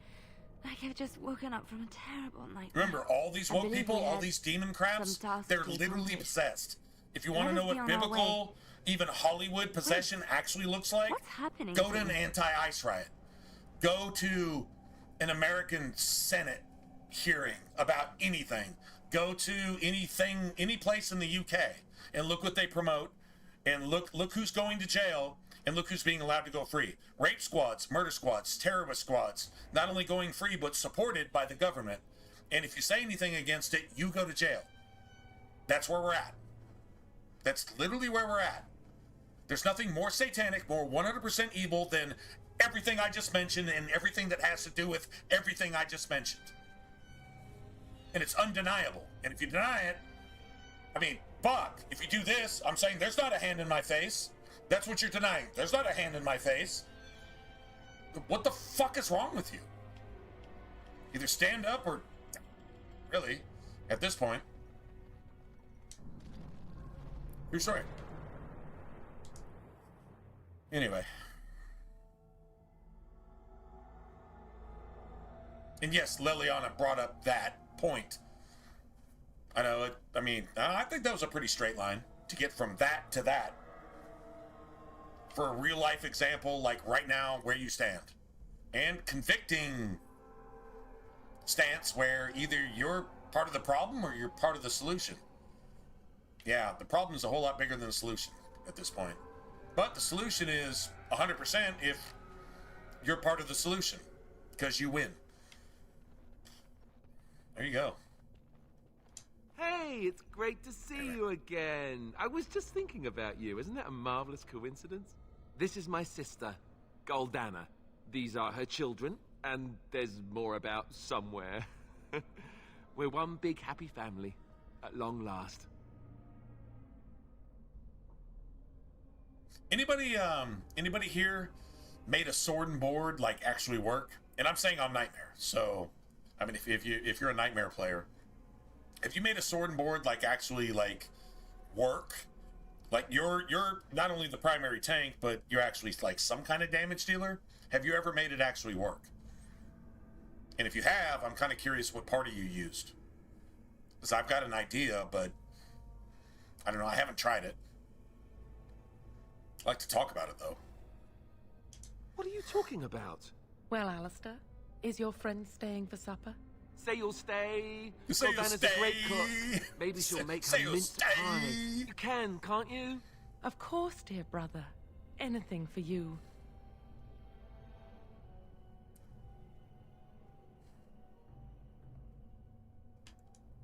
Like I've just woken up from a terrible nightmare. Remember, all these woke people, all these demon craps, they're literally possessed. If you want to know what biblical, even Hollywood possession actually looks like, what's happening? Go to an anti-ICE riot. Go to an American Senate hearing about anything. Go to anything, any place in the UK, and look what they promote, and look who's going to jail, and look who's being allowed to go free. Rape squads, murder squads, terrorist squads, not only going free, but supported by the government. And if you say anything against it, you go to jail. That's where we're at. That's literally where we're at. There's nothing more satanic, more 100% evil than everything I just mentioned and everything that has to do with everything I just mentioned. And it's undeniable. And if you deny it, I mean, fuck, if you do this, I'm saying there's not a hand in my face. That's what you're denying. There's not a hand in my face. What the fuck is wrong with you? Either stand up or... Really, at this point. Your story. Anyway. And yes, Liliana brought up that point. I know it. I mean, I think that was a pretty straight line to get from that to that. For a real life example, like right now, where you stand. And convicting stance where either you're part of the problem or you're part of the solution. Yeah, the problem is a whole lot bigger than the solution at this point. But the solution is 100% if you're part of the solution, because you win. There you go. Hey, it's great to see you again. I was just thinking about you. Isn't that a marvelous coincidence? This is my sister, Goldana. These are her children, and there's more about somewhere. We're one big happy family, at long last. Anybody here made a sword and board like actually work? And I'm saying on Nightmare. So, I mean, if you're a Nightmare player, if you made a sword and board like actually like work, like you're not only the primary tank, but you're actually like some kind of damage dealer. Have you ever made it actually work? And if you have, I'm kind of curious what party you used. Because I've got an idea, but I don't know. I haven't tried it. I'd like to talk about it, though. What are you talking about? Well, Alistair, is your friend staying for supper? Say you'll stay. Say you'll Goldana's a great cook. Maybe she'll make her mince pie. You can, can't you? Of course, dear brother. Anything for you.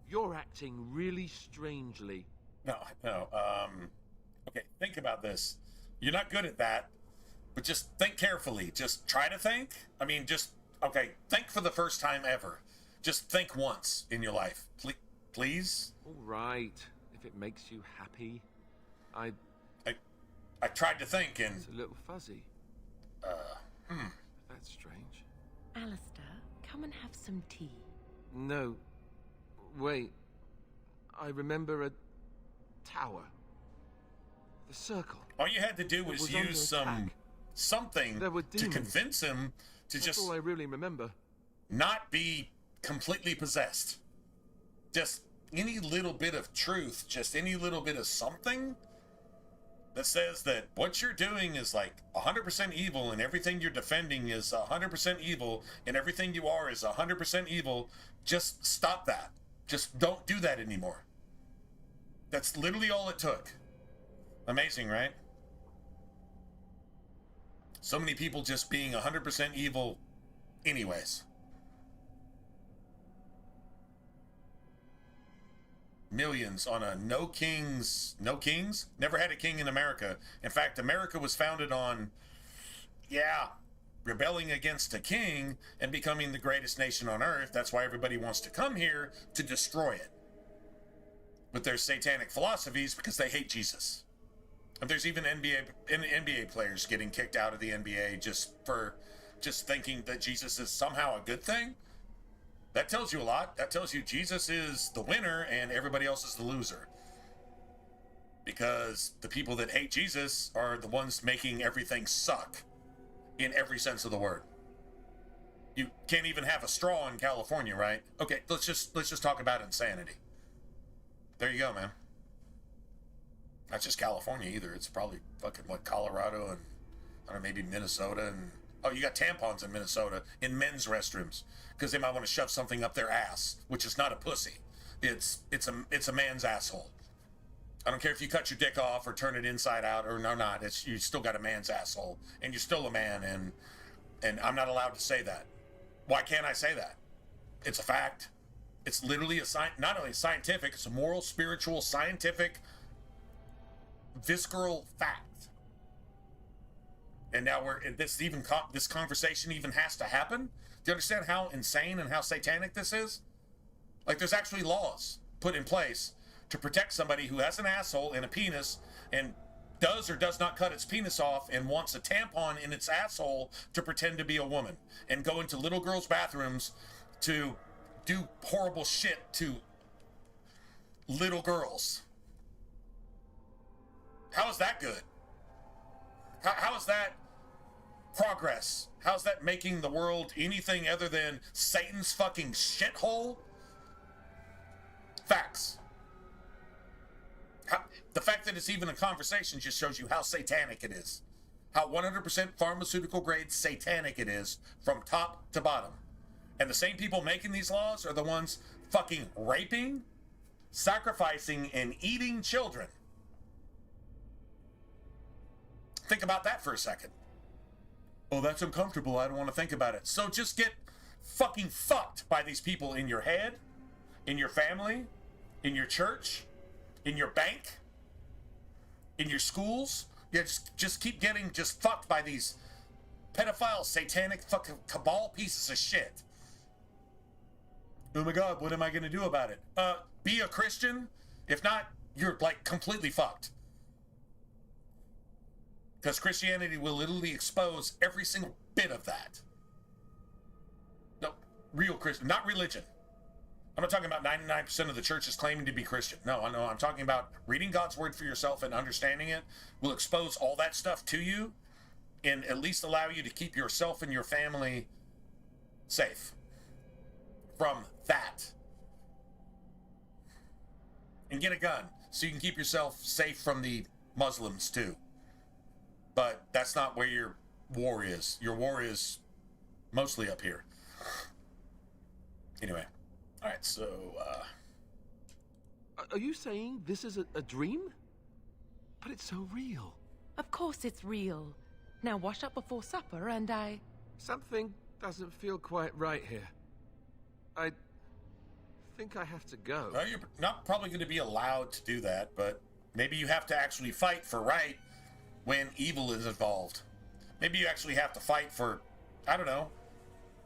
You're acting really strangely. No. Okay, think about this. You're not good at that, but just think carefully. Just try to think. I mean, think for the first time ever. Just think once in your life. Please? All right, if it makes you happy. I tried to think and... It's a little fuzzy. That's strange. Alistair, come and have some tea. No. Wait. I remember a tower. The circle. All you had to do was use something to convince him to That's just... all I really remember. Not be completely possessed. Just any little bit of truth, just any little bit of something that says that what you're doing is like 100% evil and everything you're defending is 100% evil and everything you are is 100% evil. Just stop that. Just don't do that anymore. That's literally all it took. Amazing, right? So many people just being 100% evil anyways. Millions on a no kings? Never had a king in America. In fact, America was founded on, rebelling against a king and becoming the greatest nation on earth. That's why everybody wants to come here to destroy it. With their satanic philosophies because they hate Jesus. And there's even NBA players getting kicked out of the NBA just thinking that Jesus is somehow a good thing. That tells you a lot. That tells you Jesus is the winner and everybody else is the loser. Because the people that hate Jesus are the ones making everything suck in every sense of the word. You can't even have a straw in California, right? Okay, let's just talk about insanity. There you go, man. Not just California either. It's probably fucking Colorado and I don't know, maybe Minnesota and you got tampons in Minnesota in men's restrooms because they might want to shove something up their ass, which is not a pussy. It's a man's asshole. I don't care if you cut your dick off or turn it inside out or not. You still got a man's asshole and you're still a man and I'm not allowed to say that. Why can't I say that? It's a fact. It's literally not only scientific, it's a moral, spiritual, scientific, visceral fact. And now this conversation even has to happen. Do you understand how insane and how satanic this is? Like there's actually laws put in place to protect somebody who has an asshole and a penis and does or does not cut its penis off and wants a tampon in its asshole to pretend to be a woman and go into little girls' bathrooms to do horrible shit to little girls. How is that good? How is that progress? How's that making the world anything other than Satan's fucking shithole? Facts. The fact that it's even a conversation just shows you how satanic it is. How 100% pharmaceutical grade satanic it is from top to bottom. And the same people making these laws are the ones fucking raping sacrificing and eating children. Think about that for a second. Oh, that's uncomfortable. I don't want to think about it. So just get fucking fucked by these people in your head, in your family, in your church, in your bank, in your schools. Yeah, just keep getting just fucked by these pedophile, satanic, fucking cabal pieces of shit. Oh my God, what am I going to do about it? Be a Christian. If not, you're like completely fucked. Because Christianity will literally expose every single bit of that. No, real Christian, not religion. I'm not talking about 99% of the churches claiming to be Christian. No, I'm talking about reading God's word for yourself and understanding it will expose all that stuff to you and at least allow you to keep yourself and your family safe from that. And get a gun so you can keep yourself safe from the Muslims too. But that's not where your war is. Your war is mostly up here. Anyway. All right, so, Are you saying this is a dream? But it's so real. Of course it's real. Now wash up before supper and I... Something doesn't feel quite right here. I think I have to go. Well, you're not probably going to be allowed to do that, but maybe you have to actually fight for right when evil is involved. Maybe you actually have to fight for, I don't know,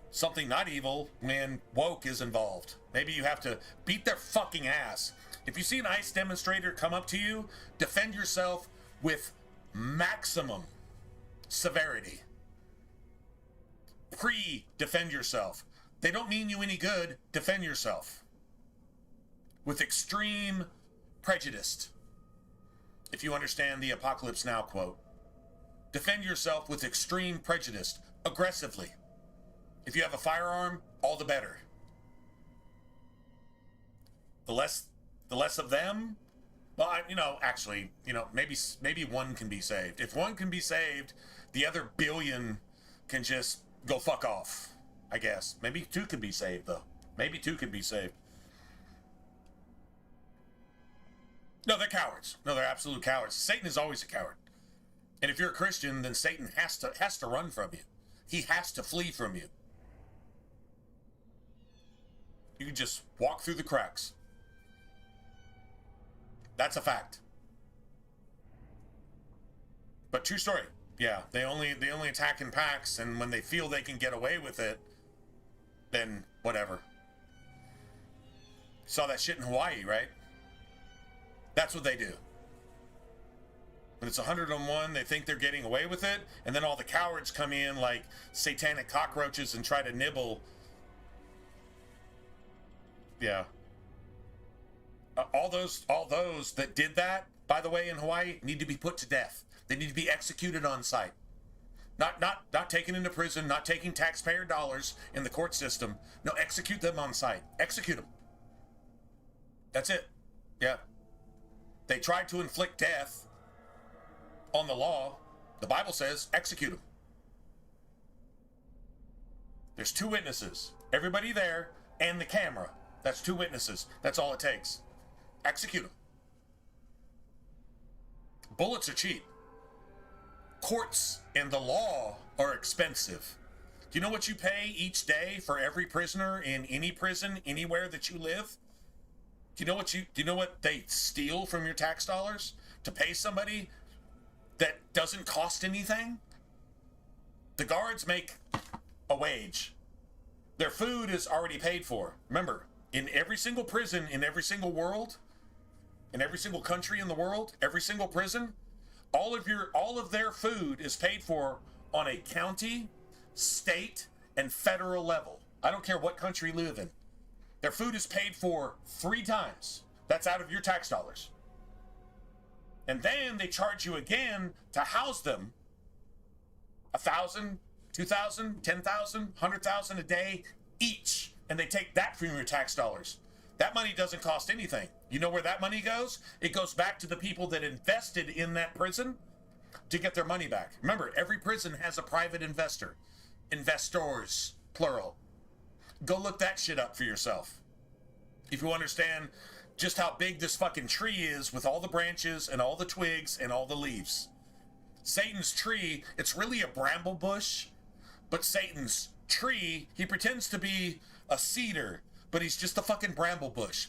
something not evil when woke is involved. Maybe you have to beat their fucking ass. If you see an ICE demonstrator come up to you, defend yourself with maximum severity. Defend yourself. They don't mean you any good. Defend yourself. With extreme prejudice. If you understand the Apocalypse Now quote. Defend yourself with extreme prejudice. Aggressively. If you have a firearm, all the better. The less of them, well, actually, maybe one can be saved. If one can be saved, the other billion can just go fuck off, I guess. Maybe two can be saved, though. Maybe two can be saved. No, they're cowards. No, they're absolute cowards. Satan is always a coward. And if you're a Christian, then Satan has to run from you. He has to flee from you. You can just walk through the cracks. That's a fact. But true story. Yeah, they only attack in packs, and when they feel they can get away with it, then whatever. Saw that shit in Hawaii, right? That's what they do. When it's 101, they think they're getting away with it, and then all the cowards come in like satanic cockroaches and try to nibble. Yeah. All those that did that, by the way, in Hawaii, need to be put to death. They need to be executed on site. Not taken into prison, not taking taxpayer dollars in the court system. No, execute them on site. Execute them. That's it. Yeah. They tried to inflict death on the law. The Bible says execute them. There's 2 witnesses. Everybody there and the camera. That's 2 witnesses. That's all it takes. Execute them. Bullets are cheap. Courts and the law are expensive. Do you know what you pay each day for every prisoner in any prison anywhere that you live? Do you know what they steal from your tax dollars to pay somebody that doesn't cost anything? The guards make a wage. Their food is already paid for. Remember, in every single prison, in every single world, in every single country in the world, every single prison, all of their food is paid for on a county, state, and federal level. I don't care what country you live in. Their food is paid for 3 times. That's out of your tax dollars. And then they charge you again to house them 1,000, 2,000, 10,000, 100,000 a day each. And they take that from your tax dollars. That money doesn't cost anything. You know where that money goes? It goes back to the people that invested in that prison to get their money back. Remember, every prison has a private investor. Investors, plural. Go look that shit up for yourself. If you understand just how big this fucking tree is with all the branches and all the twigs and all the leaves. Satan's tree, it's really a bramble bush, but Satan's tree, he pretends to be a cedar, but he's just a fucking bramble bush.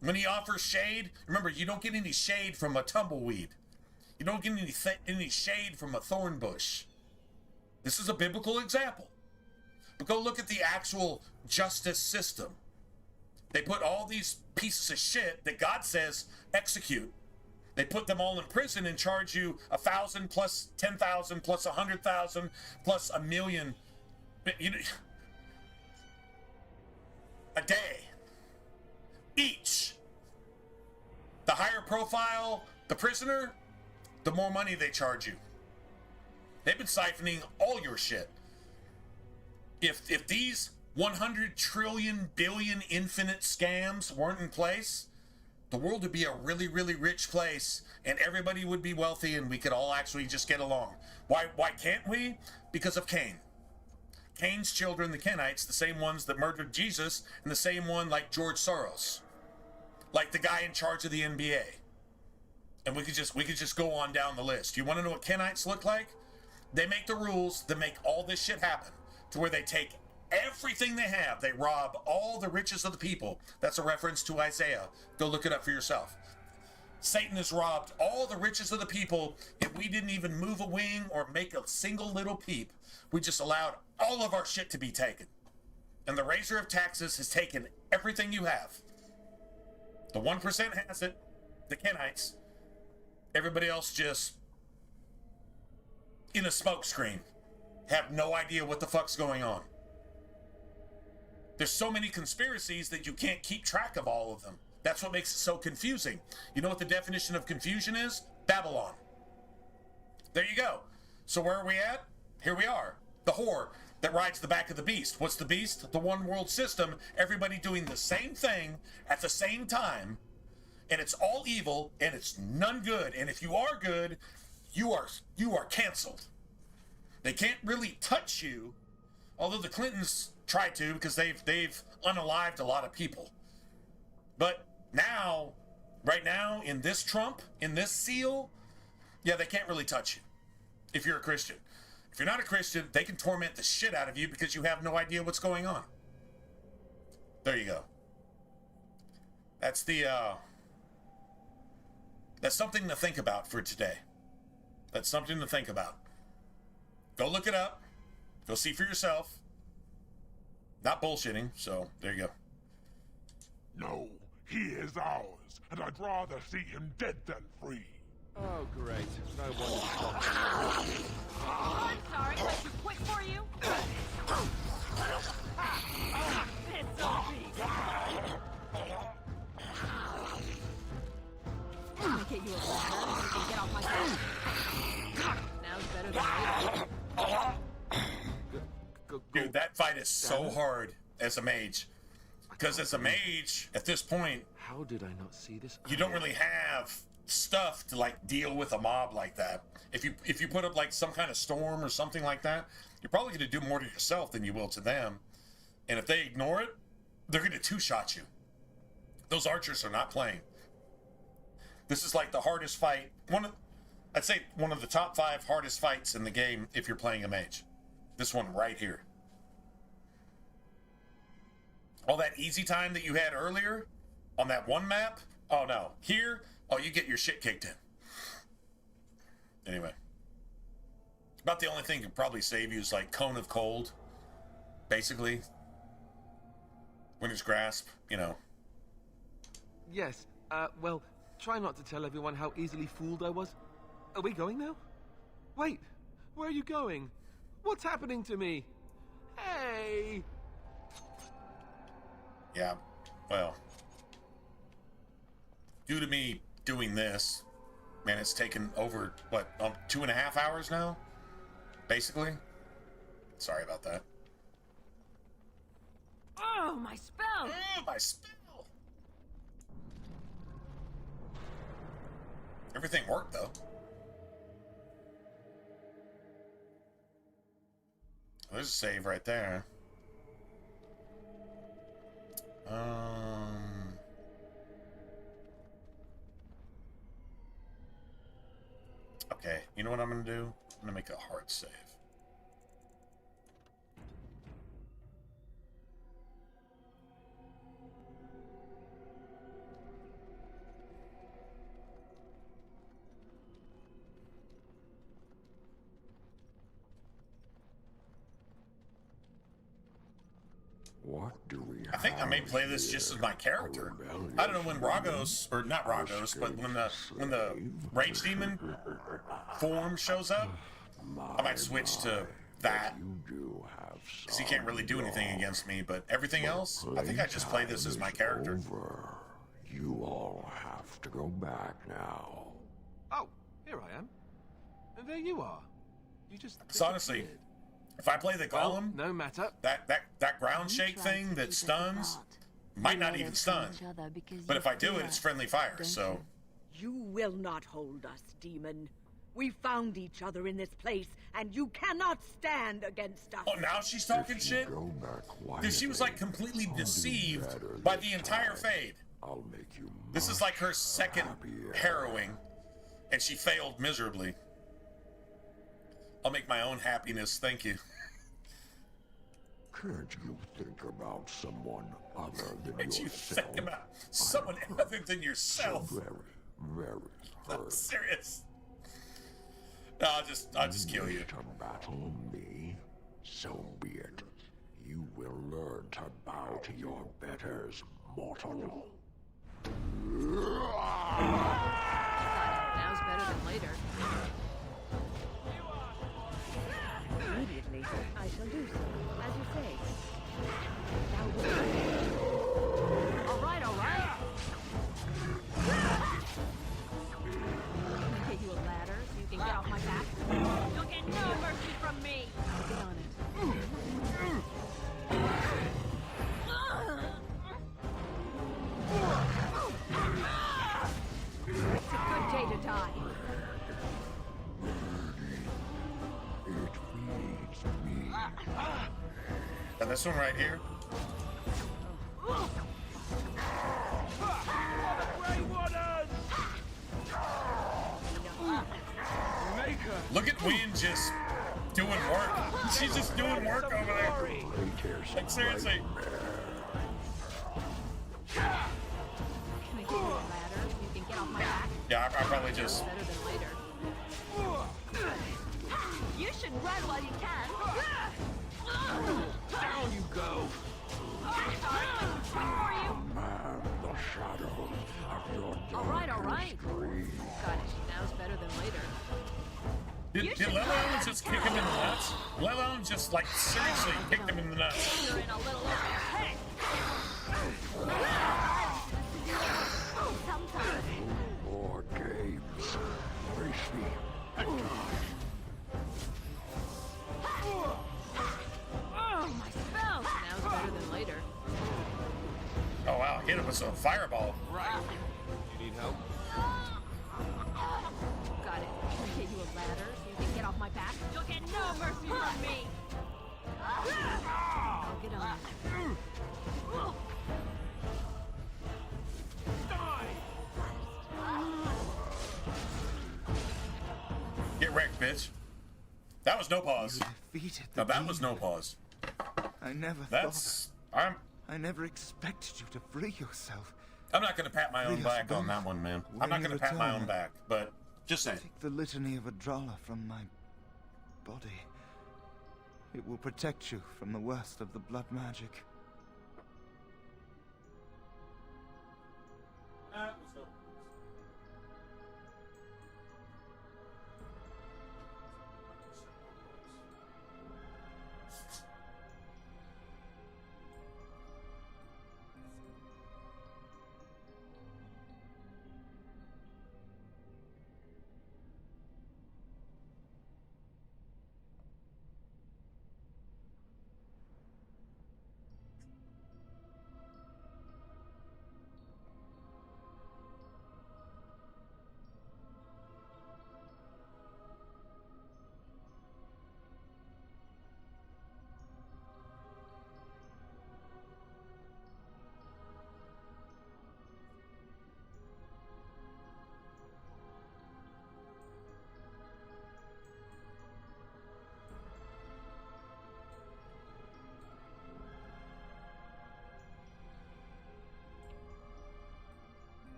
When he offers shade, remember, you don't get any shade from a tumbleweed. You don't get any shade from a thorn bush. This is a biblical example. But go look at the actual justice system. They put all these pieces of shit that God says execute. They put them all in prison and charge you 1,000 plus 10,000 plus 100,000 plus 1,000,000 a day. Each. The higher profile the prisoner, the more money they charge you. They've been siphoning all your shit. If these 100 trillion billion infinite scams weren't in place, the world would be a really, really rich place and everybody would be wealthy and we could all actually just get along. Why can't we? Because of Cain. Cain's children, the Kenites, the same ones that murdered Jesus, and the same one like George Soros, like the guy in charge of the NBA. And we could just go on down the list. You want to know what Kenites look like? They make the rules that make all this shit happen, to where they take everything they have. They rob all the riches of the people. That's a reference to Isaiah. Go look it up for yourself. Satan has robbed all the riches of the people, and we didn't even move a wing or make a single little peep. We just allowed all of our shit to be taken. And the raiser of taxes has taken everything you have. The 1% has it, the Kenites. Everybody else just in a smokescreen. Have no idea what the fuck's going on. There's so many conspiracies that you can't keep track of all of them. That's what makes it so confusing. You know what the definition of confusion is? Babylon. There you go. So where are we at? Here we are. The whore that rides the back of the beast. What's the beast? The one world system. Everybody doing the same thing at the same time. And it's all evil and it's none good. And if you are good, you are canceled. They can't really touch you, although the Clintons try to, because they've unalived a lot of people. But now, right now, in this Trump, in this seal, yeah, they can't really touch you if you're a Christian. If you're not a Christian, they can torment the shit out of you because you have no idea what's going on. There you go. That's something to think about for today. That's something to think about. Go look it up. Go see for yourself. Not bullshitting, so there you go. No, he is ours, and I'd rather see him dead than free. Oh, great. No wonder. I'm sorry, was I too quick for you? It's so big. I'm gonna get you a ladder and you can get off my back. Now's better than later. Dude, that fight is so hard as a mage. Because as a mage, at this point, how did I not see this? You don't really have stuff to like deal with a mob like that. If you put up like some kind of storm or something like that, you're probably going to do more to yourself than you will to them. And if they ignore it, they're going to two-shot you. Those archers are not playing. This is like the hardest fight. I'd say one of the top 5 hardest fights in the game if you're playing a mage. This one right here. All that easy time that you had earlier on that one map, oh no. Here, oh, you get your shit kicked in. Anyway. About the only thing that could probably save you is like Cone of Cold. Basically. Winter's Grasp, you know. Yes, well, try not to tell everyone how easily fooled I was. Are we going now? Wait, where are you going? What's happening to me? Hey! Yeah, well, due to me doing this, man, it's taken over, what, 2.5 hours now? Basically? Sorry about that. Oh, my spell! Oh, my spell! Everything worked, though. There's a save right there. Okay, you know what I'm gonna do? I'm gonna make a hard save. What do we I think I may play this just as my character. I don't know when Ragos, or not Ragos, but when the Rage Demon form shows up, I might switch to that. Because he can't really do anything against me, but everything else, I think I just play this as my character. You all have to go back now. Oh, here I am. And there you are. You just... So honestly, if I play the Golem, no matter. That ground shake thing that stuns might not even stun. But if I do it, it's friendly fire, so... You will not hold us, demon. We found each other in this place, and you cannot stand against us. Oh, now she's talking shit? Dude, she was like completely deceived by the entire Fade. I'll make you This is like her second harrowing, and she failed miserably. I'll make my own happiness, thank you. Can't you think about someone other than Can't you yourself? think about someone other than yourself? So very I'm hurt. serious. No, I'll just kill you. To battle me, so be it. You will learn to bow to your betters, mortal. Now's better than later. Immediately, I shall do so, as you say. Now All right, all right. Can I get you a ladder so you can get off my back? You'll get no mercy from me. Get on it. It's a good day to die. It feeds me. And this one right here. Look at Wynn just doing work. She's just doing work over there. Like, seriously. Can I get you a ladder so you can get off my back? Yeah, I probably just... Better than later. You should run while you can. Down you go. Man, the shadows of your All right, all right. dreams. Got it. Now's better than later. Did Lelon just kick him in the nuts? Lelon just, like, seriously kicked him in the nuts. You're in a little over your head. More games. Face me. Oh, my spell. Now's better than later. Oh, wow. Hit him with some fireball. Right. You need help? Got it. Can I get you a ladder so you can get off my back? You'll get no mercy from me. I'll get on it. Get wrecked, bitch. That was no pause. Defeated Now, the that was no demon. pause. I never That's... thought. I never expected you to free yourself. I'm not going to pat my own Free us back on both. that one, man. I'm When not you going to pat my own return, back, but just saying. Take the litany of Adralla from my body. It will protect you from the worst of the blood magic.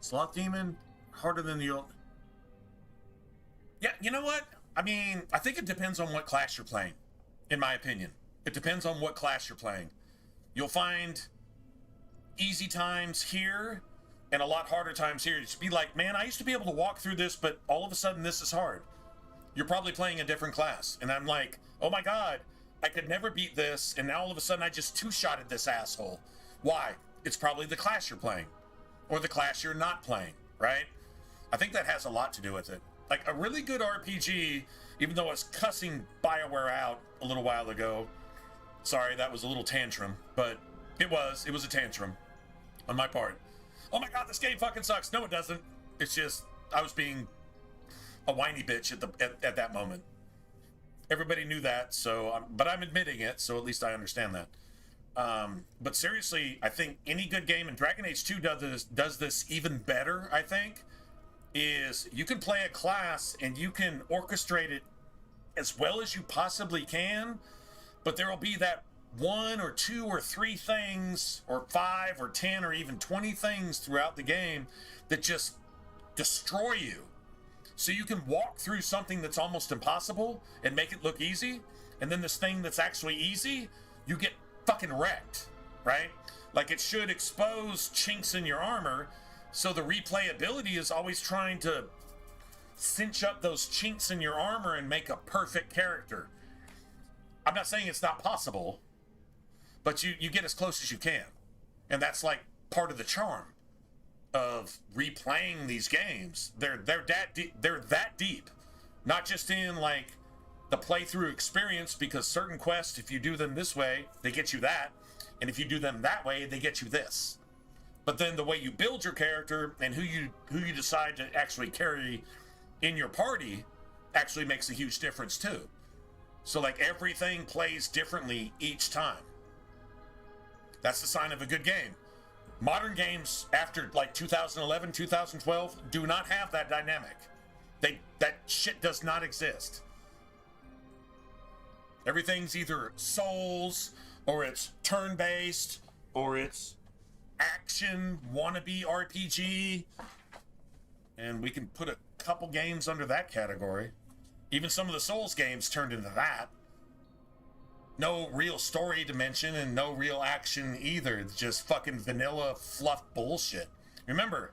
Sloth demon harder than the old. Yeah, you know what? I mean, I think it depends on what class you're playing, in my opinion. It depends on what class you're playing. You'll find easy times here and a lot harder times here. It's be like, man, I used to be able to walk through this, but all of a sudden this is hard. You're probably playing a different class. And I'm like, oh my God, I could never beat this. And now all of a sudden I just two-shotted this asshole. Why? It's probably the class you're playing or the class you're not playing, right? I think that has a lot to do with it. Like a really good RPG, even though I was cussing BioWare out a little while ago. Sorry, that was a little tantrum, but it was a tantrum on my part. Oh my God, this game fucking sucks. No, it doesn't. It's just, I was being a whiny bitch at that moment. Everybody knew that, so, but I'm admitting it, so at least I understand that. But seriously, I think any good game, and Dragon Age 2 does this even better, I think, is you can play a class and you can orchestrate it as well as you possibly can, but there will be that 1 or 2 or 3 things, or 5 or 10 or even 20 things throughout the game that just destroy you. So you can walk through something that's almost impossible and make it look easy, and then this thing that's actually easy, you get fucking wrecked, right? Like it should expose chinks in your armor, so the replayability is always trying to cinch up those chinks in your armor and make a perfect character. I'm not saying it's not possible, but you get as close as you can. And that's like part of the charm of replaying these games. They're that deep. Not just in like the playthrough experience, because certain quests, if you do them this way, they get you that. And if you do them that way, they get you this. But then the way you build your character and who you decide to actually carry in your party actually makes a huge difference too. So like everything plays differently each time. That's the sign of a good game. Modern games after like 2011, 2012 do not have that dynamic. That shit does not exist. Everything's either Souls, or it's turn-based, or it's action, wannabe RPG. And we can put a couple games under that category. Even some of the Souls games turned into that. No real story dimension and no real action either. It's just fucking vanilla fluff bullshit. Remember,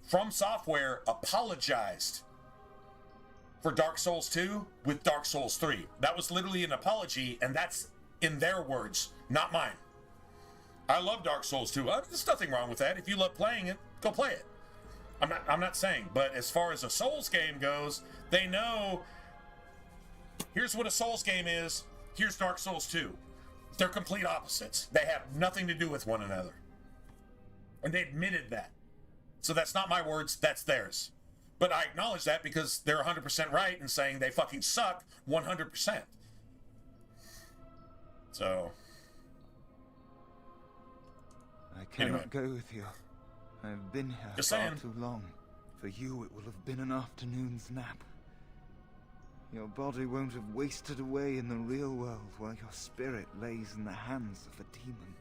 From Software apologized for Dark Souls 2 with Dark Souls 3. That was literally an apology, and that's in their words, not mine. I love Dark Souls 2. There's nothing wrong with that. If you love playing it, go play it. I'm not saying, but as far as a Souls game goes, they know here's what a Souls game is. Here's Dark Souls 2. They're complete opposites. They have nothing to do with one another. And they admitted that. So that's not my words, that's theirs. But I acknowledge that because they're 100% right in saying they fucking suck 100%. So. I cannot go with you. I've been here far too long. For you, it will have been an afternoon's nap. Your body won't have wasted away in the real world while your spirit lays in the hands of a demon.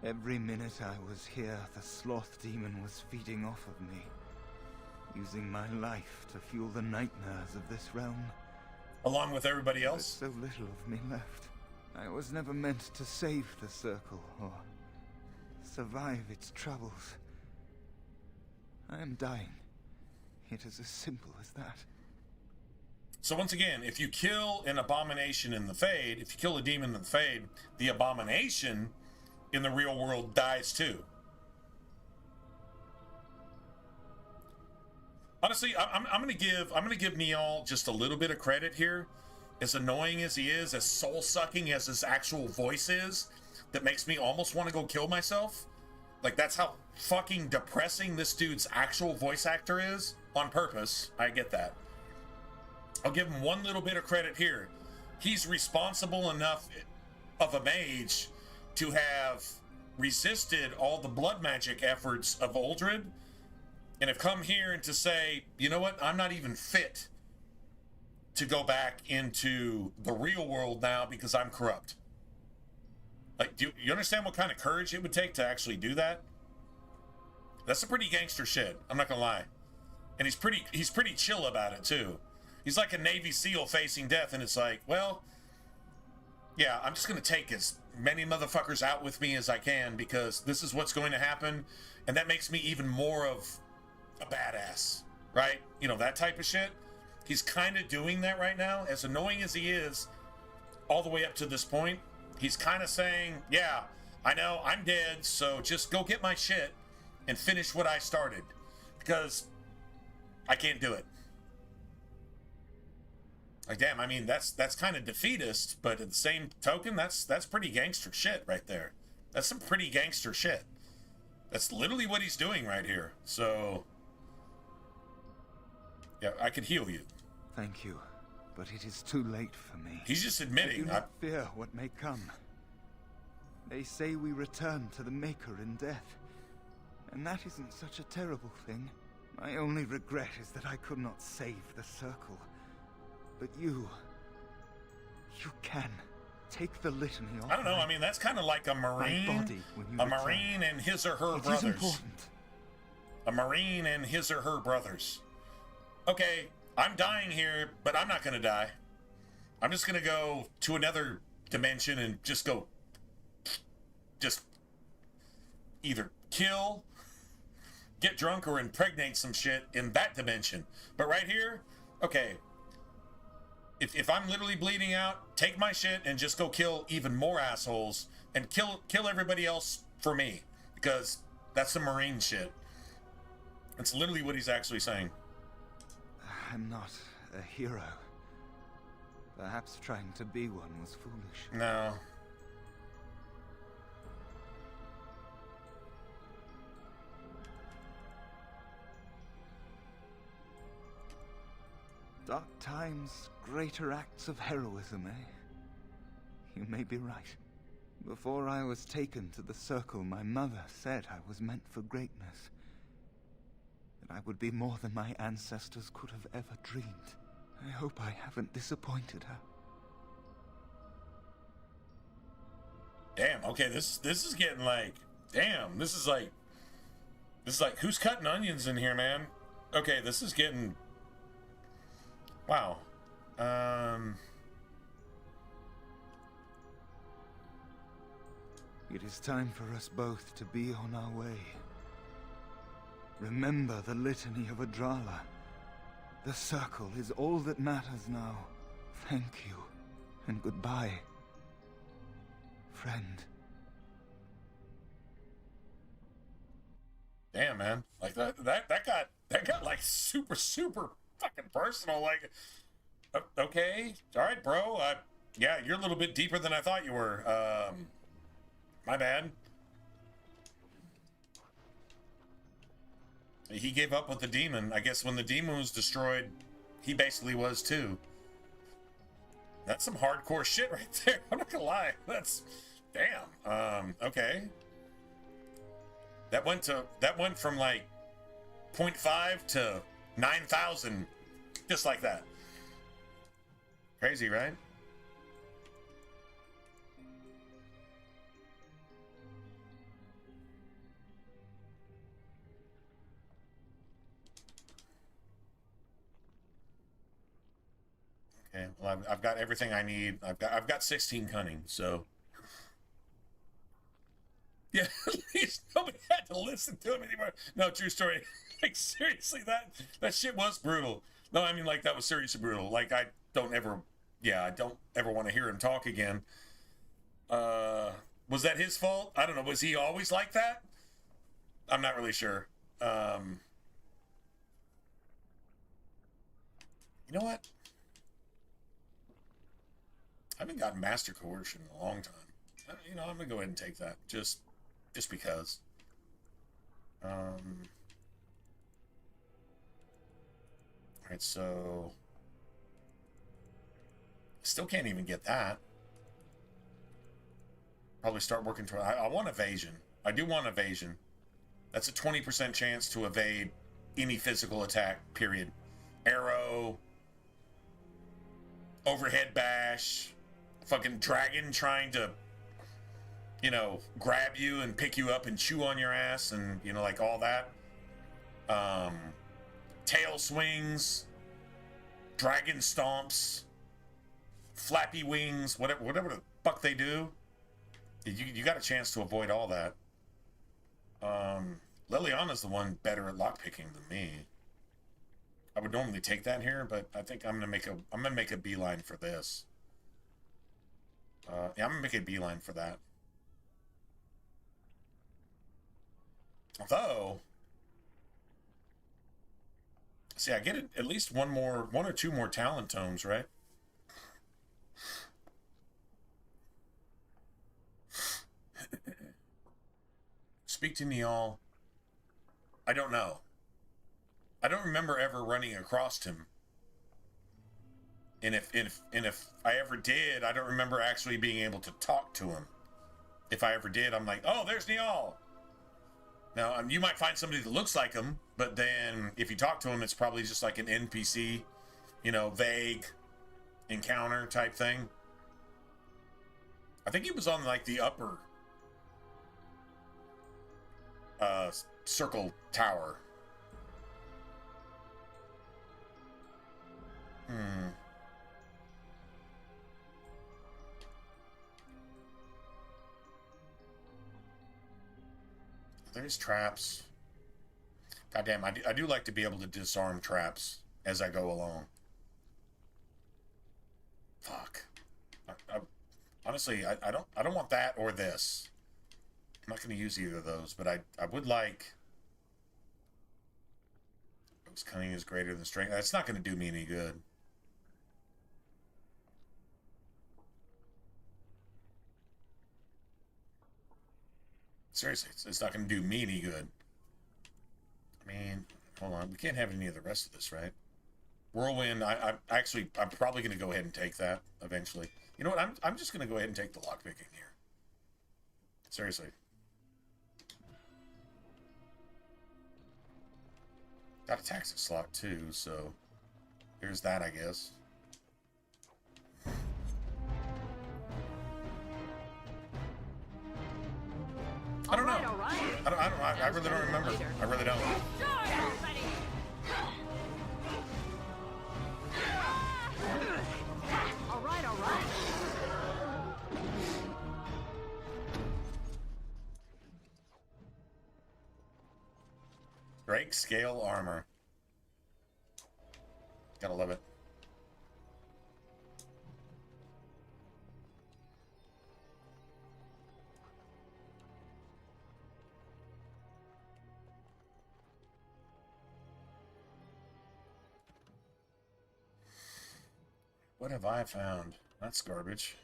Every minute I was here, the sloth demon was feeding off of me, using my life to fuel the nightmares of this realm. Along with everybody else? There's so little of me left. I was never meant to save the circle or survive its troubles. I am dying. It is as simple as that. So once again, if you kill an abomination in the Fade, if you kill a demon in the Fade, the abomination in the real world dies too. Honestly, I'm gonna give Niall just a little bit of credit here. As annoying as he is, as soul-sucking as his actual voice is, that makes me almost want to go kill myself. Like, that's how fucking depressing this dude's actual voice actor is. On purpose, I get that. I'll give him one little bit of credit here. He's responsible enough of a mage to have resisted all the blood magic efforts of Uldred, and have come here and to say, you know what, I'm not even fit to go back into the real world now because I'm corrupt. Like, do you understand what kind of courage it would take to actually do that? That's some pretty gangster shit. I'm not gonna lie. And he's pretty chill about it too. He's like a Navy SEAL facing death, and it's like, well, yeah, I'm just gonna take as many motherfuckers out with me as I can because this is what's going to happen, and that makes me even more of a badass, right? You know, that type of shit. He's kind of doing that right now. As annoying as he is, all the way up to this point, he's kind of saying, yeah, I know, I'm dead, so just go get my shit and finish what I started, because I can't do it. Like, damn, I mean, that's kind of defeatist, but at the same token, that's pretty gangster shit right there. That's some pretty gangster shit. That's literally what he's doing right here. So, yeah, I could heal you. Thank you, but it is too late for me. He's just admitting. I do not fear what may come. They say we return to the Maker in death, and that isn't such a terrible thing. My only regret is that I could not save the Circle. But you can. Take the litany off. I don't know, I mean, that's kind of like a Marine. Marine and his or her brothers. It is important. A Marine and his or her brothers. Okay, I'm dying here, but I'm not going to die. I'm just going to go to another dimension and just either kill, get drunk, or impregnate some shit in that dimension. But right here, okay, if I'm literally bleeding out, take my shit and just go kill even more assholes and kill everybody else for me, because that's the Marine shit. That's literally what he's actually saying. I'm not a hero. Perhaps trying to be one was foolish. No. Dark times, greater acts of heroism, eh? You may be right. Before I was taken to the Circle, my mother said I was meant for greatness. That I would be more than my ancestors could have ever dreamed. I hope I haven't disappointed her. Damn, okay, this is getting like, damn, this is like, who's cutting onions in here, man? Okay, this is getting, wow. It is time for us both to be on our way. Remember the litany of Adrala. The Circle is all that matters now. Thank you, and goodbye, friend. Damn, man, like that got like super fucking personal. Like, okay, all right, bro. Yeah, you're a little bit deeper than I thought you were. My bad. He gave up with the demon. I guess when the demon was destroyed, he basically was too. That's some hardcore shit right there. I'm not gonna lie. That's damn. Okay. That went from like 0.5 to 9,000, just like that. Crazy, right? Okay, well, I've got everything I need. I've got 16 cunning, so yeah. At least nobody had to listen to him anymore. No, true story. Like, seriously, that shit was brutal. No, I mean, like, that was seriously brutal. Like, I don't ever want to hear him talk again. Was that his fault? I don't know. Was he always like that? I'm not really sure. You know what? I haven't gotten master coercion in a long time. You know, I'm gonna go ahead and take that just because. All right, so still can't even get that. Probably start working toward. I want evasion. I do want evasion. That's a 20% chance to evade any physical attack. Period. Arrow. Overhead bash. Fucking dragon trying to, you know, grab you and pick you up and chew on your ass and, you know, like all that. Tail swings, dragon stomps, flappy wings, whatever the fuck they do. You got a chance to avoid all that. Liliana's the one better at lockpicking than me. I would normally take that here, but I think I'm gonna make a beeline for this. Yeah, I'm gonna make a beeline for that. Although, see, I get at least one or two more talent tomes, right? Speak to Niall. I don't know. I don't remember ever running across him. And if I ever did, I don't remember actually being able to talk to him. If I ever did, I'm like, oh, there's Niall. Now, you might find somebody that looks like him, but then if you talk to him, it's probably just like an NPC, you know, vague encounter type thing. I think he was on like the upper circle tower. There's traps. Goddamn, I do like to be able to disarm traps as I go along. Fuck. Honestly, I don't want that or this. I'm not going to use either of those, but I would like... Its cunning is greater than strength. That's not going to do me any good. Seriously, it's not going to do me any good. I mean, hold on. We can't have any of the rest of this, right? Whirlwind, I'm probably going to go ahead and take that eventually. You know what? I'm just going to go ahead and take the lockpicking here. Seriously. Got a taxi slot too, so here's that, I guess. I don't know. I really don't remember. I really don't. All right. Drake scale armor. Gotta love it. What have I found? That's garbage.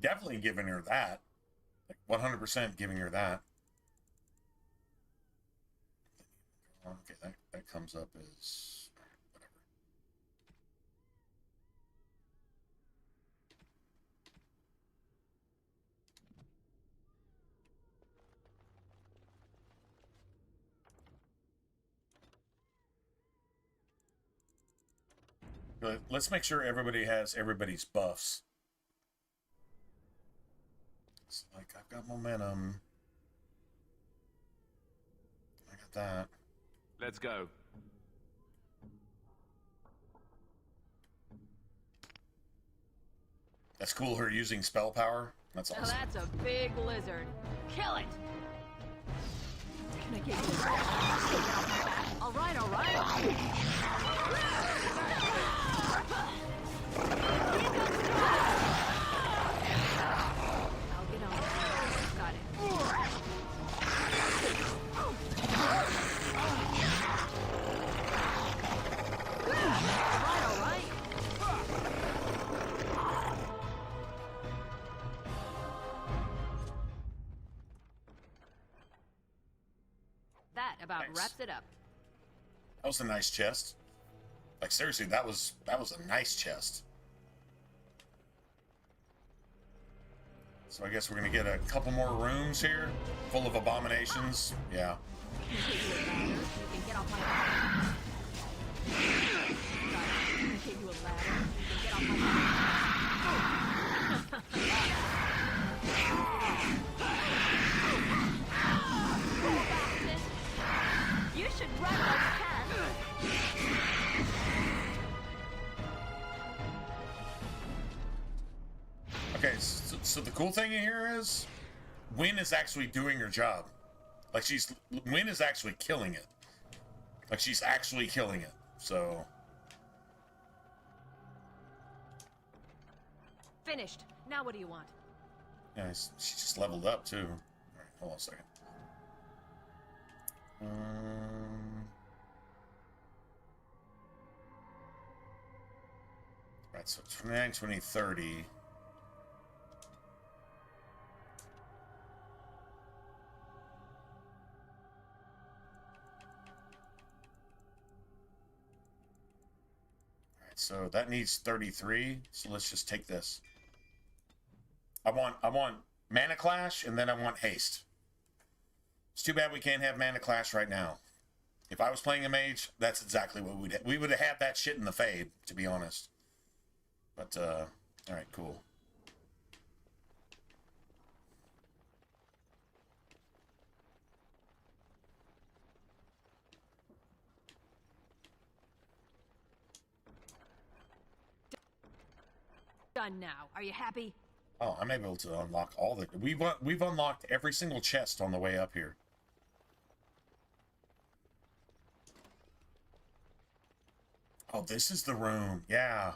Definitely giving her that. Like 100% giving her that. Okay, that comes up as whatever. Let's make sure everybody has everybody's buffs. It's like, I've got momentum. I got that. Let's go. That's cool, her using spell power. That's awesome. Now that's a big lizard. Kill it! Can I get you? All right. I'll get on. Got it. All right. That about wraps it up. That was a nice chest. Like seriously, that was a nice chest. So I guess we're gonna get a couple more rooms here, full of abominations. Yeah. You should run while you can. Okay, so the cool thing here is, Wynn is actually doing her job. Like Wynn is actually killing it. Like she's actually killing it. So. Finished. Now what do you want? Yeah, she just leveled up too. All right, hold on a second. Right, so 29, 20, 30. So that needs 33. So let's just take this. I want Mana Clash, and then I want Haste. It's too bad we can't have Mana Clash right now. If I was playing a mage, that's exactly what we would have had that shit in the Fade, to be honest. But all right, cool. Done now. Are you happy? Oh, I'm able to unlock all the... We've unlocked every single chest on the way up here. Oh, this is the room. Yeah.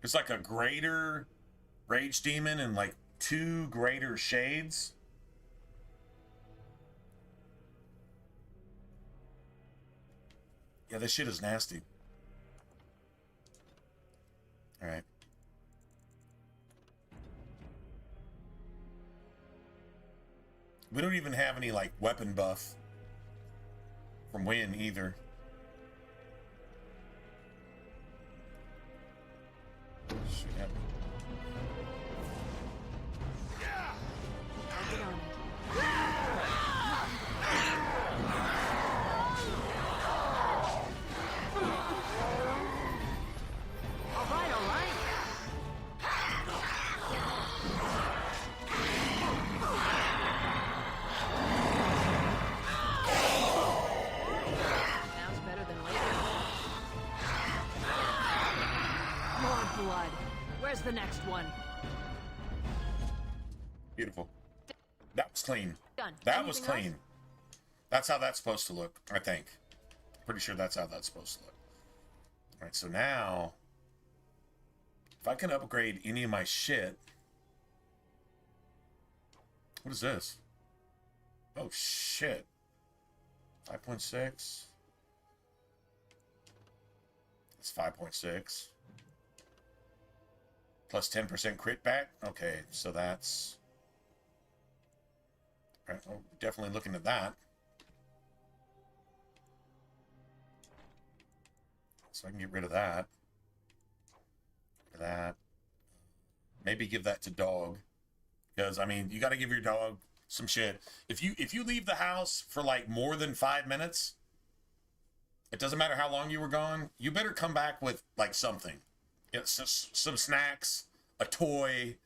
There's like a greater rage demon and like 2 greater shades. Yeah, this shit is nasty. All right. We don't even have any, like, weapon buff from Wynn, either. Shit. I'll get on it. All right, all right. Now's better than later. More blood. Where's the next one? Beautiful. That was clean. Done. That was Anything clean. That's how that's supposed to look, I think. Pretty sure that's how that's supposed to look. All right, so now, if I can upgrade any of my shit... What is this? Oh, shit. 5.6. It's 5.6. Plus 10% crit back? Okay, so that's... All right, well, definitely looking at that. So I can get rid of that. That. Maybe give that to dog. Because, I mean, you got to give your dog some shit. If you leave the house for, like, more than 5 minutes, it doesn't matter how long you were gone, you better come back with, like, something. You know, some snacks, a toy,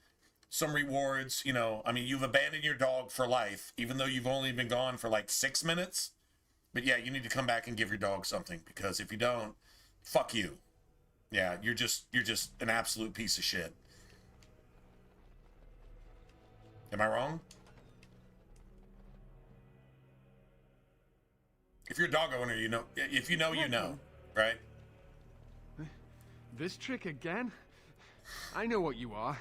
some rewards, you know. I mean, you've abandoned your dog for life, even though you've only been gone for, like, 6 minutes. But, yeah, you need to come back and give your dog something. Because if you don't, fuck you. Yeah, you're just an absolute piece of shit. Am I wrong? If you're a dog owner, you know. If you know, you know, right? This trick again? I know what you are.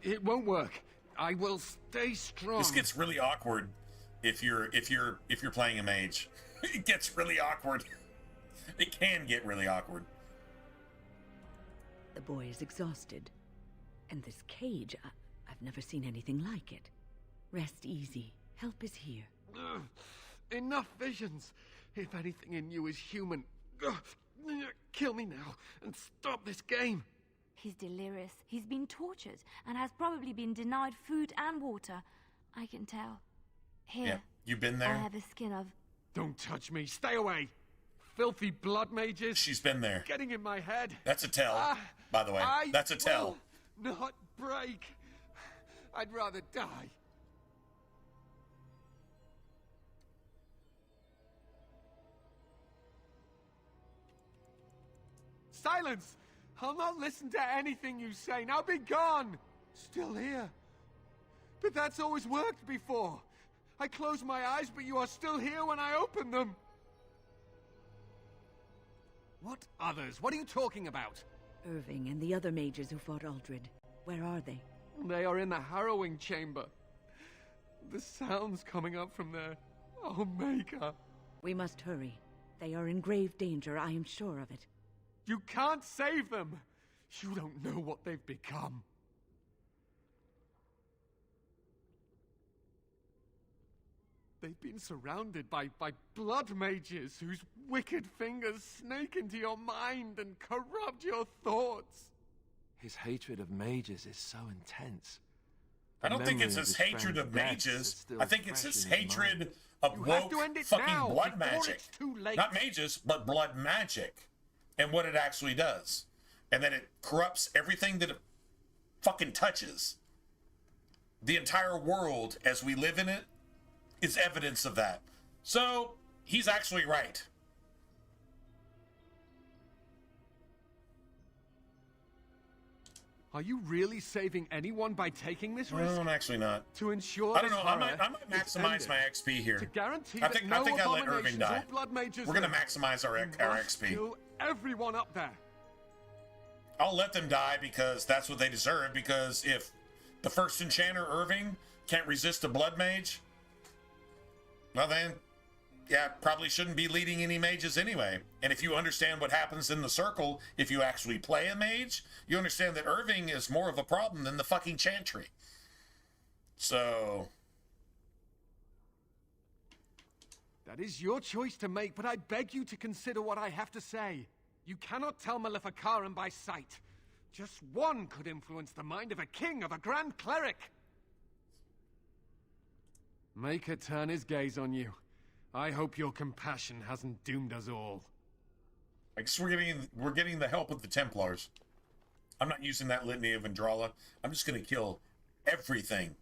It won't work. I will stay strong. This gets really awkward if you're playing a mage. It gets really awkward. It can get really awkward. The boy is exhausted. And this cage, I've never seen anything like it. Rest easy. Help is here. Ugh, enough visions. If anything in you is human, kill me now and stop this game. He's delirious. He's been tortured and has probably been denied food and water. I can tell. Here. Yeah, you've been there? I have a skin of... Don't touch me. Stay away. Filthy blood mages. She's been there. Getting in my head. That's a tell, by the way. That's a tell. Will not break. I'd rather die. Silence! I'll not listen to anything you say. Now be gone! Still here. But that's always worked before. I close my eyes, but you are still here when I open them. What others? What are you talking about? Irving and the other mages who fought Aldred. Where are they? They are in the harrowing chamber. The sounds coming up from there. Oh, Maker. We must hurry. They are in grave danger, I am sure of it. You can't save them! You don't know what they've become. They've been surrounded by blood mages whose wicked fingers snake into your mind and corrupt your thoughts. His hatred of mages is so intense. I don't think it's his hatred of mages. I think it's his hatred of woke fucking blood magic. Not mages, but blood magic. And what it actually does. And that it corrupts everything that it fucking touches. The entire world, as we live in it, is evidence of that. So, he's actually right. Are you really saving anyone by taking this risk? No, I'm actually not. To ensure I don't know. I horror might maximize my XP here. To guarantee I think I'll let Irving die. Blood mages We're gonna maximize our XP. Kill everyone up there. I'll let them die because that's what they deserve. Because if the first enchanter, Irving, can't resist a blood mage, well then, yeah, probably shouldn't be leading any mages anyway. And if you understand what happens in the circle, if you actually play a mage, you understand that Irving is more of a problem than the fucking Chantry. So... that is your choice to make, but I beg you to consider what I have to say. You cannot tell Maleficarum by sight. Just one could influence the mind of a king, of a grand cleric. Make her turn his gaze on you. I hope your compassion hasn't doomed us all. I guess we're getting the help of the Templars. I'm not using that litany of Andrala. I'm just going to kill everything.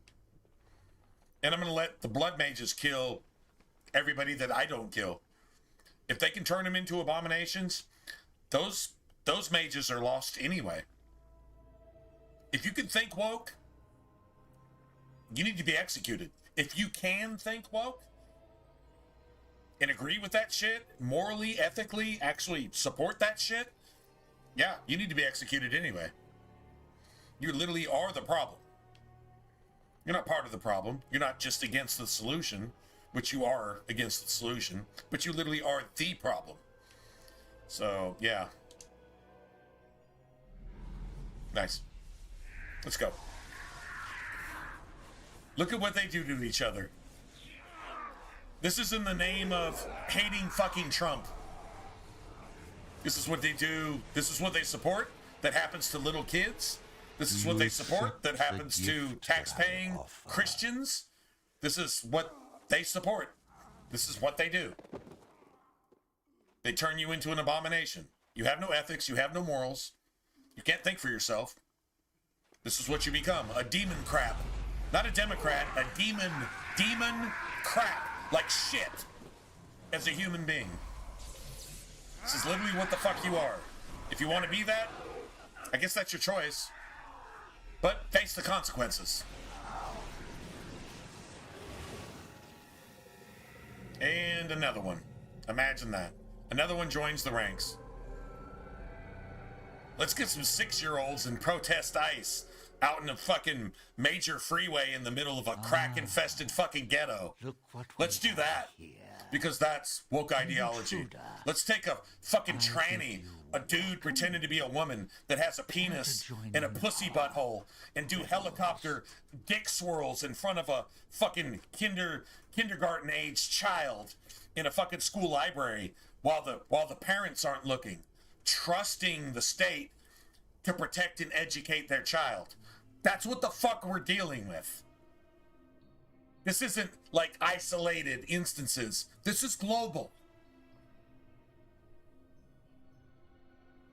And I'm going to let the blood mages kill everybody that I don't kill. If they can turn them into abominations, those mages are lost anyway. If you can think woke, you need to be executed. If you can think woke and agree with that shit, morally, ethically, actually support that shit, yeah, you need to be executed anyway. You literally are the problem. You're not part of the problem. You're not just against the solution, which you are against the solution, but you literally are the problem. So, yeah. Nice. Let's go. Look at what they do to each other. This is in the name of hating fucking Trump. This is what they do. This is what they support that happens to little kids. This is what they support that happens to tax-paying Christians. This is what they support. This is what they do. They turn you into an abomination. You have no ethics. You have no morals. You can't think for yourself. This is what you become. A demon crap. Not a Democrat. A demon. Demon crap. Like shit. As a human being. This is literally what the fuck you are. If you want to be that, I guess that's your choice. But face the consequences. And another one. Imagine that. Another one joins the ranks. Let's get some 6-year-olds and protest ICE out in a fucking major freeway in the middle of a crack-infested fucking ghetto. Let's do that. Because that's woke ideology. Let's take a fucking tranny, a dude pretending to be a woman that has a penis and a pussy butthole, and do helicopter dick swirls in front of a fucking kindergarten-aged child in a fucking school library while the parents aren't looking, trusting the state to protect and educate their child. That's what the fuck we're dealing with. This isn't like isolated instances. This is global.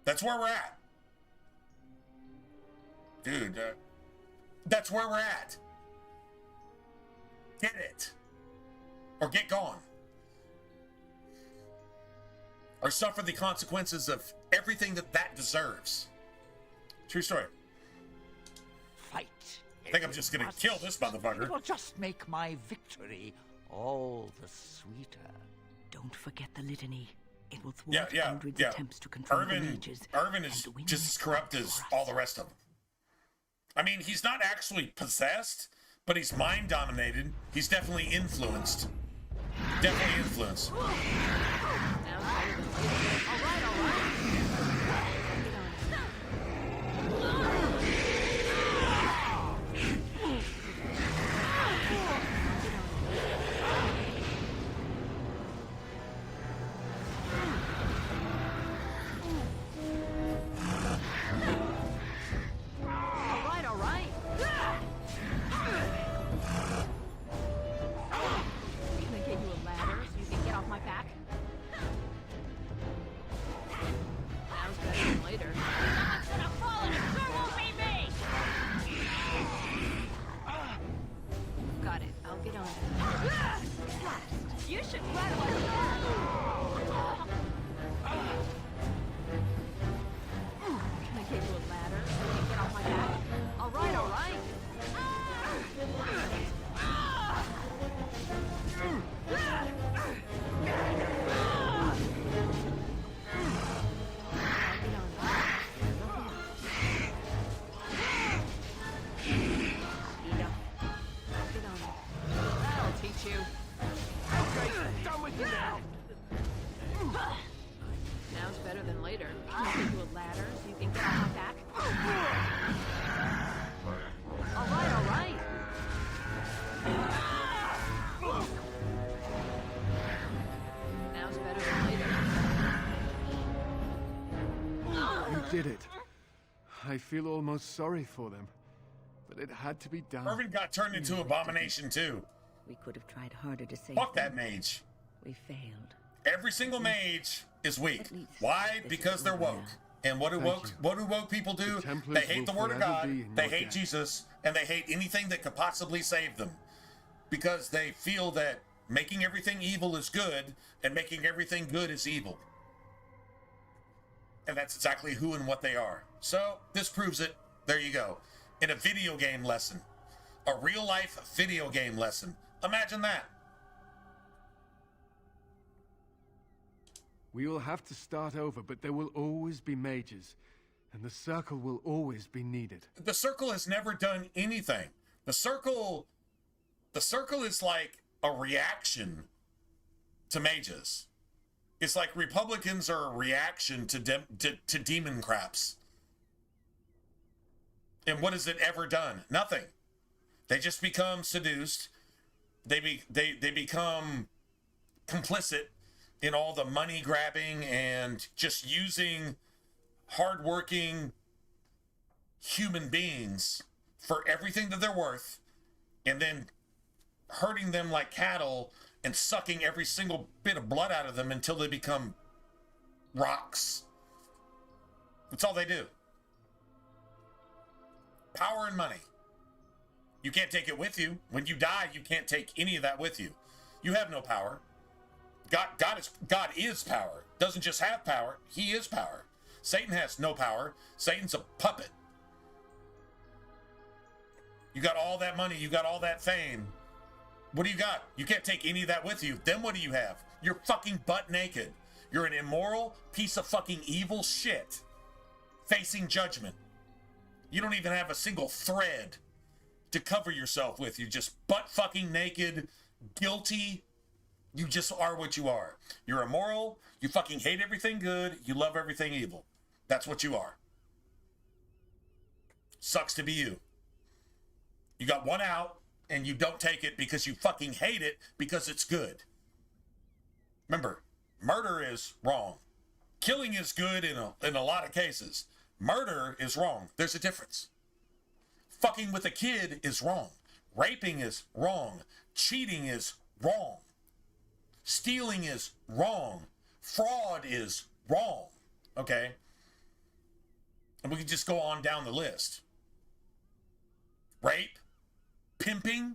That's where we're at. Dude, that's where we're at. Get it. Or get gone. Or suffer the consequences of everything that deserves. True story. Fight. I think I'm just gonna kill this motherfucker. It will just make my victory all the sweeter. Don't forget the litany. It will thwart Eldred's attempts to control the mages. Irvin is just as corrupt as all the rest of them. I mean, he's not actually possessed, but he's mind dominated. He's definitely influenced. Definitely influenced. All right. Did it. I feel almost sorry for them, but it had to be done. Irvin got turned into Abomination too. We could have tried harder to save Fuck them. that mage. We failed. Every single mage is weak. Why? Because they're woke. And what do woke people do? They hate the Word of God, they hate Jesus, and they hate anything that could possibly save them. Because they feel that making everything evil is good, and making everything good is evil. And that's exactly who and what they are. So, this proves it. There you go. In a video game lesson. A real-life video game lesson. Imagine that. We will have to start over, but there will always be mages. And the circle will always be needed. The circle has never done anything. The circle is like a reaction to mages. It's like Republicans are a reaction to demon craps. And what has it ever done? Nothing. They just become seduced. They become complicit in all the money grabbing and just using hardworking human beings for everything that they're worth, and then hurting them like cattle and sucking every single bit of blood out of them until they become rocks. That's all they do. Power and money. You can't take it with you. When you die, you can't take any of that with you. You have no power. God is power. Doesn't just have power, he is power. Satan has no power. Satan's a puppet. You got all that money, you got all that fame. What do you got? You can't take any of that with you. Then what do you have? You're fucking butt naked. You're an immoral piece of fucking evil shit facing judgment. You don't even have a single thread to cover yourself with. You're just butt fucking naked, guilty. You just are what you are. You're immoral. You fucking hate everything good. You love everything evil. That's what you are. Sucks to be you. You got one out, and you don't take it because you fucking hate it because it's good. Remember, murder is wrong. Killing is good in a lot of cases. Murder is wrong. There's a difference. Fucking with a kid is wrong. Raping is wrong. Cheating is wrong. Stealing is wrong. Fraud is wrong. Okay? And we can just go on down the list. Rape, pimping.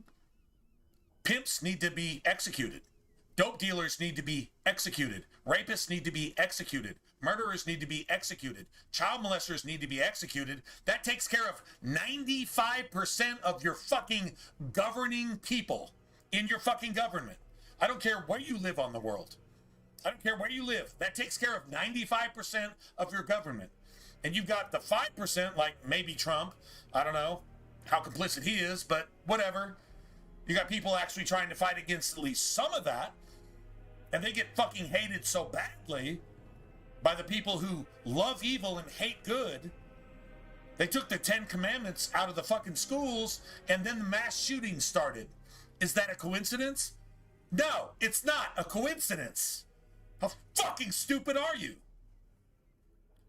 Pimps need to be executed. Dope dealers need to be executed. Rapists need to be executed. Murderers need to be executed. Child molesters need to be executed. That takes care of 95% of your fucking governing people in your fucking government. I don't care where you live on the world. I don't care where you live. That takes care of 95% of your government. And you've got the 5%, like maybe Trump. I don't know how complicit he is, but whatever. You got people actually trying to fight against at least some of that. And they get fucking hated so badly by the people who love evil and hate good. They took the 10 Commandments out of the fucking schools, and then the mass shootings started. Is that a coincidence? No, it's not a coincidence. How fucking stupid are you?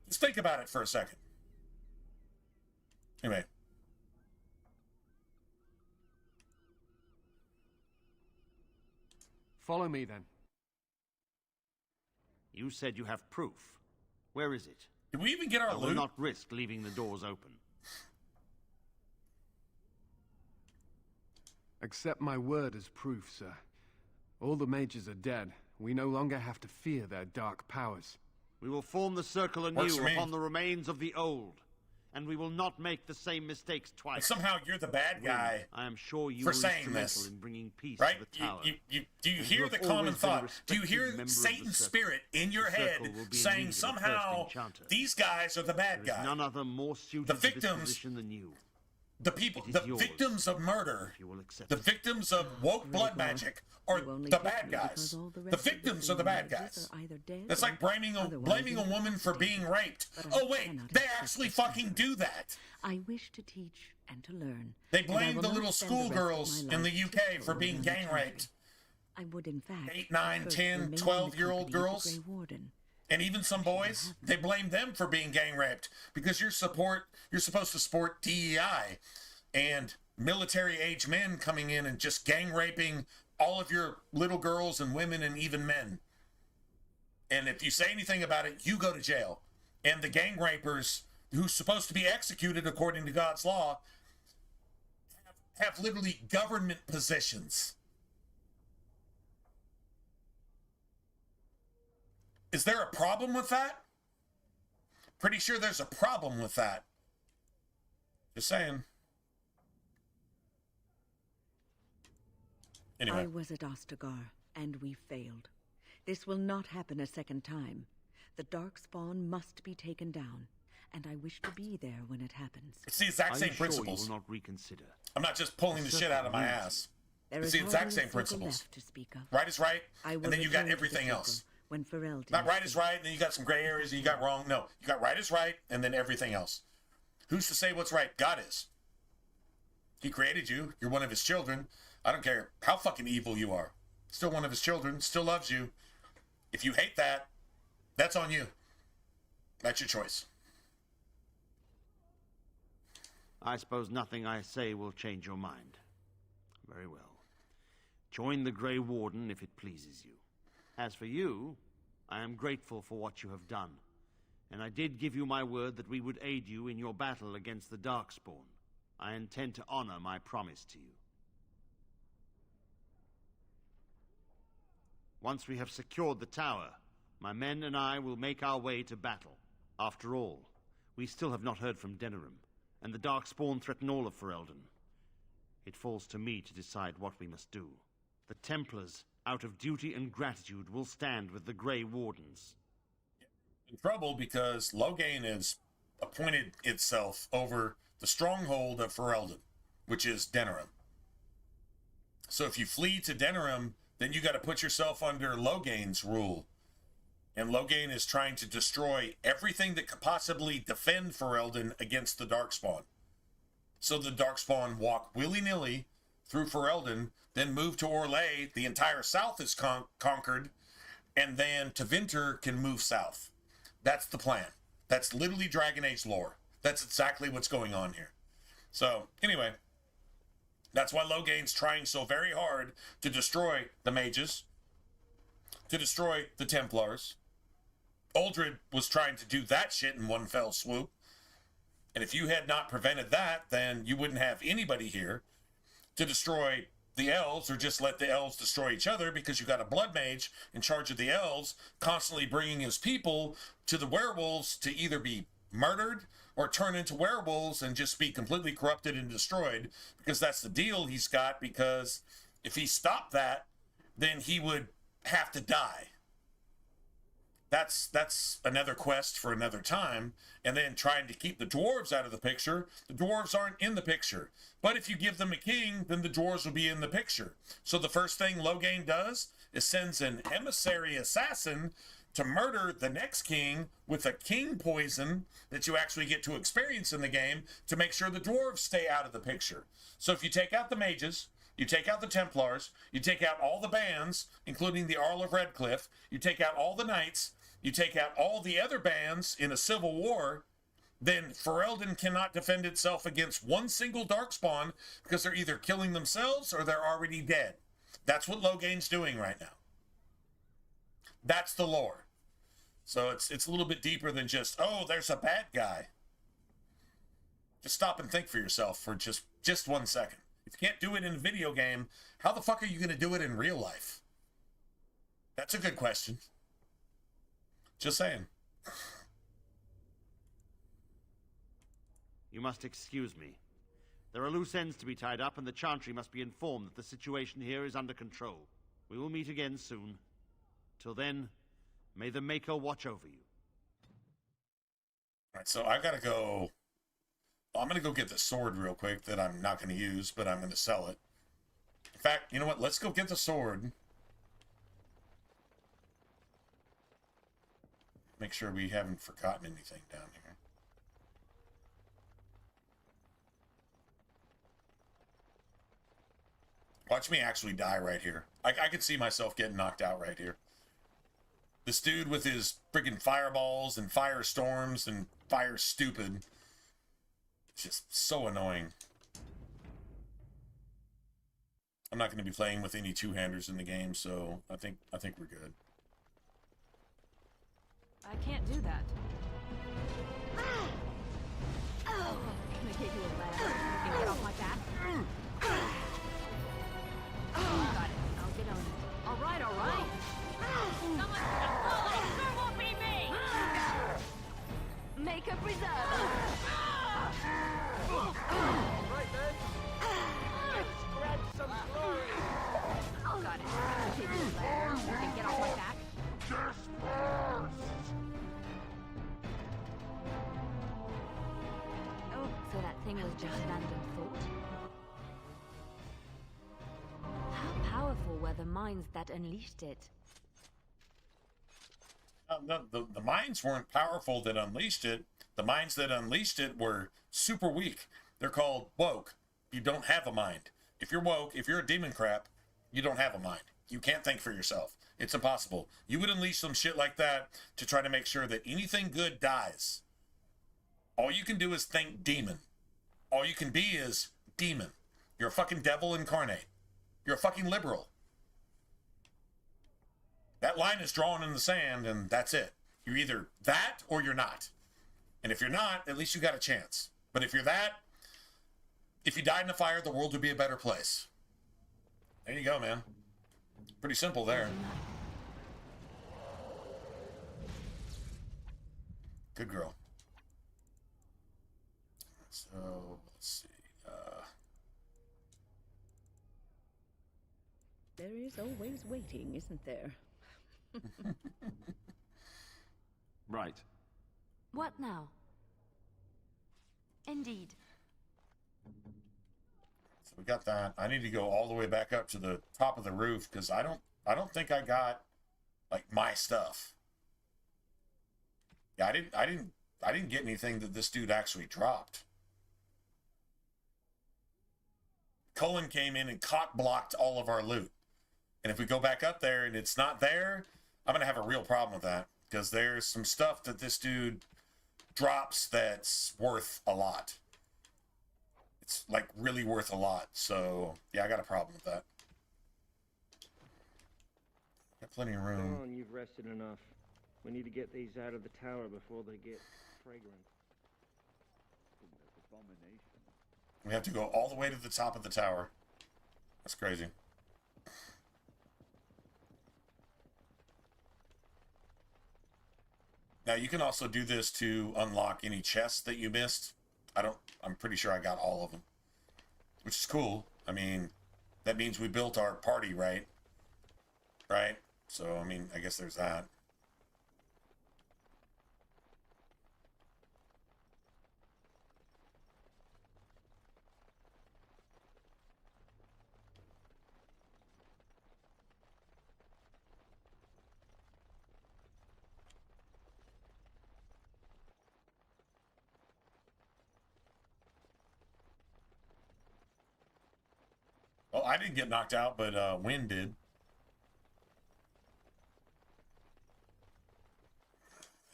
Let's think about it for a second. Anyway. Follow me, then. You said you have proof. Where is it? Did we even get our I will loot? not risk leaving the doors open. Accept my word as proof, sir. All the mages are dead. We no longer have to fear their dark powers. We will form the circle anew upon the remains of the old, and we will not make the same mistakes twice. But somehow you're the bad guy. I am sure you for were saying instrumental this, in bringing peace right? to the tower. Do you hear the common thought? Do you hear Satan's spirit in your head saying somehow these guys are the bad guys? None other more suited the to this victims position than you. The people, the victims of murder, the victims of woke blood magic are the bad guys. The victims are the bad guys. That's like blaming a woman for being raped. Oh wait, they actually fucking do that. I wish to teach and to learn. They blame the little schoolgirls in the UK for being gang raped. I would in fact 8, 9, 10, 12-year-old girls. And even some boys, they blame them for being gang raped because you're supposed to support DEI and military-age men coming in and just gang raping all of your little girls and women and even men. And if you say anything about it, you go to jail. And the gang rapers who's supposed to be executed according to God's law have literally government positions. Is there a problem with that? Pretty sure there's a problem with that. Just saying. Anyway. I was at Ostagar, and we failed. This will not happen a second time. The Darkspawn must be taken down, and I wish to be there when it happens. It's the exact same principles. You will not reconsider? I'm not just pulling the shit out of my ass. It's the exact same principles. Right is right, and then you got everything else. When Ferelden not right is right, and then you got some gray areas, and you got wrong. No, you got right is right, and then everything else. Who's to say what's right? God is. He created you. You're one of his children. I don't care how fucking evil you are. Still one of his children. Still loves you. If you hate that, that's on you. That's your choice. I suppose nothing I say will change your mind. Very well. Join the Grey Warden if it pleases you. As for you, I am grateful for what you have done, and I did give you my word that we would aid you in your battle against the Darkspawn. I intend to honor my promise to you. Once we have secured the tower, my men and I will make our way to battle. After all, we still have not heard from Denerim, and the Darkspawn threaten all of Ferelden. It falls to me to decide what we must do. The Templars, out of duty and gratitude, will stand with the Grey Wardens. In trouble because Loghain has appointed itself over the stronghold of Ferelden, which is Denerim. So if you flee to Denerim, then you got to put yourself under Loghain's rule. And Loghain is trying to destroy everything that could possibly defend Ferelden against the Darkspawn. So the Darkspawn walk willy-nilly through Ferelden, then move to Orlais, the entire south is conquered, and then Tevinter can move south. That's the plan. That's literally Dragon Age lore. That's exactly what's going on here. So, anyway, that's why Loghain's trying so very hard to destroy the mages, to destroy the Templars. Uldred was trying to do that shit in one fell swoop. And if you had not prevented that, then you wouldn't have anybody here to destroy the elves or just let the elves destroy each other, because you got a blood mage in charge of the elves constantly bringing his people to the werewolves to either be murdered or turn into werewolves and just be completely corrupted and destroyed, because that's the deal he's got. Because if he stopped that, then he would have to die. That's another quest for another time. And then trying to keep the dwarves out of the picture. The dwarves aren't in the picture. But if you give them a king, then the dwarves will be in the picture. So the first thing Loghain does is sends an emissary assassin to murder the next king with a king poison that you actually get to experience in the game to make sure the dwarves stay out of the picture. So if you take out the mages, you take out the Templars, you take out all the bands, including the Arl of Redcliffe, you take out all the knights, you take out all the other bands in a civil war, then Ferelden cannot defend itself against one single Darkspawn, because they're either killing themselves or they're already dead. That's what Loghain's doing right now. That's the lore. So it's a little bit deeper than just, oh, there's a bad guy. Just stop and think for yourself for just 1 second. If you can't do it in a video game, how the fuck are you going to do it in real life? That's a good question. Just saying. You must excuse me. There are loose ends to be tied up, and the Chantry must be informed that the situation here is under control. We will meet again soon. Till then, may the Maker watch over you. All right, so I gotta go. I'm gonna go get the sword real quick that I'm not gonna use, but I'm gonna sell it. In fact, you know what? Let's go get the sword. Make sure we haven't forgotten anything down here. Watch me actually die right here. I could see myself getting knocked out right here. This dude with his friggin' fireballs and firestorms and fire stupid. It's just so annoying. I'm not going to be playing with any two-handers in the game, so I think we're good. I can't do that. Can I get you a ladder? You can get off my back? Oh, got it. I'll get on it. All right, all right. Someone's gonna fall and it sure won't be me! Make a preserve. Right then. Let's grab some glory. Oh, got it. I'll get you a ladder. You can get off my back? Oh, so that thing was just random thought? How powerful were the minds that unleashed it? The minds weren't powerful that unleashed it. The minds that unleashed it were super weak. They're called woke. You don't have a mind. If you're woke, if you're a demon crap, you don't have a mind. You can't think for yourself. It's impossible. You would unleash some shit like that to try to make sure that anything good dies. All you can do is think demon. All you can be is demon. You're a fucking devil incarnate. You're a fucking liberal. That line is drawn in the sand, and that's it. You're either that or you're not. And if you're not, at least you got a chance. But if you're that, if you died in a fire, the world would be a better place. There you go, man. Pretty simple there. Good girl. So, let's see. There is always waiting, isn't there? Right. What now? Indeed. So we got that. I need to go all the way back up to the top of the roof because I don't think I got like my stuff. Yeah, I didn't get anything that this dude actually dropped. Cullen came in and cock blocked all of our loot. And if we go back up there and it's not there, I'm going to have a real problem with that. Because there's some stuff that this dude drops that's worth a lot. It's like really worth a lot. So yeah, I got a problem with that. Got plenty of room. Come on, you've rested enough. We need to get these out of the tower before they get fragrant. We have to go all the way to the top of the tower. That's crazy. Now you can also do this to unlock any chests that you missed. I'm pretty sure I got all of them, which is cool. I mean, that means we built our party, right? Right? So, I mean, I guess there's that. Well, I didn't get knocked out, but Wynn did.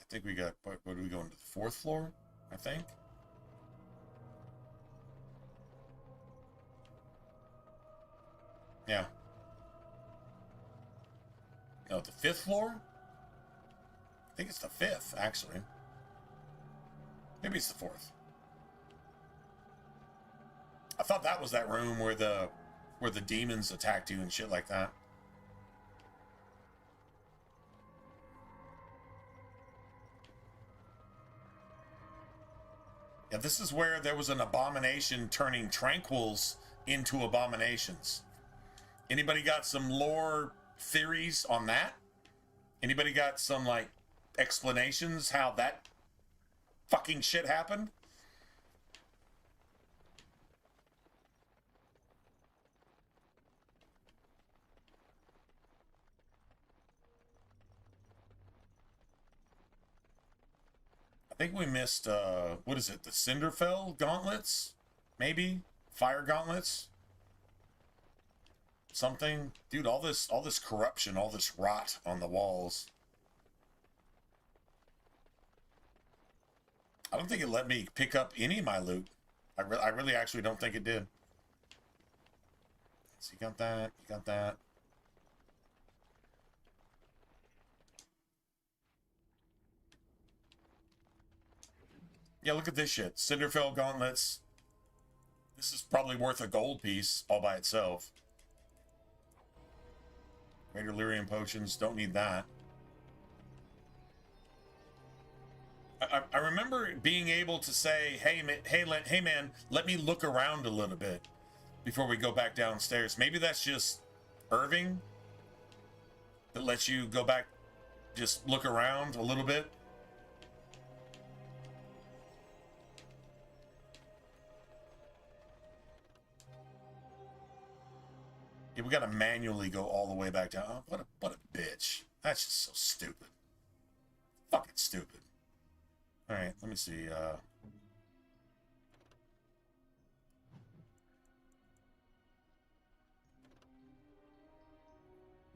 I think we got, what are we going to, the 4th floor? I think. Yeah. No, the 5th floor? I think it's the 5th, actually. Maybe it's the 4th. I thought that was that room where the demons attacked you and shit like that. Yeah, this is where there was an abomination turning tranquils into abominations. Anybody got some lore theories on that? Anybody got some, like, explanations how that fucking shit happened? I think we missed, what is it, the Cinderfell gauntlets? Maybe? Fire gauntlets? Something? Dude, all this corruption, all this rot on the walls. I don't think it let me pick up any of my loot. I really actually don't think it did. So you got that, you got that. Yeah, look at this shit. Cinderfell gauntlets. This is probably worth a gold piece all by itself. Greater lyrium potions, don't need that. I remember being able to say, hey man, let me look around a little bit before we go back downstairs. Maybe that's just Irving that lets you go back, just look around a little bit. Yeah, we gotta manually go all the way back down. Oh, what a bitch. That's just so stupid. Fucking stupid. Alright, let me see.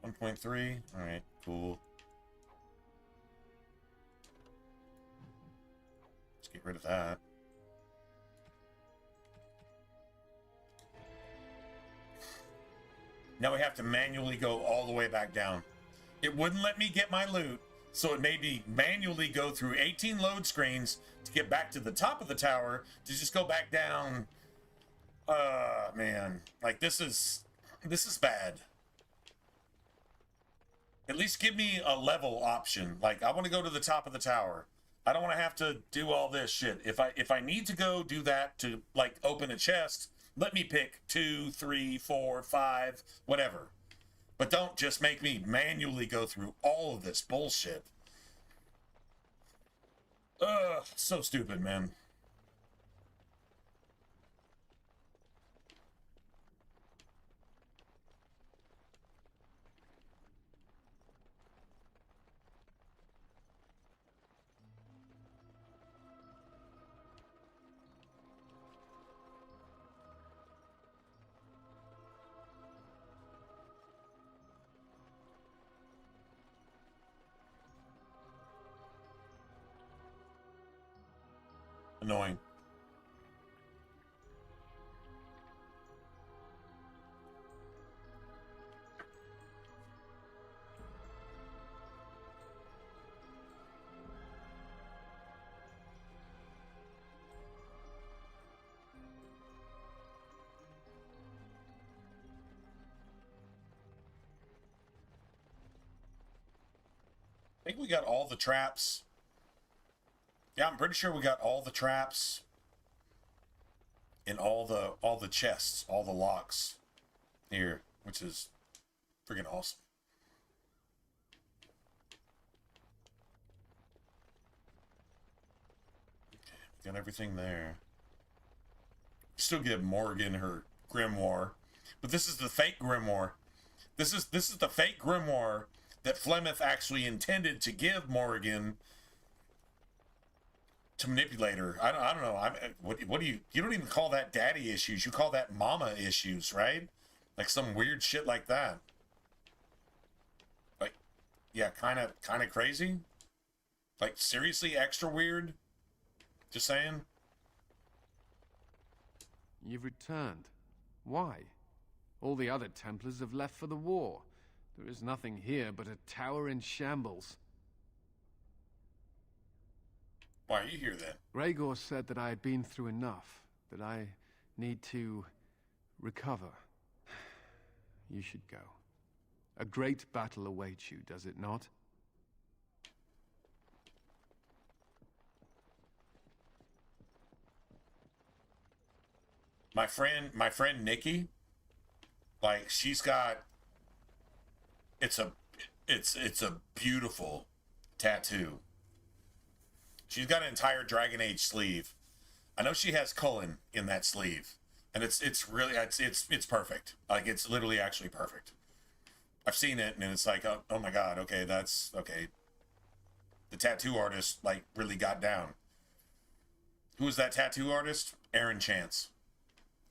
1.3. Alright, cool. Let's get rid of that. Now we have to manually go all the way back down. It wouldn't let me get my loot, so it made me manually go through 18 load screens to get back to the top of the tower to just go back down. Man, like this is bad. At least give me a level option. Like, I want to go to the top of the tower. I don't want to have to do all this shit. If I need to go do that to, like, open a chest, let me pick 2, 3, 4, 5, whatever. But don't just make me manually go through all of this bullshit. Ugh, so stupid, man. Annoying. I think we got all the traps. Yeah, I'm pretty sure we got all the traps in all the chests, all the locks here, which is freaking awesome. Okay, got everything there. Still give Morgan her grimoire, but this is the fake grimoire. This is the fake grimoire that Flemeth actually intended to give Morgan to manipulate her. I don't know. What do you don't even call that daddy issues. You call that mama issues, right? Like some weird shit like that. Like, yeah, kind of crazy. Like seriously extra weird. Just saying. You've returned. Why? All the other Templars have left for the war. There is nothing here but a tower in shambles. Why are you here then? Rhaegor said that I had been through enough, that I need to recover. You should go. A great battle awaits you, does it not? My friend Nikki, like she's got it's a beautiful tattoo. She's got an entire Dragon Age sleeve. I know she has Cullen in that sleeve, and it's really it's perfect. Like it's literally actually perfect. I've seen it, and it's like oh my god, okay, that's okay. The tattoo artist like really got down. Who is that tattoo artist? Aaron Chance.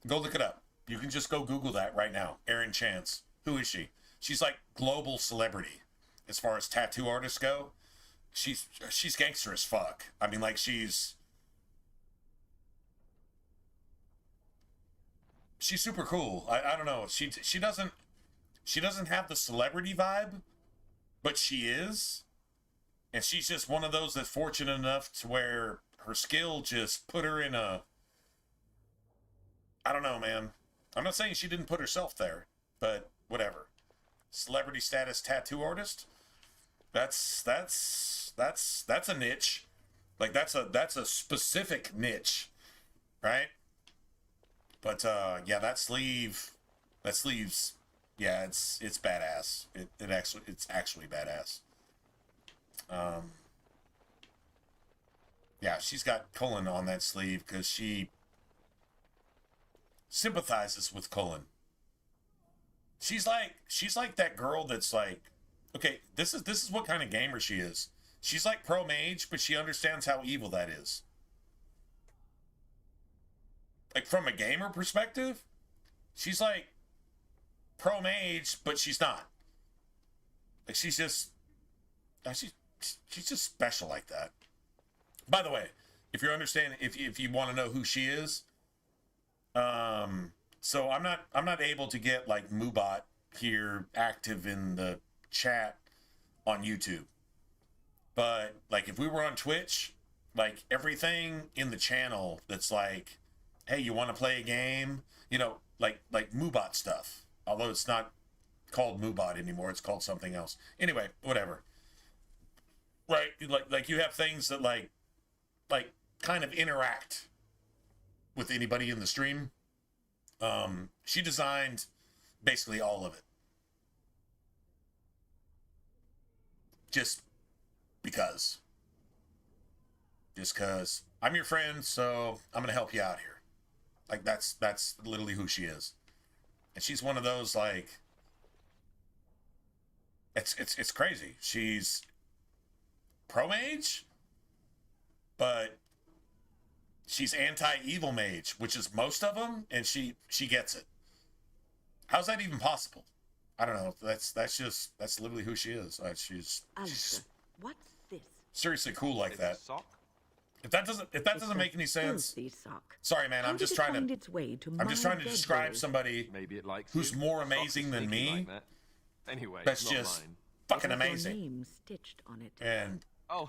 Go look it up. You can just go Google that right now. Aaron Chance. Who is she? She's like global celebrity as far as tattoo artists go. She's gangster as fuck. I mean, like she's super cool. I don't know. She doesn't have the celebrity vibe, but she is. And she's just one of those that's fortunate enough to where her skill just put her in a I don't know, man. I'm not saying she didn't put herself there, but whatever. Celebrity status tattoo artist? That's a niche. Like that's a specific niche, right? But yeah, that sleeve's yeah, it's badass. It's actually badass. Yeah, she's got Cullen on that sleeve because she sympathizes with Cullen. She's like that girl that's like, okay, this is what kind of gamer she is. She's like pro mage, but she understands how evil that is. Like from a gamer perspective, she's like pro mage, but she's not. Like she's just special like that. By the way, if you understand, if you want to know who she is, so I'm not able to get like Moobot here active in the chat on YouTube. But like if we were on Twitch, like everything in the channel that's like, hey, you want to play a game? You know, like Moobot stuff. Although it's not called Moobot anymore, it's called something else. Anyway, whatever. Right? Like you have things that like kind of interact with anybody in the stream. She designed basically all of it. Just because I'm your friend, so I'm gonna help you out here. Like that's literally who she is. And she's one of those like it's crazy. She's pro mage, but she's anti-evil mage, which is most of them, and she gets it. How's that even possible? I don't know. That's literally who she is. She's Alistair, what's this? seriously cool like that. Sock? If that doesn't make any sense, sock. sorry, man. How I'm just did it trying find to. its way to I'm just my trying to describe bedroll? somebody Maybe it likes who's you. more Socks are amazing than sneaky me. like that. Anyway, That's it's not just mine. fucking It has your amazing. name stitched on it. And Oh,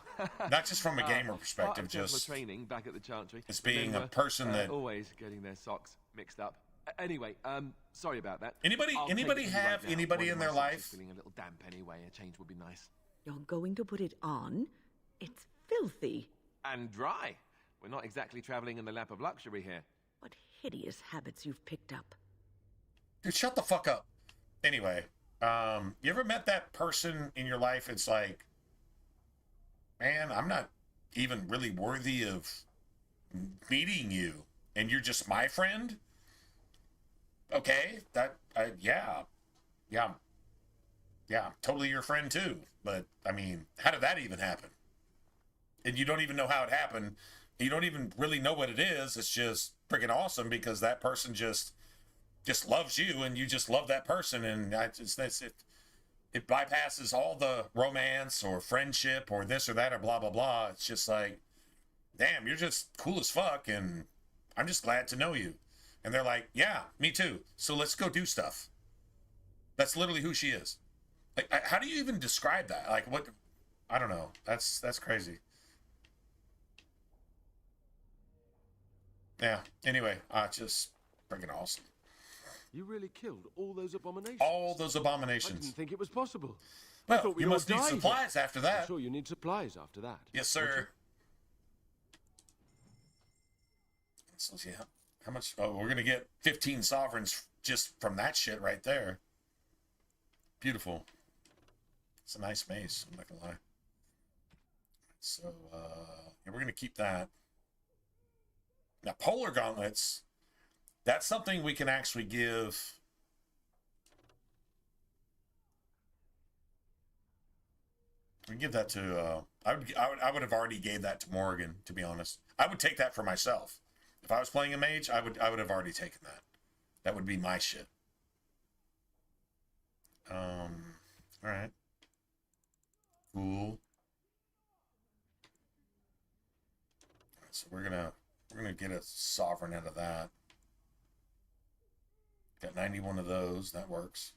not just from a gamer part perspective, of Templar just training back at the Chantry. as being Men a person were, that. always getting their socks mixed up. Anyway, sorry about that. Anybody I'll take anybody it from you have right now. anybody One in of their my socks life? is feeling a little damp anyway. A change would be nice. You're going to put it on? It's filthy. And dry. We're not exactly traveling in the lap of luxury here. What hideous habits you've picked up. Dude, shut the fuck up. Anyway, you ever met that person in your life? It's like, man, I'm not even really worthy of meeting you, and you're just my friend. Okay, yeah, I'm totally your friend too. But I mean, how did that even happen? And you don't even know how it happened. You don't even really know what it is. It's just freaking awesome because that person just loves you, and you just love that person, and it bypasses all the romance or friendship or this or that or blah blah blah. It's just like, damn, you're just cool as fuck, and I'm just glad to know you. And they're like, yeah, me too. So let's go do stuff. That's literally who she is. Like, how do you even describe that? Like, what? I don't know. That's crazy. Yeah. Anyway, just freaking awesome. You really killed all those abominations? All those I abominations. didn't think it was possible. I Well, thought we'd you all must need die supplies here. after that. I'm sure you need supplies after that. Yes, don't sir. So, yeah. How much? Oh, we're gonna get 15 sovereigns just from that shit right there. Beautiful. It's a nice mace. I'm not gonna lie. So, yeah, we're gonna keep that. Now, polar gauntlets. That's something we can actually give. We give that to. I would have already gave that to Morgan. To be honest, I would take that for myself. If I was playing a mage, I would have already taken that. That would be my shit. All right. Cool. So we're gonna get a sovereign out of that. Got 91 of those. That works.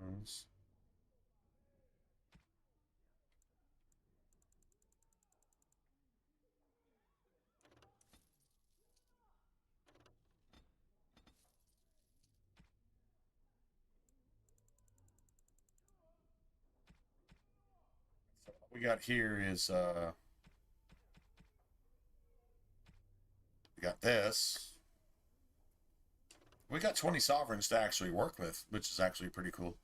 Those. So what we got here is we got this. We got 20 sovereigns to actually work with, which is actually pretty cool.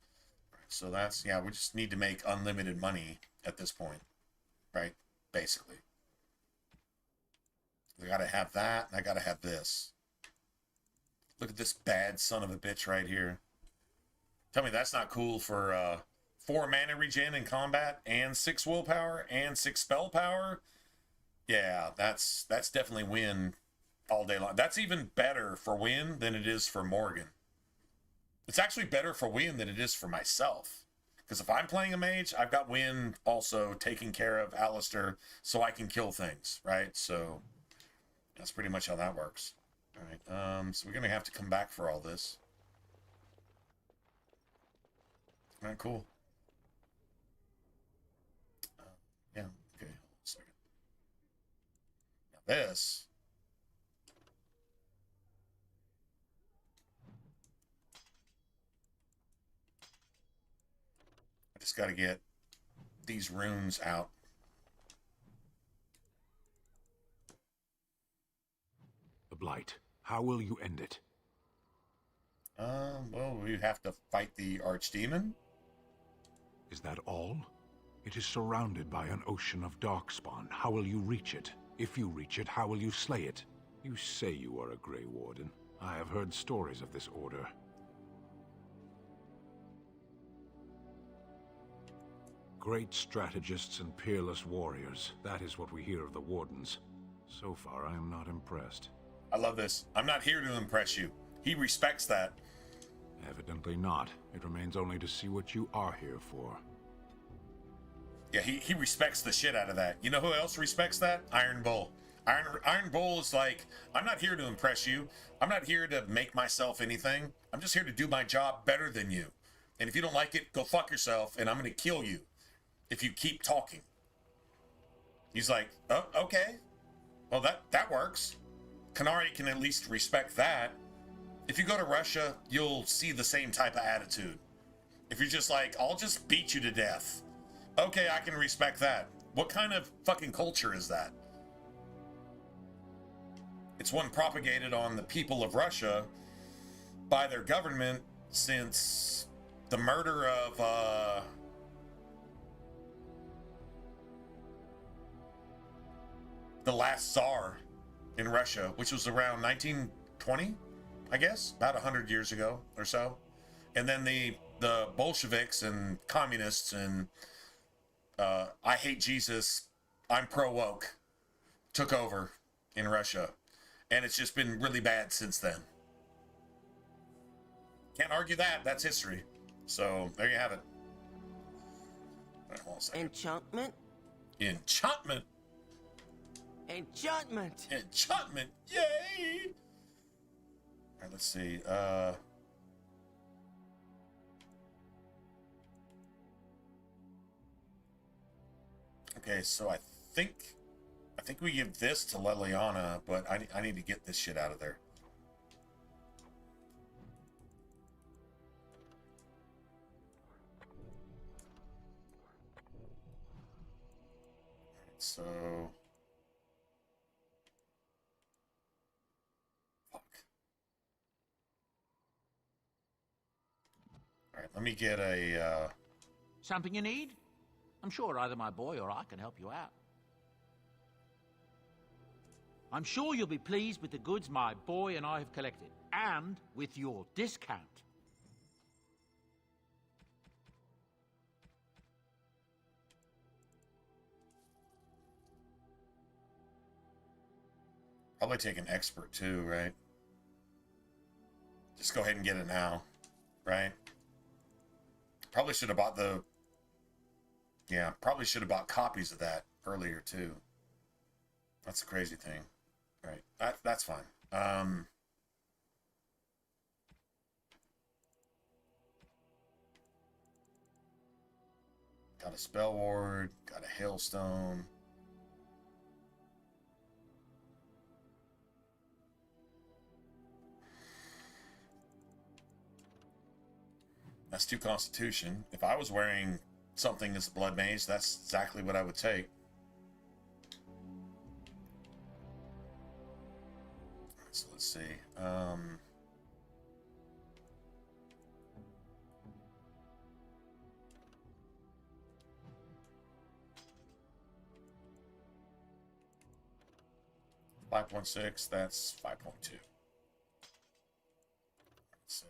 So that's, yeah, we just need to make unlimited money at this point, right? Basically. I gotta have that, and I gotta have this. Look at this bad son of a bitch right here. Tell me that's not cool for 4 mana regen in combat, and 6 willpower, and 6 spell power. Yeah, that's definitely win all day long. That's even better for win than it is for Morgan. It's actually better for win than it is for myself. Because if I'm playing a mage, I've got win also taking care of Alistair so I can kill things, right? So that's pretty much how that works. All right, so we're going to have to come back for all this. All right, cool. Yeah, okay, hold on a second. Now this... I just got to get these runes out. The Blight. How will you end it? Well, we have to fight the Archdemon. Is that all? It is surrounded by an ocean of darkspawn. How will you reach it? If you reach it, how will you slay it? You say you are a Grey Warden. I have heard stories of this order. Great strategists and peerless warriors. That is what we hear of the Wardens. So far, I am not impressed. I love this. I'm not here to impress you. He respects that. Evidently not. It remains only to see what you are here for. Yeah, he respects the shit out of that. You know who else respects that? Iron Bull. Iron Bull is like, I'm not here to impress you. I'm not here to make myself anything. I'm just here to do my job better than you. And if you don't like it, go fuck yourself, and I'm going to kill you if you keep talking. He's like, oh, okay. Well, that works. Qunari can at least respect that. If you go to Russia, you'll see the same type of attitude. If you're just like, I'll just beat you to death. Okay, I can respect that. What kind of fucking culture is that? It's one propagated on the people of Russia by their government since the murder of, the last Tsar in Russia, which was around 1920, I guess, about 100 years ago or so. And then the Bolsheviks and communists and I hate Jesus, I'm pro-woke, took over in Russia. And it's just been really bad since then. Can't argue that. That's history. So, there you have it. All right, hold on a second. Enchantment? Enchantment? Enchantment! Enchantment! Yay! All right, let's see. Okay, so I think we give this to Leliana, but I need to get this shit out of there. So, fuck. All right, let me get a. Something you need? I'm sure either my boy or I can help you out. I'm sure you'll be pleased with the goods my boy and I have collected, and with your discount. Probably take an expert too, right? Just go ahead and get it now, right? Probably should have bought the... Yeah, probably should have bought copies of that earlier too. That's the crazy thing. Right, that's fine. Got a spell ward, got a hailstone. That's 2 constitution. If I was wearing something as a blood mage, that's exactly what I would take. So let's see. 5.6, that's 5.2. So,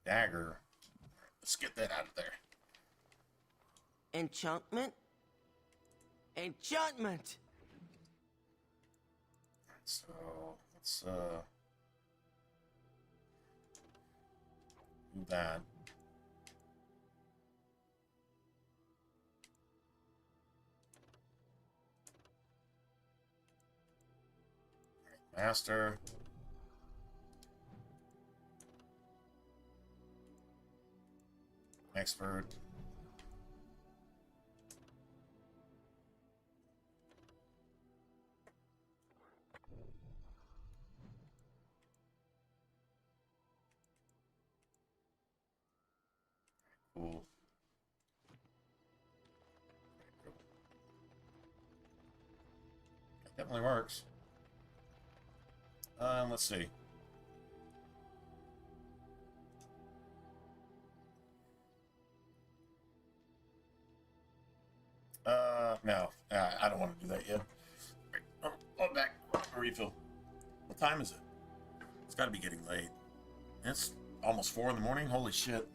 dagger. Let's get that out of there. Enchantment? Enchantment! So, let's, do that. Master. Expert. Cool. That definitely works. Let's see. No, I don't want to do that yet. Oh, back. Refill. What time is it? It's got to be getting late. It's almost 4 in the morning. Holy shit.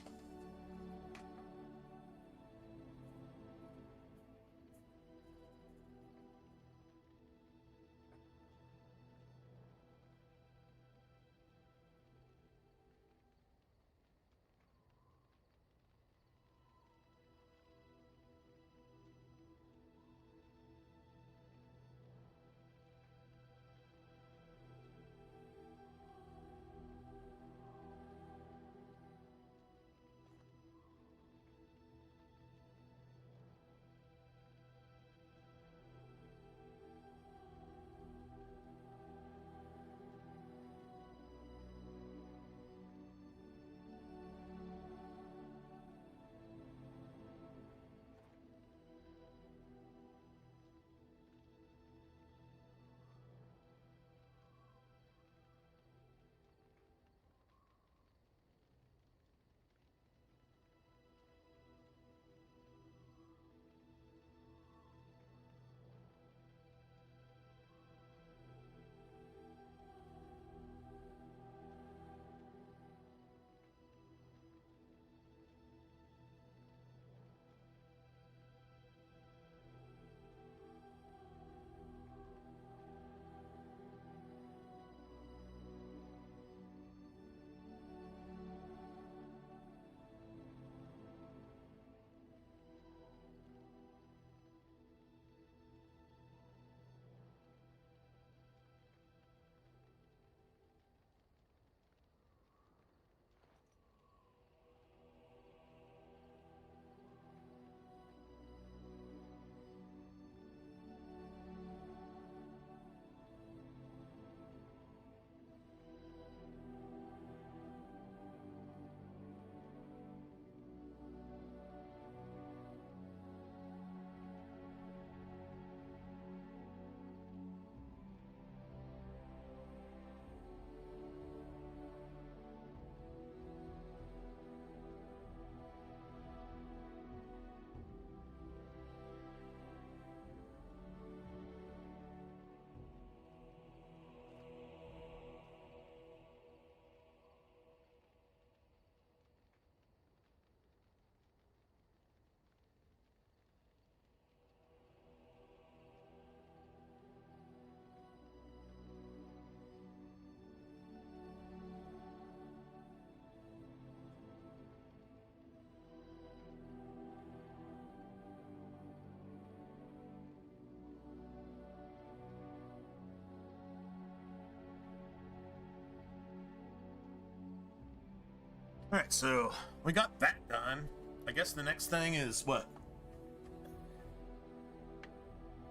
Alright, so we got that done. I guess the next thing is what?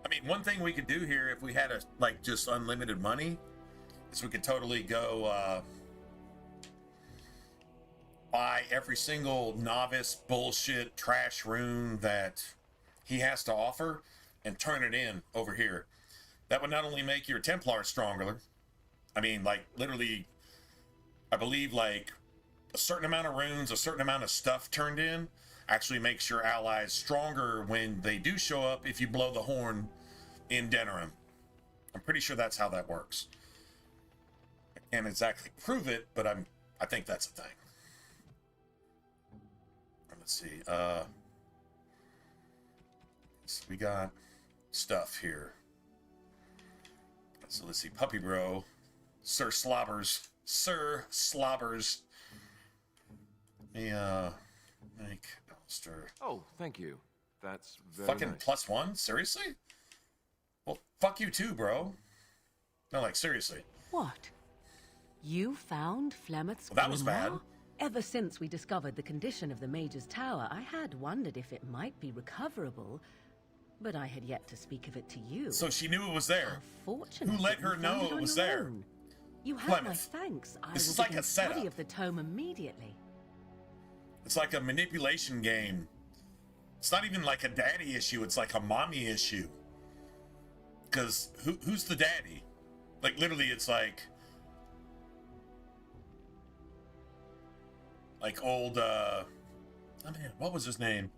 I mean, one thing we could do here if we had a like just unlimited money is we could totally go buy every single novice bullshit trash rune that he has to offer and turn it in over here. That would not only make your Templars stronger, I mean, like literally, I believe like a certain amount of runes, a certain amount of stuff turned in actually makes your allies stronger when they do show up if you blow the horn in Denerim. I'm pretty sure that's how that works. I can't exactly prove it, but I think that's a thing. Let's see. So we got stuff here. So let's see. Puppy Bro. Sir Slobbers. Make Alistair. Oh, thank you. That's very fucking nice. +1? Seriously? Well, fuck you too, bro. No, like, seriously. What? You found Flemeth's Well, that was bad. grimoire? Ever since we discovered the condition of the Mage's Tower, I had wondered if it might be recoverable, but I had yet to speak of it to you. So she knew it was there. How fortunate. Who let that you her know found it on was your there? own. You have my Flemeth. thanks. I This will is like begin a setup. study of the tome immediately. It's like a manipulation game. It's not even like a daddy issue, it's like a mommy issue. Because who's the daddy? Like, literally, it's like old, oh man, what was his name?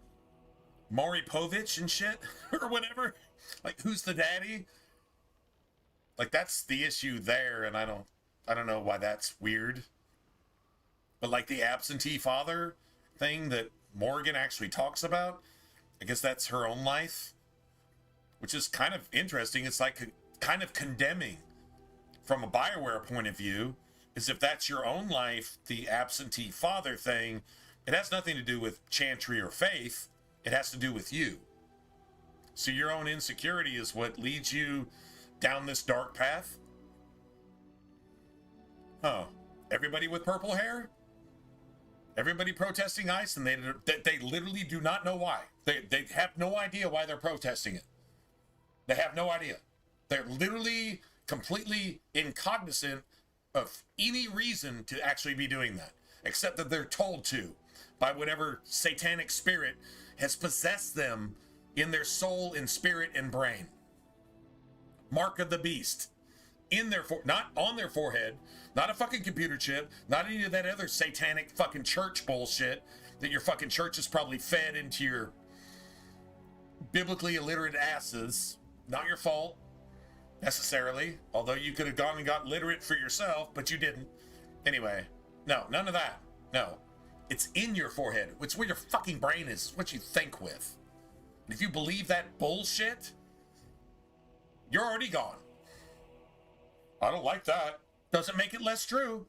Maury Povich and shit? Or whatever? Like, who's the daddy? Like, that's the issue there, and I don't know why that's weird. But like the absentee father thing that Morgan actually talks about, I guess that's her own life, which is kind of interesting. It's like kind of condemning from a BioWare point of view, is if that's your own life, the absentee father thing, it has nothing to do with chantry or faith. It has to do with you. So your own insecurity is what leads you down this dark path? Huh. Everybody with purple hair? Everybody protesting ICE, and they literally do not know why. They have no idea why they're protesting it. They have no idea. They're literally completely incognizant of any reason to actually be doing that, except that they're told to by whatever satanic spirit has possessed them in their soul and spirit and brain. Mark of the beast. In their not on their forehead, not a fucking computer chip, not any of that other satanic fucking church bullshit that your fucking church has probably fed into your biblically illiterate asses. Not your fault, necessarily, although you could have gone and got literate for yourself, but you didn't. Anyway, no, none of that. No. It's in your forehead. It's where your fucking brain is. It's what you think with. And if you believe that bullshit, you're already gone. I don't like that. Doesn't make it less true.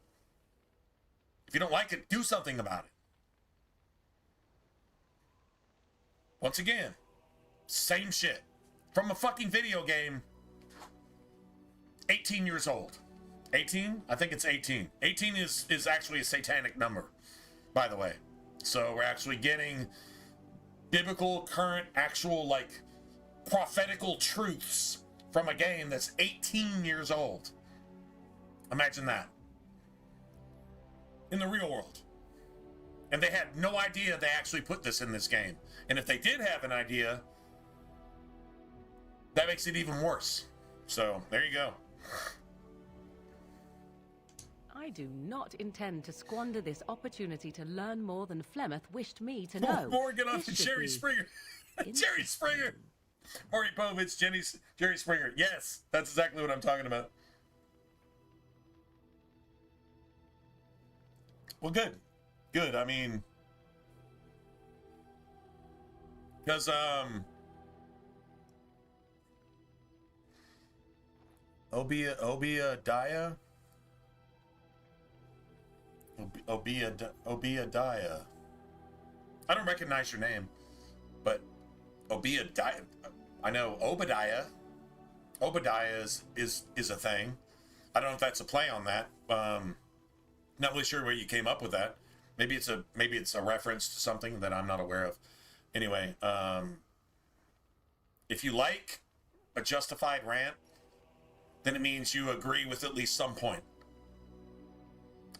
If you don't like it, do something about it. Once again, same shit. From a fucking video game, 18 years old. 18? I think it's 18. 18 is actually a satanic number, by the way. So we're actually getting biblical, current, actual, like, prophetical truths from a game that's 18 years old. Imagine that. In the real world. And they had no idea they actually put this in this game. And if they did have an idea, that makes it even worse. So, there you go. I do not intend to squander this opportunity to learn more than Flemeth wished me to know. Morgan on Jerry Springer. Jerry Springer. Maury Povich, Jerry Springer. Yes, that's exactly what I'm talking about. Well, good. Good. I mean, because, Obadiah? Obadiah. I don't recognize your name, but Obadiah. I know Obadiah. Obadiah is a thing. I don't know if that's a play on that. Not really sure where you came up with that. Maybe it's a reference to something that I'm not aware of. Anyway, if you like a justified rant, then it means you agree with at least some point.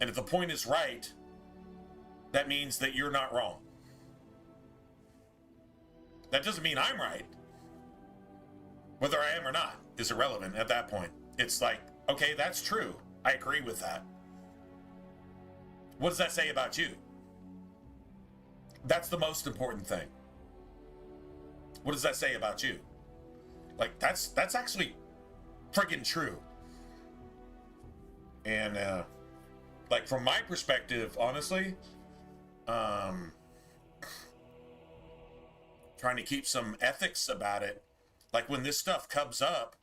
And if the point is right, that means that you're not wrong. That doesn't mean I'm right. Whether I am or not is irrelevant at that point. It's like, okay, that's true. I agree with that. What does that say about you? That's the most important thing. What does that say about you? Like, that's actually friggin' true. And, like, from my perspective, honestly, trying to keep some ethics about it, like, when this stuff comes up,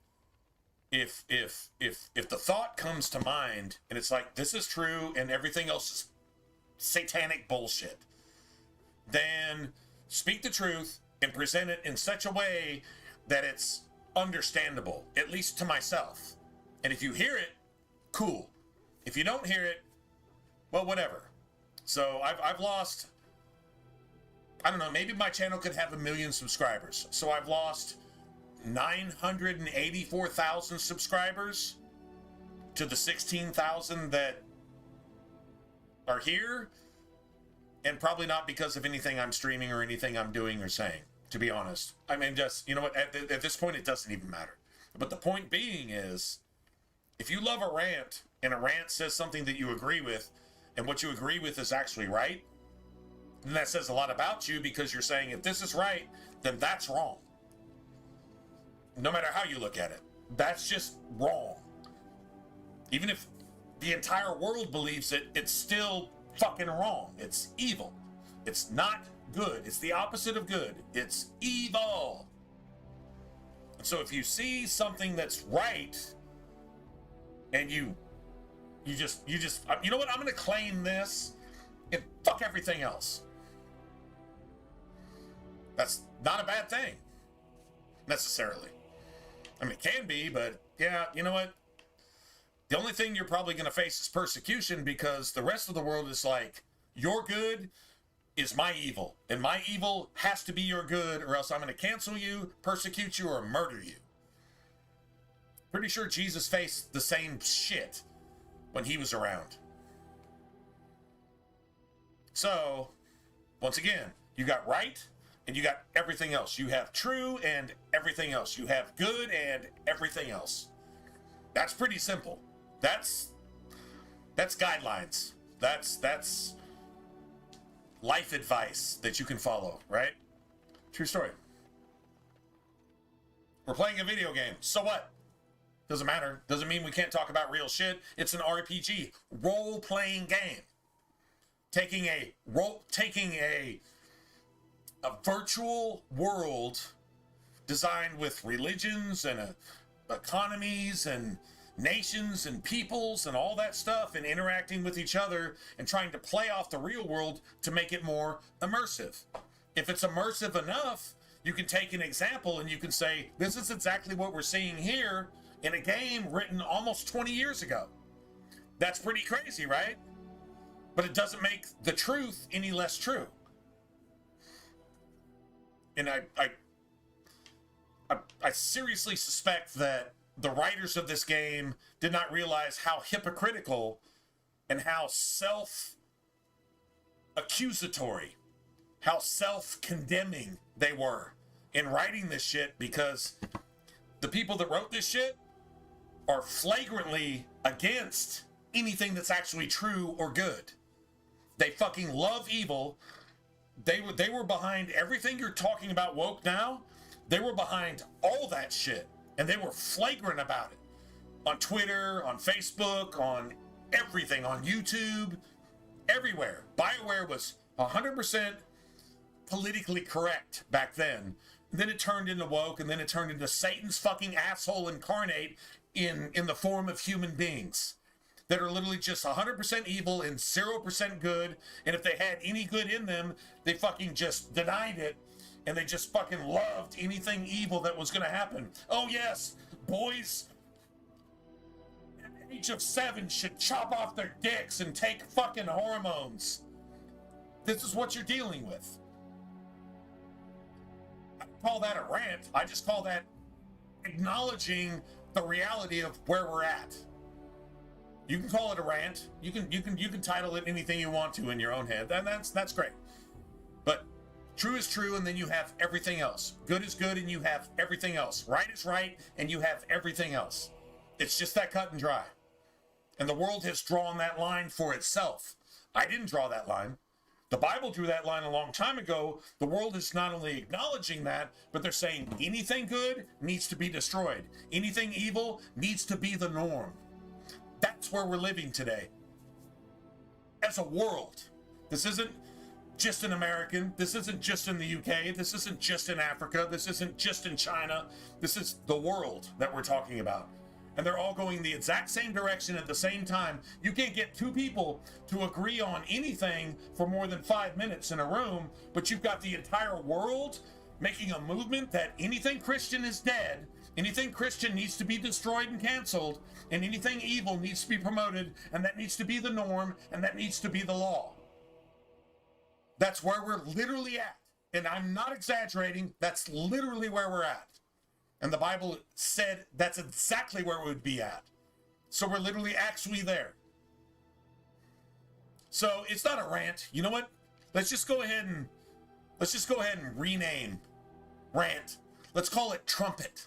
if the thought comes to mind and it's like, this is true and everything else is satanic bullshit, then speak the truth and present it in such a way that it's understandable, at least to myself. And if you hear it, cool. If you don't hear it, well, whatever. So I've lost, I don't know, maybe my channel could have 1 million subscribers. So I've lost 984,000 subscribers to the 16,000 that are here, and probably not because of anything I'm streaming or anything I'm doing or saying, to be honest. I mean, just, you know what, at this point it doesn't even matter. But the point being is, if you love a rant and a rant says something that you agree with, and what you agree with is actually right, then that says a lot about you, because you're saying if this is right, then that's wrong. No matter how you look at it. That's just wrong. Even if the entire world believes it, it's still fucking wrong. It's evil. It's not good. It's the opposite of good. It's evil. And so if you see something that's right, and you know what, I'm going to claim this and fuck everything else. That's not a bad thing, necessarily. I mean, it can be, but yeah, you know what? The only thing you're probably going to face is persecution, because the rest of the world is like, your good is my evil, and my evil has to be your good, or else I'm going to cancel you, persecute you, or murder you. Pretty sure Jesus faced the same shit when he was around. So, once again, you got right, and you got everything else. You have true and everything else. You have good and everything else. That's pretty simple. That's guidelines. That's life advice that you can follow, right? True story. We're playing a video game. So what? Doesn't matter. Doesn't mean we can't talk about real shit. It's an RPG, role-playing game. Taking a virtual world designed with religions and economies and nations and peoples and all that stuff, and interacting with each other and trying to play off the real world to make it more immersive. If it's immersive enough, you can take an example and you can say, this is exactly what we're seeing here in a game written almost 20 years ago. That's pretty crazy, right? But it doesn't make the truth any less true. And I seriously suspect that the writers of this game did not realize how hypocritical and how self-accusatory, how self-condemning they were in writing this shit, because the people that wrote this shit are flagrantly against anything that's actually true or good. They fucking love evil. They were behind everything you're talking about woke now. They were behind all that shit. And they were flagrant about it. On Twitter, on Facebook, on everything, on YouTube, everywhere. BioWare was 100% politically correct back then. And then it turned into woke, and then it turned into Satan's fucking asshole incarnate in the form of human beings that are literally just 100% evil and 0% good. And if they had any good in them, they fucking just denied it. And they just fucking loved anything evil that was going to happen. Oh yes, boys at the age of 7 should chop off their dicks and take fucking hormones. This is what you're dealing with. I don't call that a rant. I just call that acknowledging the reality of where we're at. You can call it a rant. You can title it anything you want to in your own head. And that's great. But true is true, and then you have everything else. Good is good, and you have everything else. Right is right, and you have everything else. It's just that cut and dry. And the world has drawn that line for itself. I didn't draw that line. The Bible drew that line a long time ago. The world is not only acknowledging that, but they're saying anything good needs to be destroyed. Anything evil needs to be the norm. That's where we're living today. As a world. This isn't just an American. This isn't just in the UK. This isn't just in Africa. This isn't just in China. This is the world that we're talking about. And they're all going the exact same direction at the same time. You can't get two people to agree on anything for more than 5 minutes in a room, but you've got the entire world making a movement that anything Christian is dead, anything Christian needs to be destroyed and canceled, and anything evil needs to be promoted, and that needs to be the norm, and that needs to be the law. That's where we're literally at. And I'm not exaggerating. That's literally where we're at. And the Bible said that's exactly where we would be at. So we're literally actually there. So it's not a rant. You know what? Let's just go ahead and rename rant. Let's call it trumpet.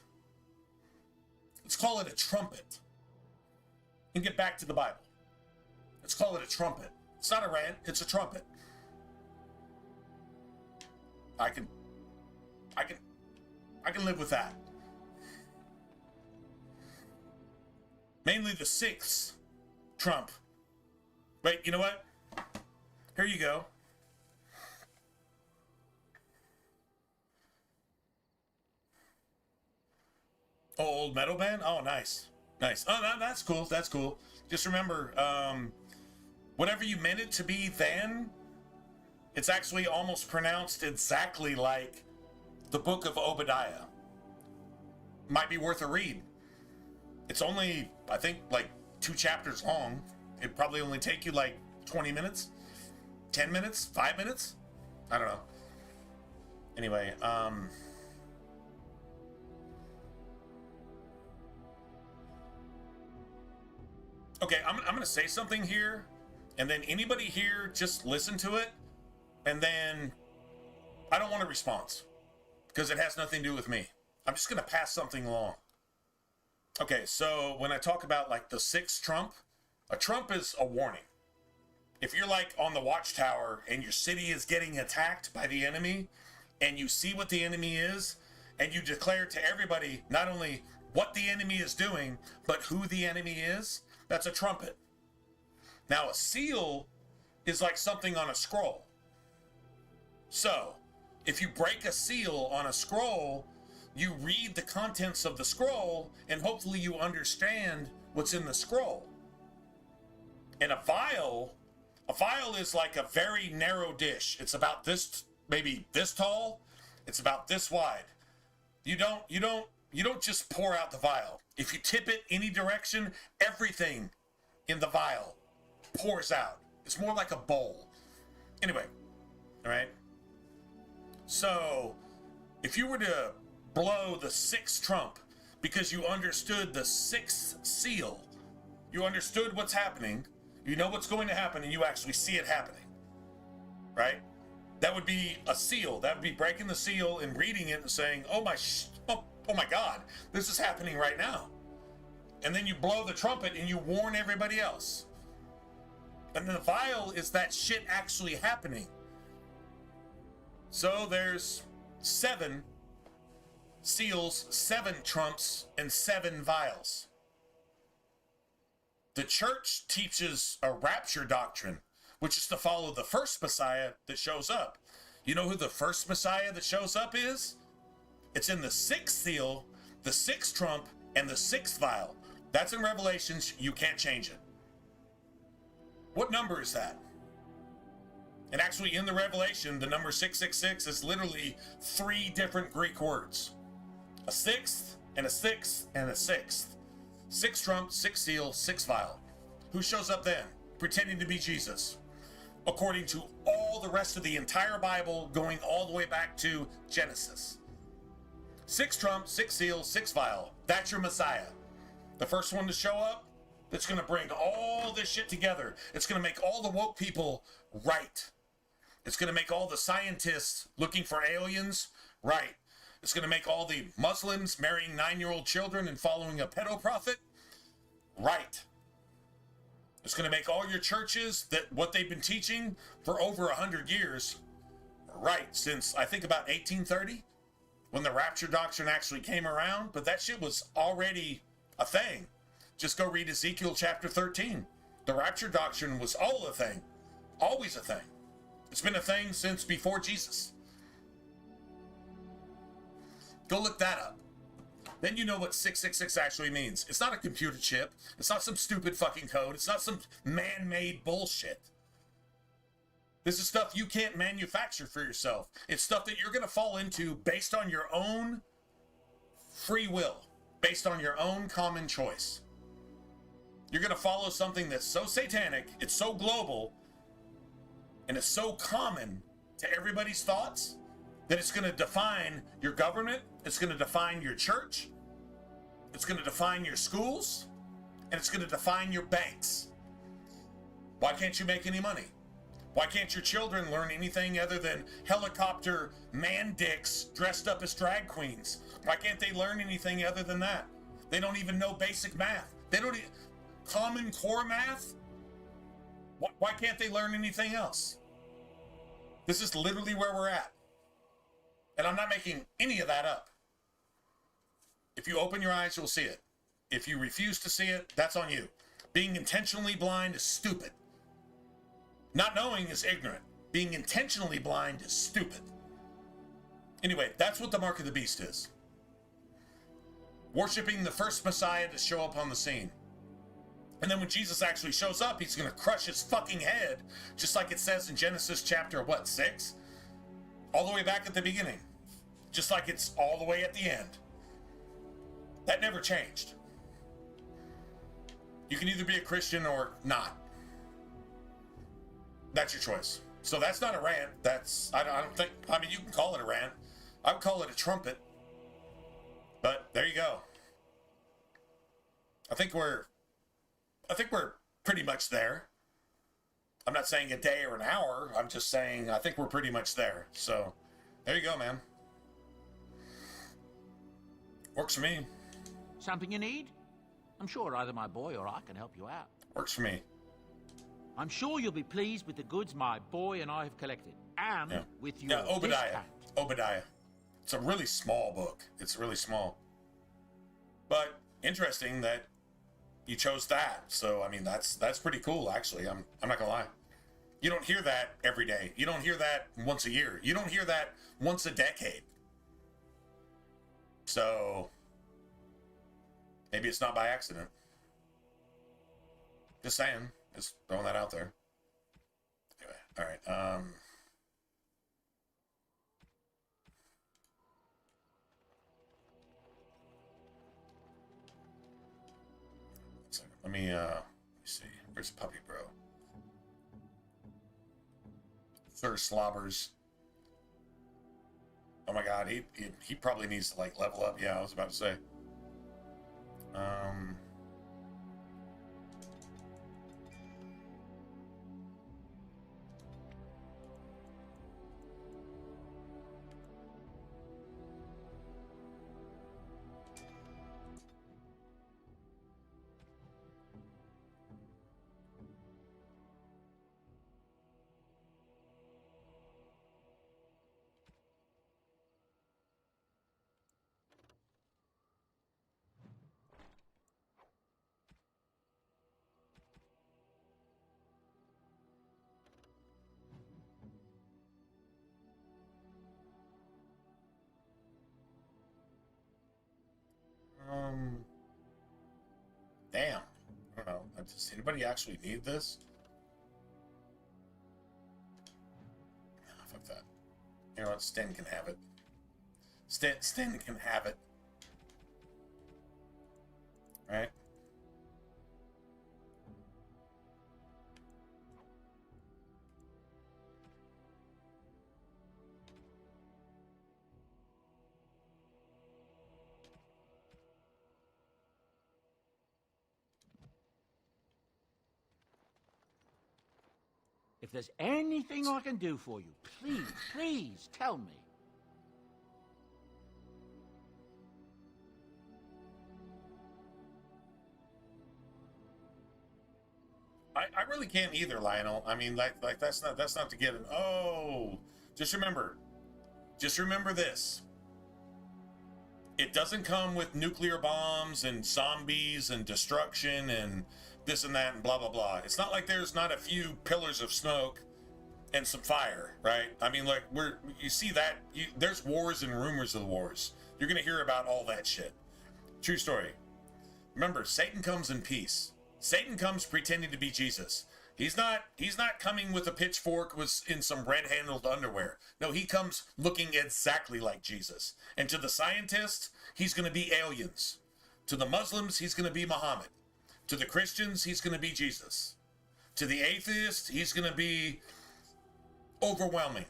Let's call it a trumpet. And get back to the Bible. Let's call it a trumpet. It's not a rant, it's a trumpet. I can live with that. Mainly the 6th trump. Wait, you know what? Here you go. Oh, old metal band? Oh, nice. Nice. Oh, that's cool. That's cool. Just remember, whatever you meant it to be then, it's actually almost pronounced exactly like the book of Obadiah. Might be worth a read. It's only, I think, like 2 chapters long. It'd probably only take you like 20 minutes, 10 minutes, 5 minutes. I don't know. Anyway, okay, I'm going to say something here, and then anybody here just listen to it, and then I don't want a response, because it has nothing to do with me. I'm just going to pass something along. Okay, so when I talk about like the 6th trump, a trump is a warning. If you're like on the watchtower and your city is getting attacked by the enemy, and you see what the enemy is, and you declare to everybody not only what the enemy is doing, but who the enemy is, that's a trumpet. Now, a seal is like something on a scroll. So, if you break a seal on a scroll, you read the contents of the scroll, and hopefully you understand what's in the scroll. And a vial is like a very narrow dish. It's about this, maybe this tall. It's about this wide. You don't just pour out the vial. If you tip it any direction, everything in the vial pours out. It's more like a bowl. Anyway, all right? So, if you were to blow the 6th trump because you understood the 6th seal, you understood what's happening, you know what's going to happen, and you actually see it happening, right? That would be a seal. That would be breaking the seal and reading it and saying, oh my God, this is happening right now. And then you blow the trumpet and you warn everybody else. And then the vial is that shit actually happening. So there's 7 seals, 7 trumps, and 7 vials. The church teaches a rapture doctrine, which is to follow the first Messiah that shows up. You know who the first Messiah that shows up is? It's in the 6th seal, the 6th trump, and the 6th vial. That's in Revelations. You can't change it. What number is that? And actually in the Revelation, the number 666 is literally 3 different Greek words. A 6th, and a 6th, and a 6th. 6 trump, 6 seal, 6 vial. Who shows up then? Pretending to be Jesus. According to all the rest of the entire Bible, going all the way back to Genesis. 6 trump, 6 seal, 6 vial. That's your Messiah. The first one to show up, that's going to bring all this shit together. It's going to make all the woke people right. It's going to make all the scientists looking for aliens right. It's going to make all the Muslims marrying 9-year-old children and following a pedo prophet right. It's going to make all your churches that what they've been teaching for over 100 years right, since I think about 1830 when the rapture doctrine actually came around. But that shit was already a thing. Just go read Ezekiel chapter 13. The rapture doctrine was all a thing. Always a thing. It's been a thing since before Jesus. Go look that up. Then you know what 666 actually means. It's not a computer chip. It's not some stupid fucking code. It's not some man-made bullshit. This is stuff you can't manufacture for yourself. It's stuff that you're going to fall into based on your own free will, based on your own common choice. You're going to follow something that's so satanic, it's so global, and it's so common to everybody's thoughts that it's going to define your government, it's going to define your church, it's going to define your schools, and it's going to define your banks. Why can't you make any money? Why can't your children learn anything other than helicopter man dicks dressed up as drag queens? Why can't they learn anything other than that? They don't even know basic math. They don't even... Common Core math? Why can't they learn anything else? This is literally where we're at. And I'm not making any of that up. If you open your eyes, you'll see it. If you refuse to see it, that's on you. Being intentionally blind is stupid. Not knowing is ignorant. Being intentionally blind is stupid. Anyway, that's what the mark of the beast is. Worshipping the first Messiah to show up on the scene. And then when Jesus actually shows up, he's going to crush his fucking head, just like it says in Genesis chapter, 6? All the way back at the beginning. Just like it's all the way at the end. That never changed. You can either be a Christian or not. That's your choice. So that's not a rant. I don't think, you can call it a rant. I would call it a trumpet. But there you go. I think we're pretty much there. I'm not saying a day or an hour. I'm just saying I think we're pretty much there. So there you go, man. Works for me. Something you need? I'm sure either my boy or I can help you out. Works for me. I'm sure you'll be pleased with the goods my boy and I have collected. And with your Obadiah. discount. Obadiah. It's a really small book. It's really small. But interesting that you chose that. So, that's pretty cool, actually. I'm not gonna lie. You don't hear that every day. You don't hear that once a year. You don't hear that once a decade. So, maybe it's not by accident. Just saying. Just throwing that out there. Anyway, all right. Let me see. Where's the puppy, bro? Sir Slobbers. Oh my God, he probably needs to level up. Yeah, I was about to say. Damn. I don't know. Does anybody actually need this? Nah, fuck that. You know what? Sten can have it. Sten can have it. Right? If there's anything I can do for you, please tell me. I really can't either, Lionel. That's not to get an just remember this. It doesn't come with nuclear bombs and zombies and destruction and this and that and blah blah blah. It's not like there's not a few pillars of smoke and some fire, right? You see that there's wars and rumors of the wars. You're gonna hear about all that shit. True story. Remember, Satan comes in peace. Satan comes pretending to be Jesus. He's not coming with a pitchfork in some red-handled underwear. No, he comes looking exactly like Jesus. And to the scientists, he's gonna be aliens. To the Muslims, he's gonna be Muhammad. To the Christians, he's going to be Jesus. To the atheists, he's going to be overwhelming.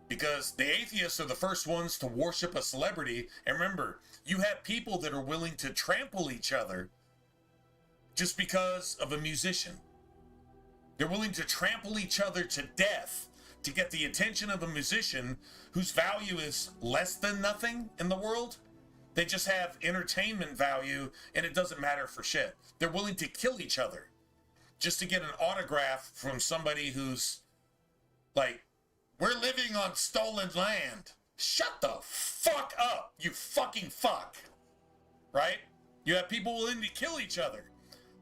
Because the atheists are the first ones to worship a celebrity. And remember, you have people that are willing to trample each other just because of a musician. They're willing to trample each other to death to get the attention of a musician whose value is less than nothing in the world. They just have entertainment value, and it doesn't matter for shit. They're willing to kill each other just to get an autograph from somebody who's like, we're living on stolen land. Shut the fuck up, you fucking fuck. Right? You have people willing to kill each other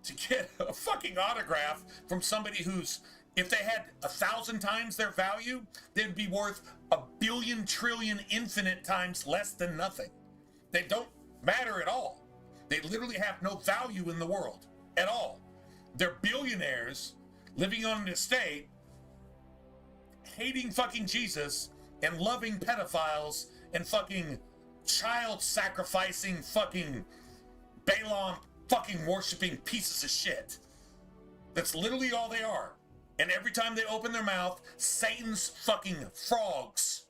to get a fucking autograph from somebody who's, if they had 1,000 times their value, they'd be worth 1 billion trillion infinite times less than nothing. They don't matter at all. They literally have no value in the world at all. They're billionaires living on an estate, hating fucking Jesus and loving pedophiles and fucking child sacrificing fucking Balaam fucking worshiping pieces of shit. That's literally all they are. And every time they open their mouth, Satan's fucking frogs,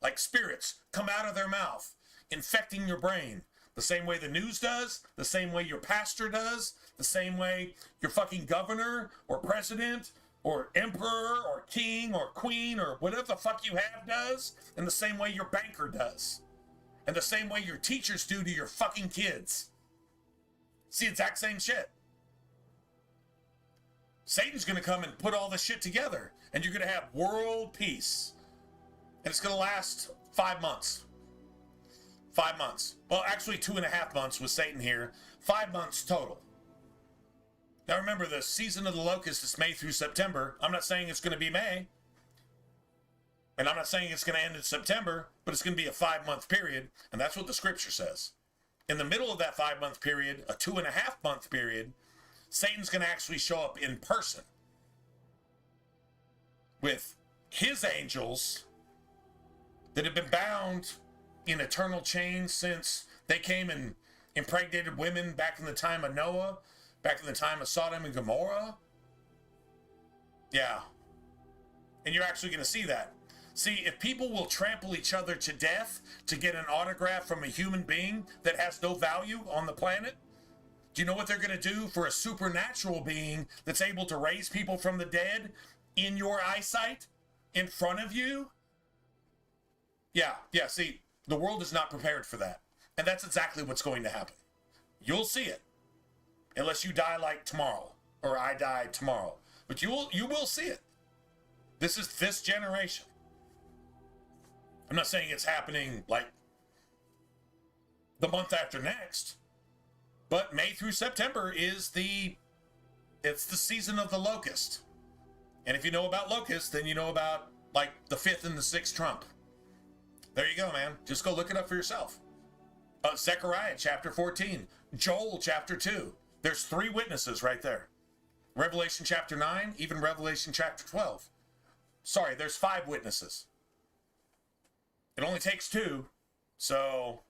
like spirits, come out of their mouth, infecting your brain. The same way the news does, the same way your pastor does, the same way your fucking governor or president or emperor or king or queen or whatever the fuck you have does, and the same way your banker does, and the same way your teachers do to your fucking kids. It's the exact same shit. Satan's gonna come and put all this shit together, and you're gonna have world peace. And it's gonna last 5 months. 5 months. Well, actually 2.5 months with Satan here. 5 months total. Now remember, the season of the locust is May through September. I'm not saying it's going to be May. And I'm not saying it's going to end in September, but it's going to be a 5-month period. And that's what the scripture says. In the middle of that 5-month period, a 2.5-month period, Satan's going to actually show up in person with his angels that have been bound in eternal chains since they came and impregnated women back in the time of Noah, back in the time of Sodom and Gomorrah. Yeah. And you're actually going to see that. See, if people will trample each other to death to get an autograph from a human being that has no value on the planet, do you know what they're going to do for a supernatural being that's able to raise people from the dead in your eyesight, in front of you? Yeah, see, the world is not prepared for that. And that's exactly what's going to happen. You'll see it. Unless you die like tomorrow, or I die tomorrow. But you will see it. This is this generation. I'm not saying it's happening like the month after next, but May through September is it's the season of the locust. And if you know about locusts, then you know about like the 5th and the 6th trump. There you go, man. Just go look it up for yourself. Zechariah chapter 14, Joel chapter 2. There's 3 witnesses right there. Revelation chapter 9, even Revelation chapter 12. Sorry, there's 5 witnesses. It only takes 2, so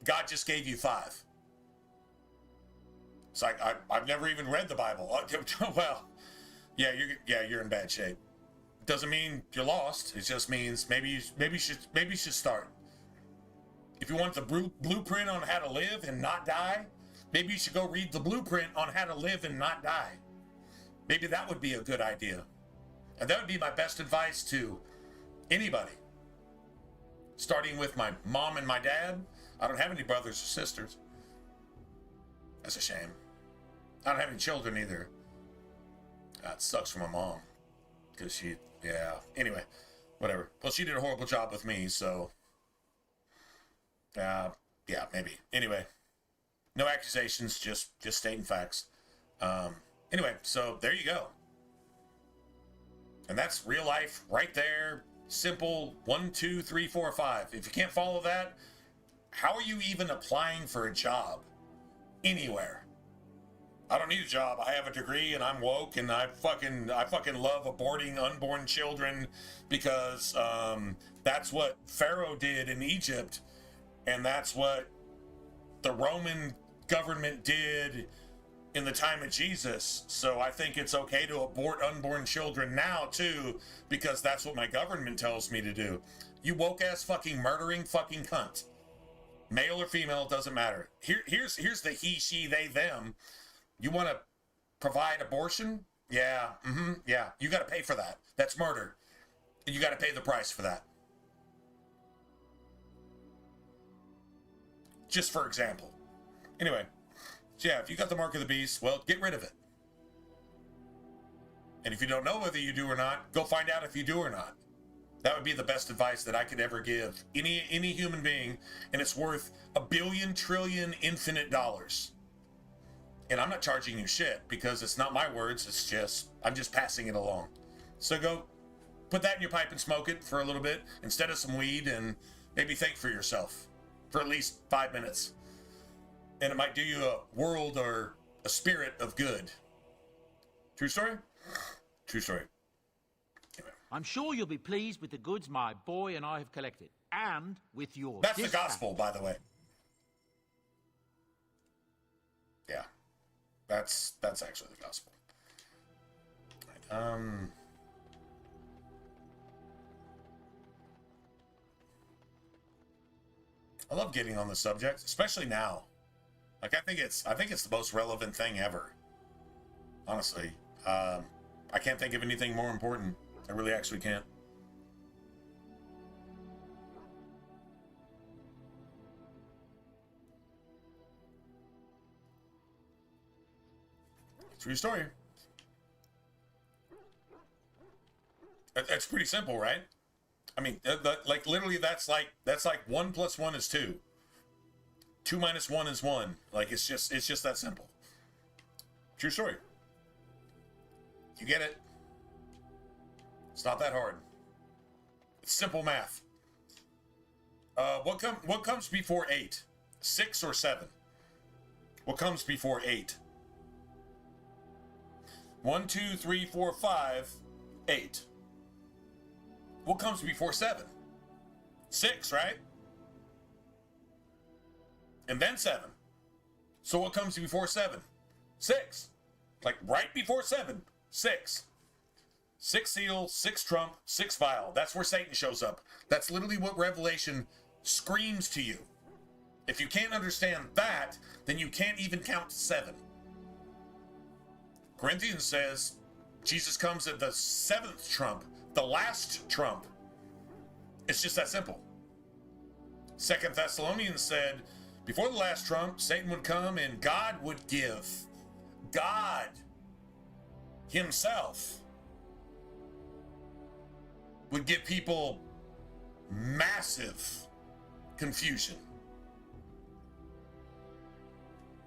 God just gave you 5. It's like I've never even read the Bible. Well, you're in bad shape. Doesn't mean you're lost. It just means maybe you should start. If you want the blueprint on how to live and not die, maybe you should go read the blueprint on how to live and not die. Maybe that would be a good idea. And that would be my best advice to anybody. Starting with my mom and my dad. I don't have any brothers or sisters. That's a shame. I don't have any children either. That sucks for my mom. Because anyway, whatever. Well, she did a horrible job with me, so maybe. Anyway, no accusations, just stating facts. Anyway, so there you go. And that's real life right there. Simple 1, 2, 3, 4, 5. If you can't follow that, how are you even applying for a job anywhere? I don't need a job. I have a degree and I'm woke and I fucking love aborting unborn children because that's what Pharaoh did in Egypt, and that's what the Roman government did in the time of Jesus. So I think it's okay to abort unborn children now too, because that's what my government tells me to do. You woke ass fucking murdering fucking cunt. Male or female, doesn't matter. Here's the he, she, they, them. You want to provide abortion? Yeah, you got to pay for that. That's murder. And you got to pay the price for that. Just for example. Anyway, so yeah, if you got the mark of the beast, well, get rid of it. And if you don't know whether you do or not, go find out if you do or not. That would be the best advice that I could ever give any human being, and it's worth $1 billion, trillion, infinite dollars. And I'm not charging you shit because it's not my words. It's just, I'm just passing it along. So go put that in your pipe and smoke it for a little bit instead of some weed, and maybe think for yourself for at least 5 minutes. And it might do you a world or a spirit of good. True story? True story. I'm sure you'll be pleased with the goods my boy and I have collected, and with your That's the dispatch. gospel, by the way. Yeah. That's actually the gospel. Right, I love getting on the subject, especially now. Like, I think it's the most relevant thing ever. Honestly. I can't think of anything more important. I really actually can't. True story. That's pretty simple, right? I mean, like literally, that's like 1 + 1 is 2. 2 - 1 is 1. Like it's just that simple. True story. You get it? It's not that hard. It's simple math. What comes before 8? 6 or 7? What comes before 8? 1, 2, 3, 4, 5, 8. What comes before 7? 6, right? And then 7. So what comes before 7? 6. Like right before 7. 6. 6 seal, 6 trump, 6 vial. That's where Satan shows up. That's literally what Revelation screams to you. If you can't understand that, then you can't even count 7. Corinthians says Jesus comes at the 7th trump, the last trump. It's just that simple. 2 Thessalonians said, before the last trump, Satan would come and God would give. God himself would give people massive confusion.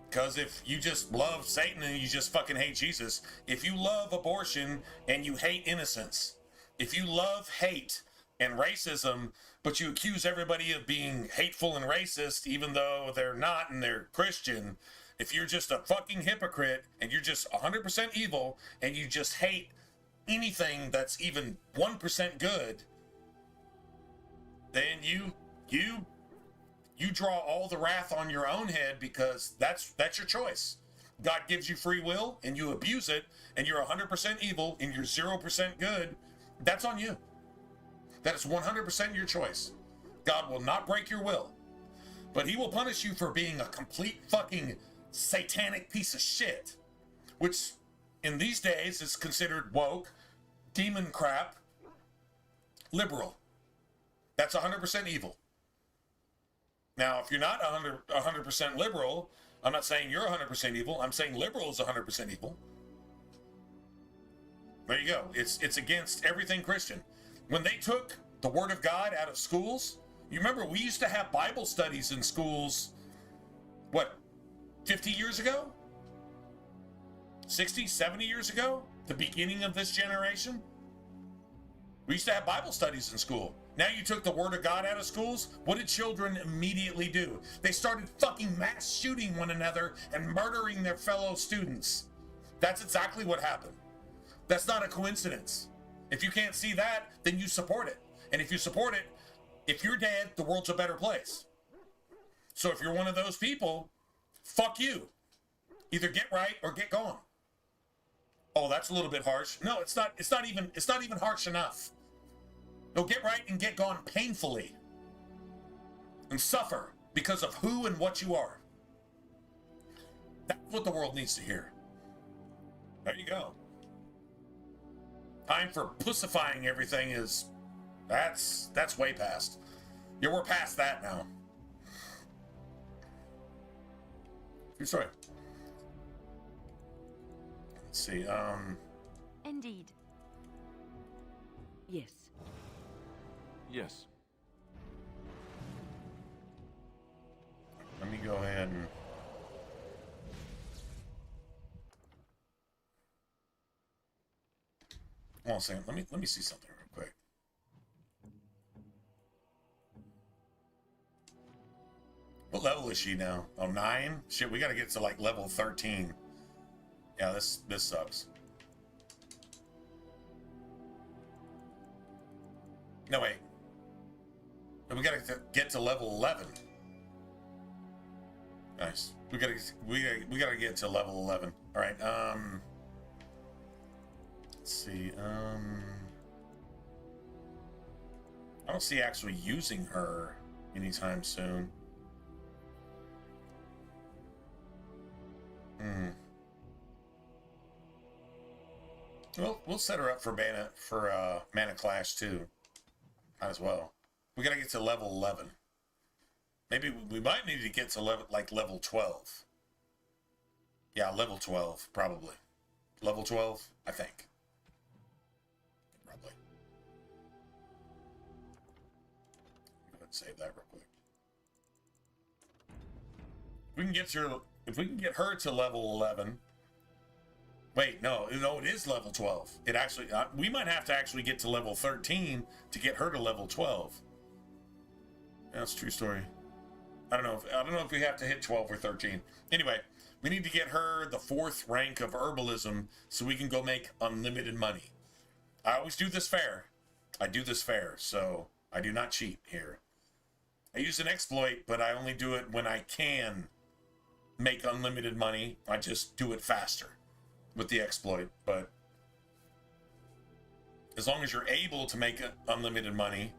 Because if you just love Satan and you just fucking hate Jesus, if you love abortion and you hate innocence, if you love hate and racism, but you accuse everybody of being hateful and racist, even though they're not and they're Christian, if you're just a fucking hypocrite and you're just 100% evil and you just hate anything that's even 1% good, then you draw all the wrath on your own head because that's your choice. God gives you free will and you abuse it and you're 100% evil and you're 0% good. That's on you. That is 100% your choice. God will not break your will, but he will punish you for being a complete fucking satanic piece of shit, which in these days is considered woke, demon crap, liberal. That's 100% evil. Now, if you're not 100% liberal, I'm not saying you're 100% evil. I'm saying liberal is 100% evil. There you go. It's against everything Christian. When they took the Word of God out of schools, you remember we used to have Bible studies in schools, what, 50 years ago? 60, 70 years ago? The beginning of this generation? We used to have Bible studies in school. Now you took the Word of God out of schools, what did children immediately do? They started fucking mass shooting one another and murdering their fellow students. That's exactly what happened. That's not a coincidence. If you can't see that, then you support it. And if you support it, if you're dead, the world's a better place. So if you're one of those people, fuck you. Either get right or get gone. Oh, that's a little bit harsh. No, it's not even harsh enough. No, get right and get gone painfully. And suffer because of who and what you are. That's what the world needs to hear. There you go. Time for pussifying everything is... That's way past. Yeah, we're past that now. Sorry. Let's see, Indeed. Yes. Yes. Let me go ahead and... Hold on a second. Let me see something real quick. What level is she now? Oh, 9? Shit, we gotta get to like level 13. Yeah, this sucks. No, wait. We gotta get to level 11. Nice. We gotta get to level 11. All right. Let's see. I don't see actually using her anytime soon. Well, we'll set her up for Mana Clash too, as well. We gotta get to level 11. Maybe we might need to get to level 12. Yeah, level 12 probably. Level 12, I think. Probably. Go ahead and save that real quick. If we can get her to level 11. Wait, no, it is level 12. It actually, we might have to actually get to level 13 to get her to level 12. Yeah, that's a true story. I don't know if we have to hit 12 or 13. Anyway, we need to get her the 4th rank of herbalism so we can go make unlimited money. I always do this fair. I do this fair, so I do not cheat here. I use an exploit, but I only do it when I can make unlimited money. I just do it faster with the exploit, but as long as you're able to make unlimited money,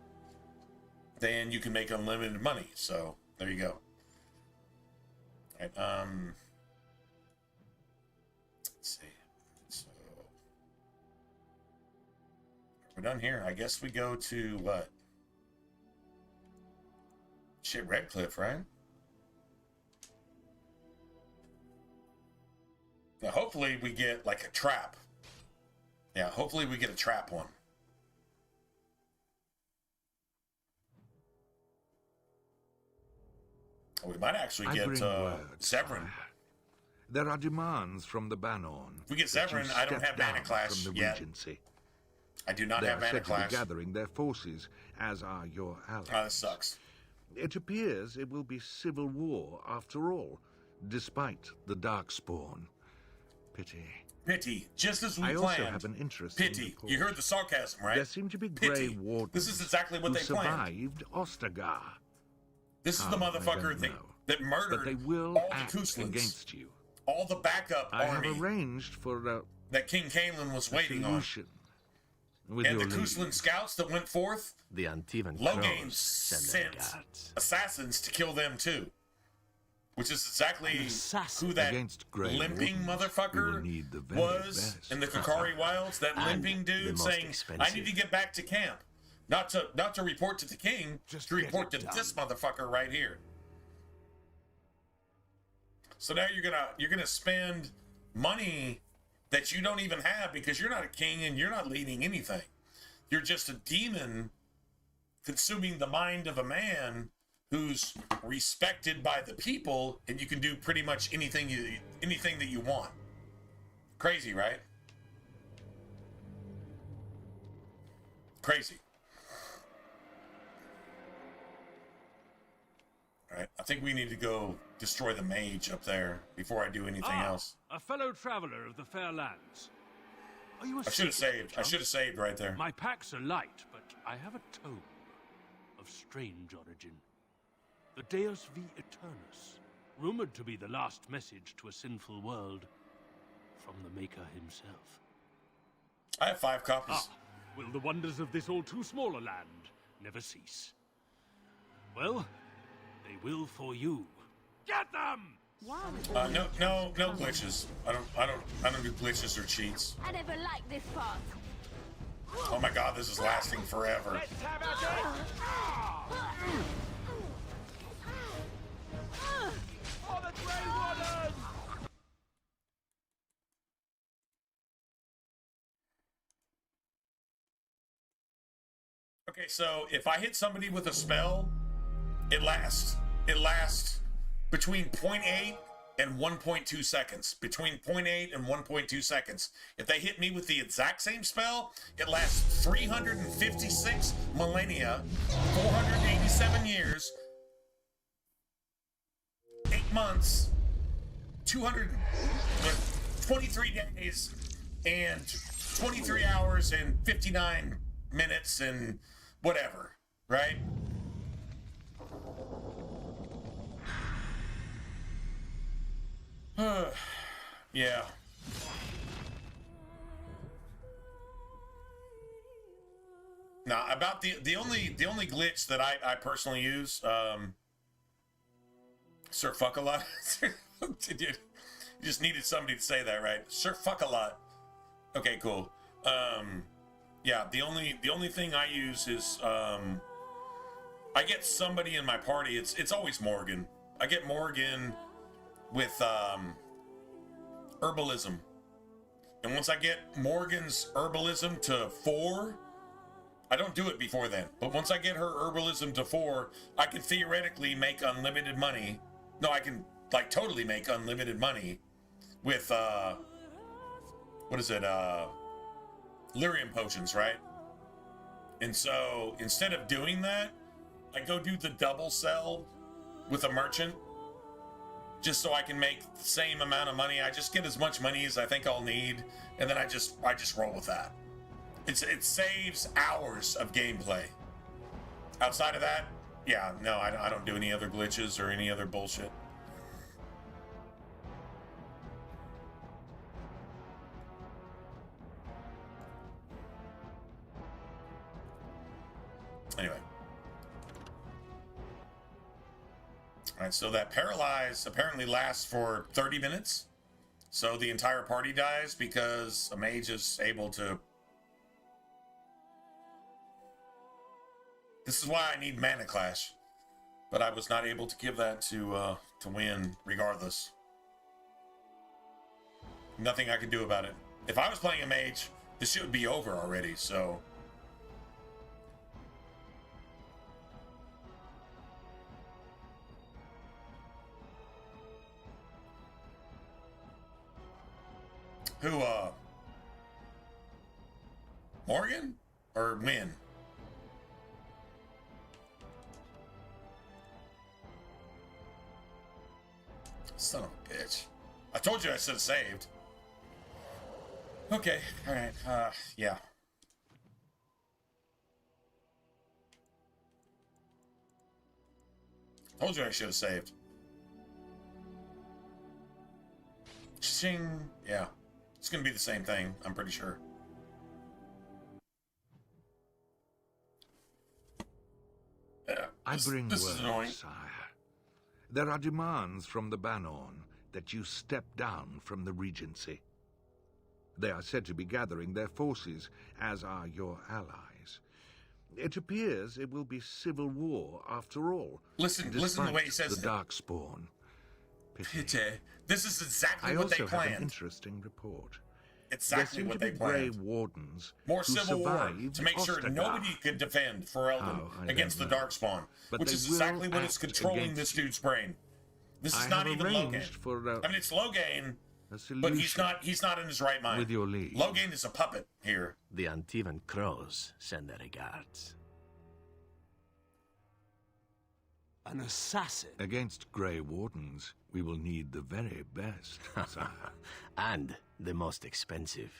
then you can make unlimited money. So there you go. All right, let's see. So we're done here. I guess we go to what? Shit, Redcliffe, right? Now, hopefully we get like a trap. Yeah, hopefully we get a trap one. We might actually get Severin. There are demands from the Banon. If we get Severin, I don't have Mana Clash from the yet. Regency. I do not have Mana They are Clash. said to be gathering their forces, as are your allies. Oh, this sucks. It appears it will be civil war after all, despite the Darkspawn. Pity. Pity, just as we I planned. also have an interest Pity, in you heard the sarcasm, right? There seem to be Grey Pity. Wardens. This is exactly what who they planned. survived Ostagar. This is the How, I motherfucker don't know. that murdered But they will all act the Kuslins. against you. All the backup I army have arranged for that King Caelan was waiting on. solution. With And the your leave. Kuslin scouts that went forth, The Antivan Loghain crows sent send their guards. assassins to kill them too. Which is exactly assassin. who that Against Grey limping Wardens, motherfucker we will need the very was best. in the Kakari Wilds. That And limping the dude most saying, "I expensive. need to get back to camp, not to report to the king, just to report to this motherfucker right here." So now you're gonna spend money that you don't even have because you're not a king and you're not leading anything. You're just a demon consuming the mind of a man who's respected by the people, and you can do pretty much anything that you want. Crazy, right? Crazy. All right, I think we need to go destroy the mage up there before I do anything else. A fellow traveler of the fair lands. Are you a I should have seeker, saved. I perchance? should have saved right there. My packs are light, but I have a tome of strange origin. The Deus V Eternus, rumored to be the last message to a sinful world from the Maker himself. I have 5 copies. Will the wonders of this all too small a land never cease? Well, they will for you. Get them! No glitches. I don't do glitches or cheats. I never liked this part. Oh my god, this is lasting forever. For the Grey Warden! Okay, so if I hit somebody with a spell, it lasts. It lasts between 0.8 and 1.2 seconds. Between 0.8 and 1.2 seconds. If they hit me with the exact same spell, it lasts 356 millennia, 487 years, 8 months, 223 days, and 23 hours and 59 minutes and whatever, right? Yeah. Now, about the only glitch that I personally use, Sir Fuck a lot. Dude, you just needed somebody to say that, right? Sir Fuck a lot. Okay, cool. Yeah, the only thing I use is I get somebody in my party. It's always Morgan. I get Morgan with herbalism, and once I get Morgan's herbalism to 4, I don't do it before then, but once I get her herbalism to 4, I can theoretically make unlimited money. No, I can like totally make unlimited money with what is it, lyrium potions, right? And so instead of doing that, I go do the double sell with a merchant, just so I can make the same amount of money. I just get as much money as I think I'll need, and then I just roll with that. It saves hours of gameplay. Outside of that, yeah, no, I don't do any other glitches or any other bullshit. Anyway. All right, so that paralyze apparently lasts for 30 minutes. So the entire party dies because a mage is able to... This is why I need Mana Clash. But I was not able to give that to win regardless. Nothing I could do about it. If I was playing a mage, this shit would be over already, so... Who, Morgan? Or Win? Son of a bitch. I told you I should have saved. Okay, alright, yeah. Told you I should have saved. Shing, yeah. It's gonna be the same thing, I'm pretty sure. Yeah, I bring this is annoying. word, sire. There are demands from the Banon that you step down from the Regency. They are said to be gathering their forces, as are your allies. It appears it will be civil war after all. Listen to the way he says the Darkspawn. Pity. This is exactly I what they also have an planned. interesting report. Exactly what they Grey planned. Wardens More who civil war survived to make sure Ostagar. nobody could defend Ferelden against the Darkspawn, But which they is will exactly what is act controlling against this dude's brain. This is I not have even Logain. arranged for I mean, it's Logain, a but he's solution not in his right mind. with your leave. Logain is a puppet here. The Antivan Crows send their regards. An assassin? Against Grey Wardens, we will need the very best, sire. And the most expensive.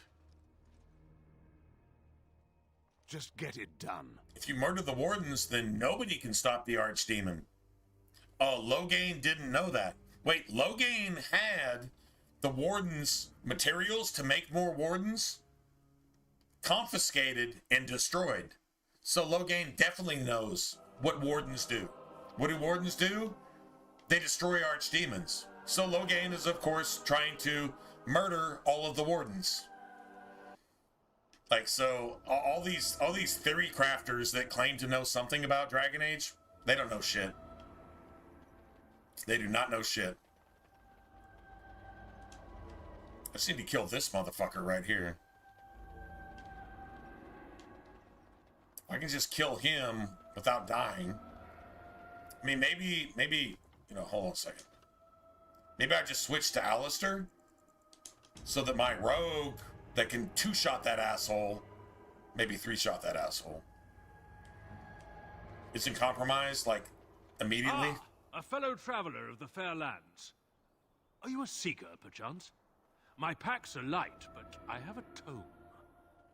Just get it done. If you murder the Wardens, then nobody can stop the Archdemon. Oh, Logain didn't know that. Wait, Logain had the Wardens' materials to make more Wardens confiscated and destroyed. So Logain definitely knows what Wardens do. What do Wardens do? They destroy Archdemons. So Logain is, of course, trying to murder all of the Wardens. Like, so all these theory crafters that claim to know something about Dragon Age, they don't know shit. They do not know shit. I just need to kill this motherfucker right here. I can just kill him without dying. I mean, maybe, you know, hold on a second. Maybe I just switch to Alistair so that my rogue that can 2-shot that asshole, maybe 3-shot that asshole, isn't compromised, like, immediately. Ah, a fellow traveler of the fair lands. Are you a seeker, perchance? My packs are light, but I have a tome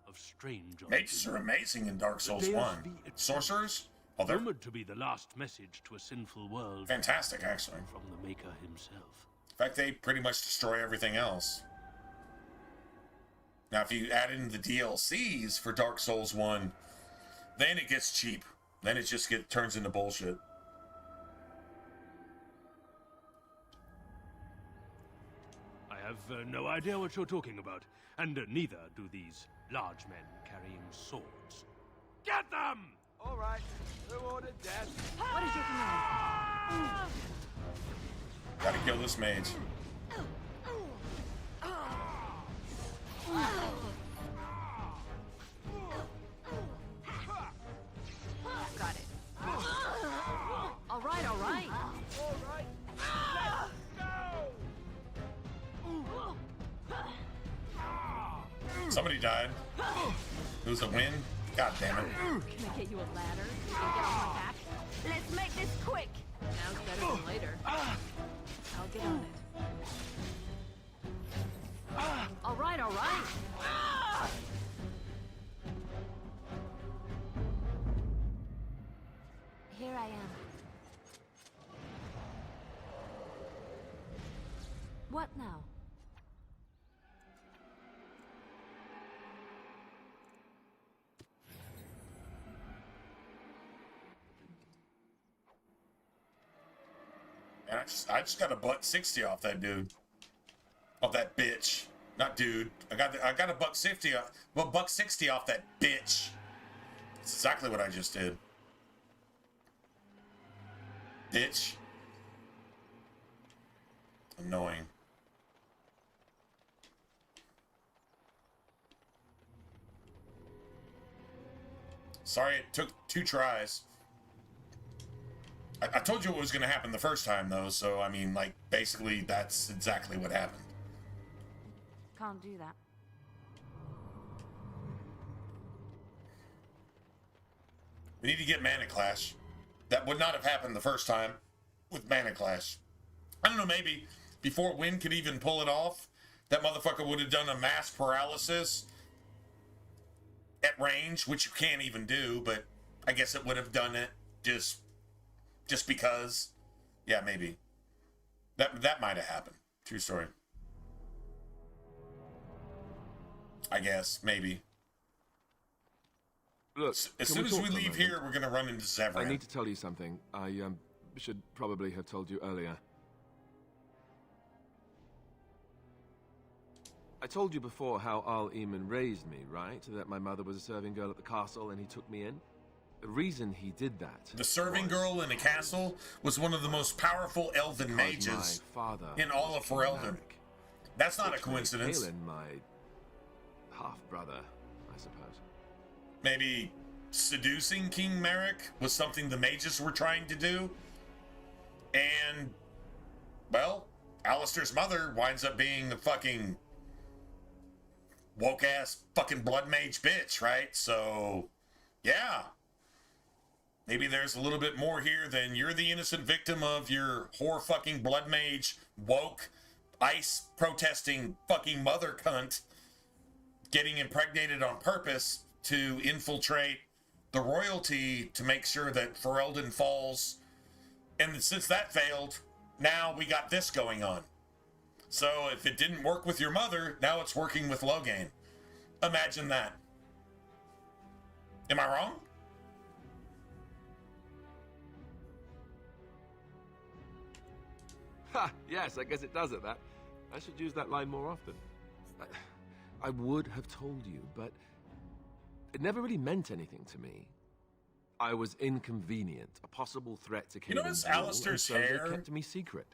of strange Mages are amazing in Dark Souls 1. Sorcerers? Oh, they're rumored to be the last message to a sinful world. fantastic, actually. From the Maker himself. In fact, they pretty much destroy everything else. Now, if you add in the DLCs for Dark Souls 1, then it gets cheap. Then it just turns into bullshit. I have no idea what you're talking about, and neither do these large men carrying swords. Get them! All right, who ordered death? What is your command? Gotta kill this mage. Got it. All right, all right. All right, Somebody died. It was a win. God damn it. Can I get you a ladder so you can get on my back? Let's make this quick. Now's better than later. I'll get on it. All right, all right. Here I am. What now? And I just got a butt 60 off that dude. Off that bitch. Not dude. I got a buck 60 off, well, buck 60 off that bitch. That's exactly what I just did. Bitch. Annoying. Sorry it took 2 tries. I told you what was going to happen the first time, though, so, I mean, like, basically, that's exactly what happened. Can't do that. We need to get Mana Clash. That would not have happened the first time with Mana Clash. I don't know, maybe before Wynn could even pull it off, that motherfucker would have done a mass paralysis at range, which you can't even do, but I guess it would have done it just because. Yeah, maybe. That might have happened. True story. I guess, maybe. Look, as soon as we leave here, we're going to run into Zevran. I need to tell you something. I should probably have told you earlier. I told you before how Al-Eamon raised me, right? That my mother was a serving girl at the castle and he took me in. The reason he did that... The serving girl in the castle was one of the most powerful elven mages in all of Ferelden. That's not a coincidence. Kalen, my half-brother, I suppose. Maybe seducing King Merrick was something the mages were trying to do. And, well, Alistair's mother winds up being a fucking woke-ass fucking blood mage bitch, right? So, yeah. Maybe there's a little bit more here than you're the innocent victim of your whore fucking blood mage, woke, ice protesting fucking mother cunt getting impregnated on purpose to infiltrate the royalty to make sure that Ferelden falls. And since that failed, now we got this going on. So if it didn't work with your mother, now it's working with Loghain. Imagine that. Am I wrong? Ha! Yes, I guess it does at that. I should use that line more often. I would have told you, but it never really meant anything to me. I was inconvenient, a possible threat to King. You notice Alistair's hair? They kept me secret.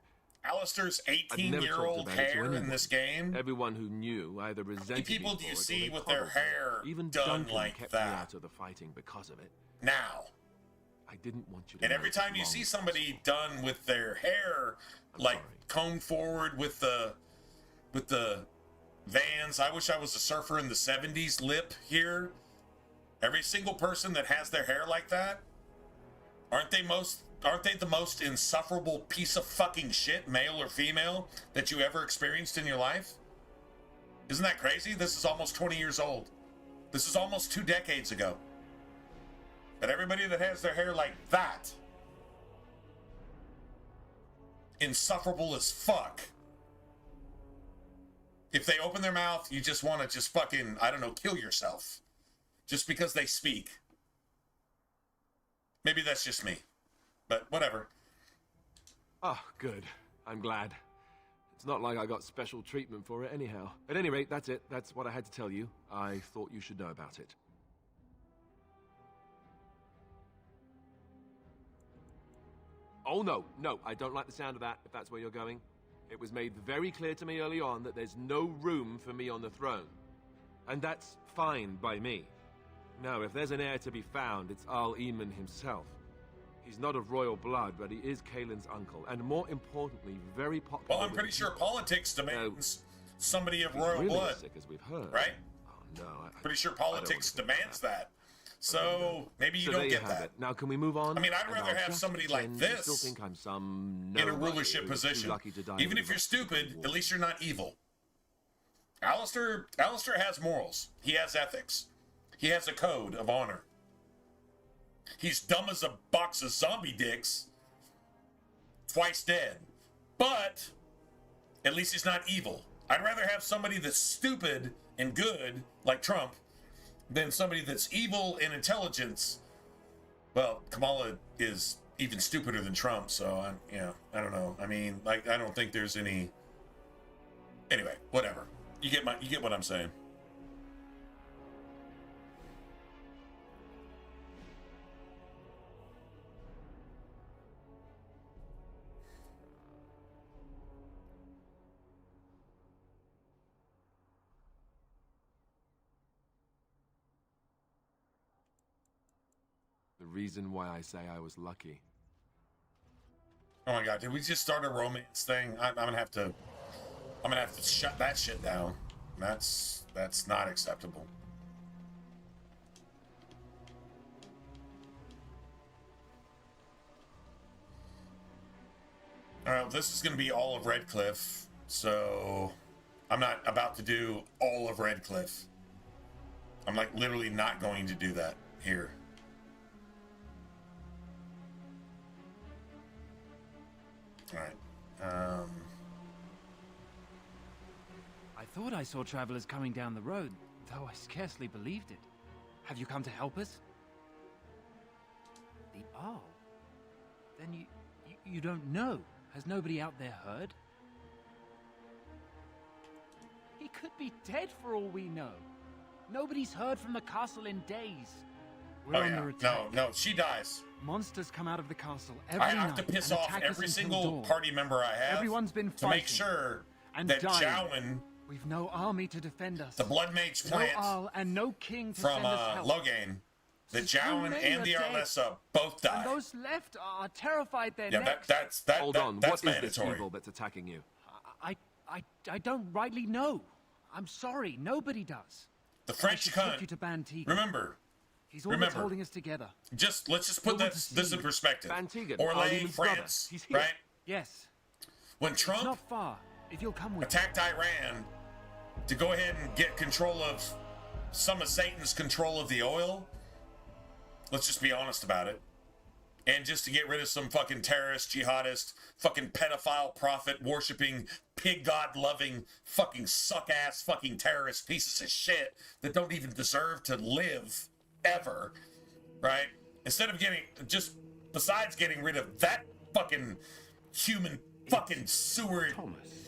Alistair's I've never talked 18-year-old about it to hair in anyone. this game. Everyone who knew either How many resented people me do you for it or see they with their coddled me. hair Even done Duncan like kept me that? out of the fighting because of it. Now. I didn't want you to. And every time you see somebody done with their hair, like combed forward with the Vans, I wish I was a surfer in the 70s lip here. Every single person that has their hair like that, aren't they the most insufferable piece of fucking shit, male or female, that you ever experienced in your life? Isn't that crazy? This is almost 20 years old. This is almost 2 decades ago. But everybody that has their hair like that, insufferable as fuck. If they open their mouth, you just want to just fucking, I don't know, kill yourself. Just because they speak. Maybe that's just me. But whatever. Oh, good. I'm glad. It's not like I got special treatment for it anyhow. At any rate, that's it. That's what I had to tell you. I thought you should know about it. Oh, no, I don't like the sound of that, if that's where you're going. It was made very clear to me early on that there's no room for me on the throne. And that's fine by me. Now, if there's an heir to be found, it's Arl Eamon himself. He's not of royal blood, but he is Kaelin's uncle, and more importantly, very popular. Well, I'm pretty sure politics demands somebody of he's royal really blood. as sick as we've heard. Right? Oh, no. Pretty sure politics demands that. So maybe you So don't there get you have that. it. Now, can we move on? I mean, I'd And rather I'll have just somebody like pretend you this still think I'm some in a nobody rulership who's too position. lucky to die Even with if you're a stupid, at least you're not evil. Alistair has morals. He has ethics. He has a code of honor. He's dumb as a box of zombie dicks. Twice dead. But at least he's not evil. I'd rather have somebody that's stupid and good, like Trump, than somebody that's evil in intelligence. Well, Kamala is even stupider than Trump, so I don't know. I mean, like, I don't think there's any. Anyway, whatever. You get what I'm saying. The reason why I say I was lucky. Oh my god, did we just start a romance thing? I'm gonna have to shut that shit down. That's not acceptable. Alright, this is gonna be all of Redcliffe, so I'm not about to do all of Redcliffe. I'm like literally not going to do that here. Alright. I thought I saw travelers coming down the road, though I scarcely believed it. Have you come to help us? The Arl? Then you don't know. Has nobody out there heard? He could be dead for all we know. Nobody's heard from the castle in days. We're under attack. No, she dies. Monsters come out of the castle every I have night to piss and off attack us every until single dawn. party member I have Everyone's been to make fighting sure and that dying. Jowen, We've no army to defend us. the Blood Mage No plant Arl and no king to from send us help. Logain, that So Jowen many and are the dead. Arlessa both die. And those left are terrified they're Yeah, next. Hold on, that's what is this mandatory. evil that's attacking you? I don't rightly know. I'm sorry, nobody does. The French I should take cunt. you to Bantiga. Remember. He's all that's holding us together. Let's just put No one this to see in you. perspective. Bantiga, Orlais, Arlene's brother. France, He's here. right? Yes. When It's Trump not far. If you'll come with attacked Iran to go ahead and get control of some of Satan's control of the oil, let's just be honest about it. And just to get rid of some fucking terrorist, jihadist, fucking pedophile, prophet worshipping, pig god loving, fucking suck ass, fucking terrorist pieces of shit that don't even deserve to live ever, right? Instead of besides getting rid of that fucking human fucking sewer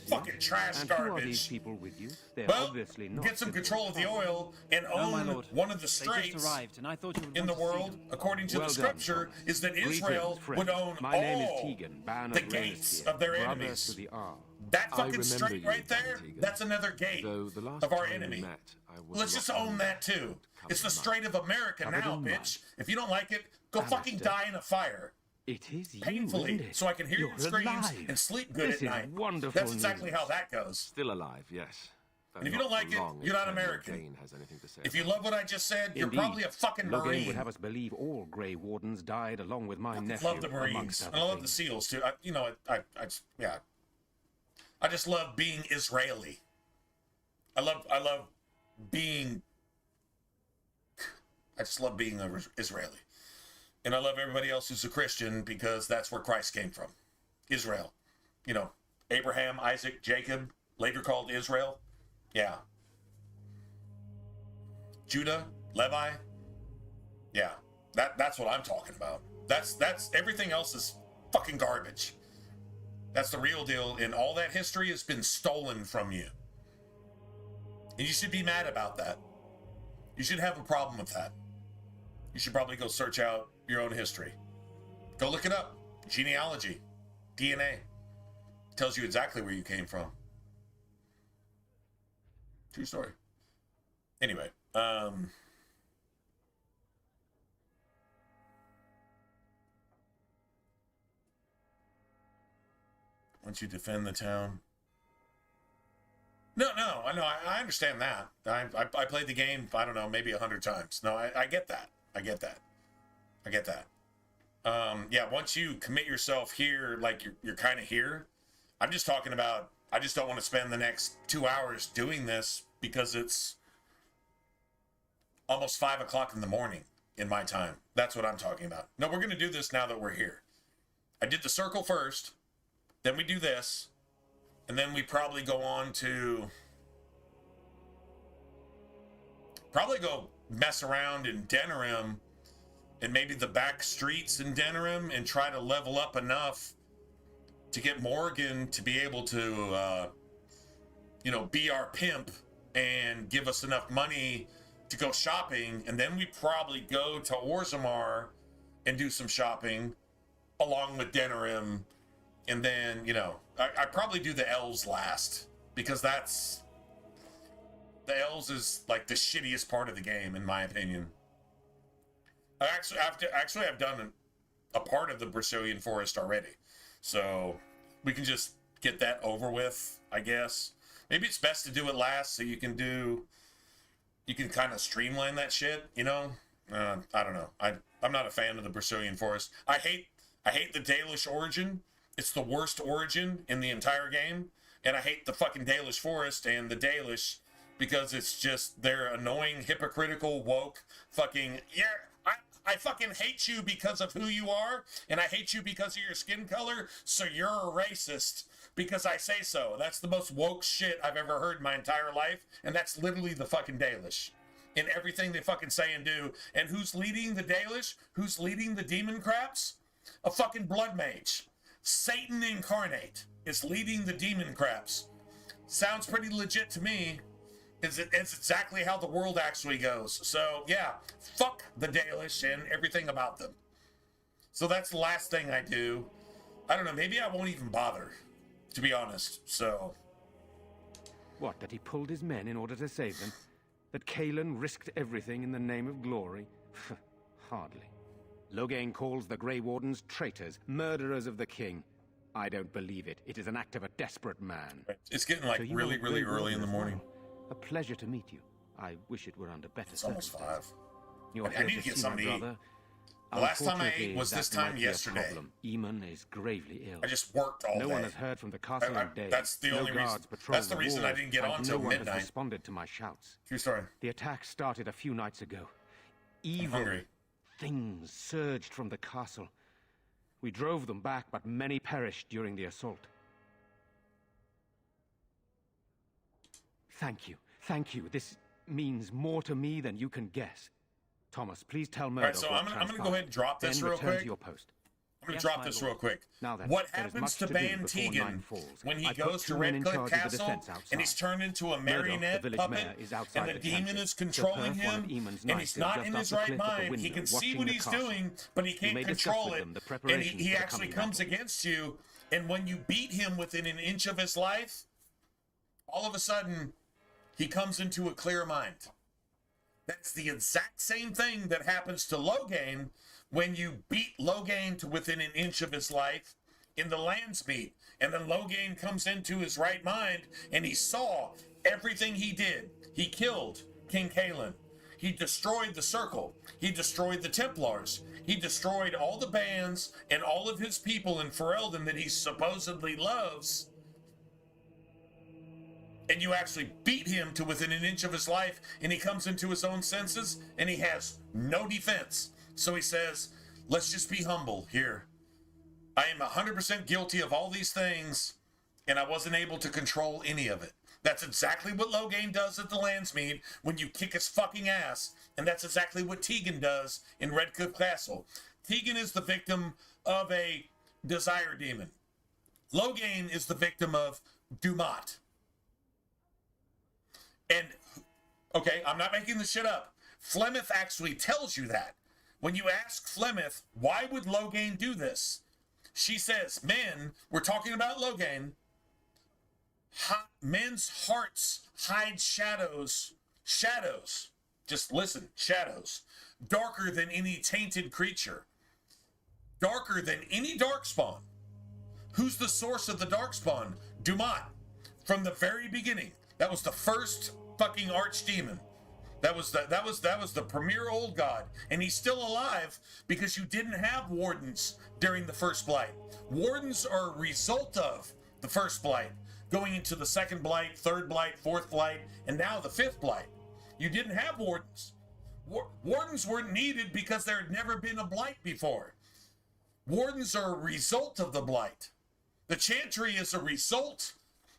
fucking trash And who are these garbage. people with you? They're Well, obviously not get some civil. control of the oil and No, my own lord. one of the They just straits arrived, and I thought you would in the want to see world, them. according to Well the done, scripture, Thomas. is that Greetings, Israel friend. would own My name is all Tegan, Baron the of gates Rhaenys of their here, brother enemies. to the Arl. That I fucking remember strait you, right there, Tegan. that's another gate Though the last of our time we enemy. met, I was Let's just locked own in that too. It's the Strait of America Covered now, in mud. bitch. If you don't like it, go fucking Alistair. die in a fire. It is you, Painfully, isn't it? so I can hear You're your screams alive. and sleep good This at is night. wonderful That's exactly news. how that goes. Still alive, yes. And if you don't like it, you're not American. Has anything to say If you love what I just said, you're Indeed. probably a fucking Logain Marine. would have us believe all Grey Wardens died along with my I nephew. love the Marines, amongst and other I love the things. SEALs too. I just love being Israeli. I love being. I just love being Israeli, and I love everybody else who's a Christian because that's where Christ came from, Israel. You know, Abraham, Isaac, Jacob, later called Israel. Yeah. Judah, Levi. Yeah, that's what I'm talking about. That's everything else is fucking garbage. That's the real deal, and all that history has been stolen from you. And you should be mad about that. You should have a problem with that. You should probably go search out your own history. Go look it up. Genealogy, DNA. Tells you exactly where you came from. True story. Anyway, once you defend the town. No, I know. I understand that. I played the game, I don't know, maybe 100 times. No, I get that. I get that. Yeah, once you commit yourself here, like you're kind of here. I'm just talking about, I just don't want to spend the next 2 hours doing this because it's almost 5 o'clock in the morning in my time. That's what I'm talking about. No, we're going to do this now that we're here. I did the circle first, then we do this, and then we probably go on to go mess around in Denerim and maybe the back streets in Denerim and try to level up enough to get Morgan to be able to, be our pimp and give us enough money to go shopping. And then we probably go to Orzammar and do some shopping along with Denerim. And then, I probably do the elves last because the elves is like the shittiest part of the game, in my opinion. I've done a part of the Brazilian forest already. So we can just get that over with, I guess. Maybe it's best to do it last so you can kind of streamline that shit, I don't know. I'm not a fan of the Brazilian forest. I hate the Dalish origin. It's the worst origin in the entire game. And I hate the fucking Dalish forest and the Dalish because it's just, they're annoying, hypocritical, woke, fucking, I fucking hate you because of who you are, and I hate you because of your skin color, so you're a racist because I say so. That's the most woke shit I've ever heard in my entire life, and that's literally the fucking Dalish in everything they fucking say and do. And who's leading the Dalish? Who's leading the demon craps? A fucking blood mage. Satan incarnate is leading the demon craps. Sounds pretty legit to me. It's exactly how the world actually goes. So, yeah, fuck the Dalish and everything about them. So that's the last thing I do. I don't know, maybe I won't even bother, to be honest, so... What, that he pulled his men in order to save them? That Kaelan risked everything in the name of glory? Hardly. Logain calls the Grey Wardens traitors, murderers of the king. I don't believe it. It is an act of a desperate man. It's getting, like, So really, really early in the morning. A pleasure to meet you. I wish it were under better It's almost 5. You're I need to get something to eat. The last time I ate was this time yesterday. Eamon is gravely ill. I just worked all day. No one has heard from the castle in days. That's the only reason. That's the reason I didn't get on till midnight. No one midnight. has responded to my shouts. True story. The attack started a few nights ago. Evil things surged from the castle. We drove them back, but many perished during the assault. Thank you. Thank you. This means more to me than you can guess. Thomas, please tell Murdoch. All right, so I'm gonna go ahead and drop this then real return quick. to your post. I'm gonna Yes, drop my this lord. real quick. Now then, What there is happens much to to do Ban before night Tegan falls. when he I put goes to 2 men in Redcliffe charge of the Castle defense and he's outside. turned into a Murdoch, marionette the village puppet mayor, is outside and the the demon pantry. is Sir controlling Perth, one of him Eamon's and knights, he's is not just in off his the right cliff at the mind? He window, can see watching what the he's castle. doing, but he You can't may discuss control with it. them the And preparations he for the actually coming comes battle. against you, and when you beat him within an inch of his life, all of a sudden, he comes into a clear mind. That's the exact same thing that happens to Loghain when you beat Loghain to within an inch of his life in the Landsmeet. And then Loghain comes into his right mind and he saw everything he did. He killed King Kaelin. He destroyed the Circle. He destroyed the Templars. He destroyed all the bands and all of his people in Ferelden that he supposedly loves. And you actually beat him to within an inch of his life, and he comes into his own senses, and he has no defense. So he says, let's just be humble here. I am 100% guilty of all these things, and I wasn't able to control any of it. That's exactly what Loghain does at the Landsmeet when you kick his fucking ass, and that's exactly what Tegan does in Redcliffe Castle. Tegan is the victim of a desire demon. Loghain is the victim of Dumat. And, okay, I'm not making this shit up. Flemeth actually tells you that. When you ask Flemeth, why would Loghain do this? She says, men, we're talking about Loghain, men's hearts hide shadows. Shadows. Just listen, shadows. Darker than any tainted creature. Darker than any darkspawn. Who's the source of the darkspawn? Dumat. From the very beginning. That was the first fucking archdemon. That was the premier old god, and he's still alive because you didn't have wardens during the first blight. Wardens are a result of the first blight, going into the second blight, third blight, fourth blight, and now the fifth blight. You didn't have wardens. Wardens weren't needed because there had never been a blight before. Wardens are a result of the blight. The Chantry is a result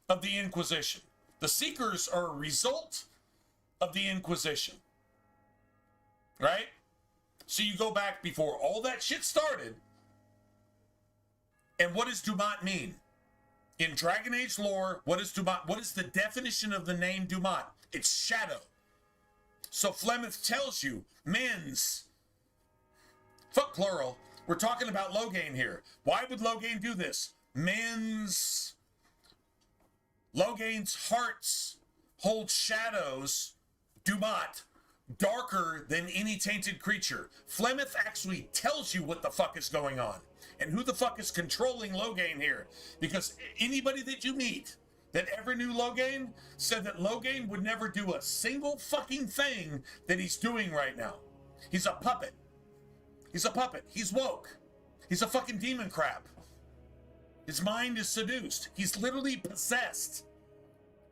of the Inquisition. The Seekers are a result of the Inquisition. Right? So you go back before all that shit started. And what does Dumat mean? In Dragon Age lore, what is Dumat? What is the definition of the name Dumat? It's shadow. So Flemeth tells you, men's, fuck plural, we're talking about Loghain here. Why would Loghain do this? Men's, Loghain's hearts hold shadows, Dumat, darker than any tainted creature. Flemeth actually tells you what the fuck is going on and who the fuck is controlling Loghain here. Because anybody that you meet that ever knew Loghain said that Loghain would never do a single fucking thing that he's doing right now. He's a puppet. He's a puppet. He's woke. He's a fucking demon crap. His mind is seduced. He's literally possessed.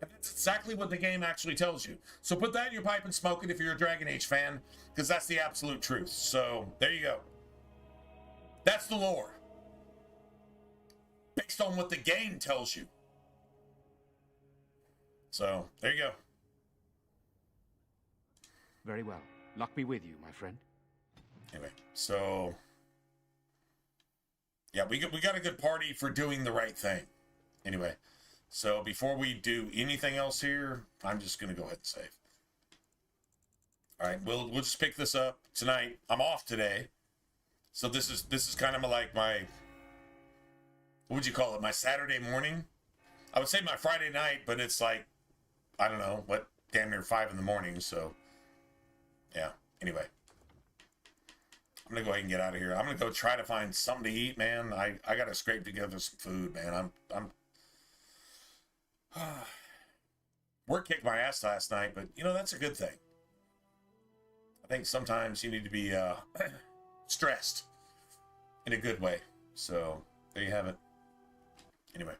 And that's exactly what the game actually tells you. So put that in your pipe and smoke it if you're a Dragon Age fan, because that's the absolute truth. So there you go. That's the lore. Based on what the game tells you. So there you go. Very well. Luck be with you, my friend. Anyway, so yeah, we got a good party for doing the right thing. Anyway, so before we do anything else here, I'm just gonna go ahead and save. All right, we'll just pick this up tonight. I'm off today, so this is kind of like my, what would you call it? My Saturday morning. I would say my Friday night, but it's like, I don't know, what, damn near 5 in the morning. So yeah. Anyway, I'm gonna go ahead and get out of here. I'm gonna go try to find something to eat, man. I gotta scrape together some food, man. I'm work kicked my ass last night, but you know, that's a good thing. I think sometimes you need to be stressed in a good way. So there you have it. Anyway,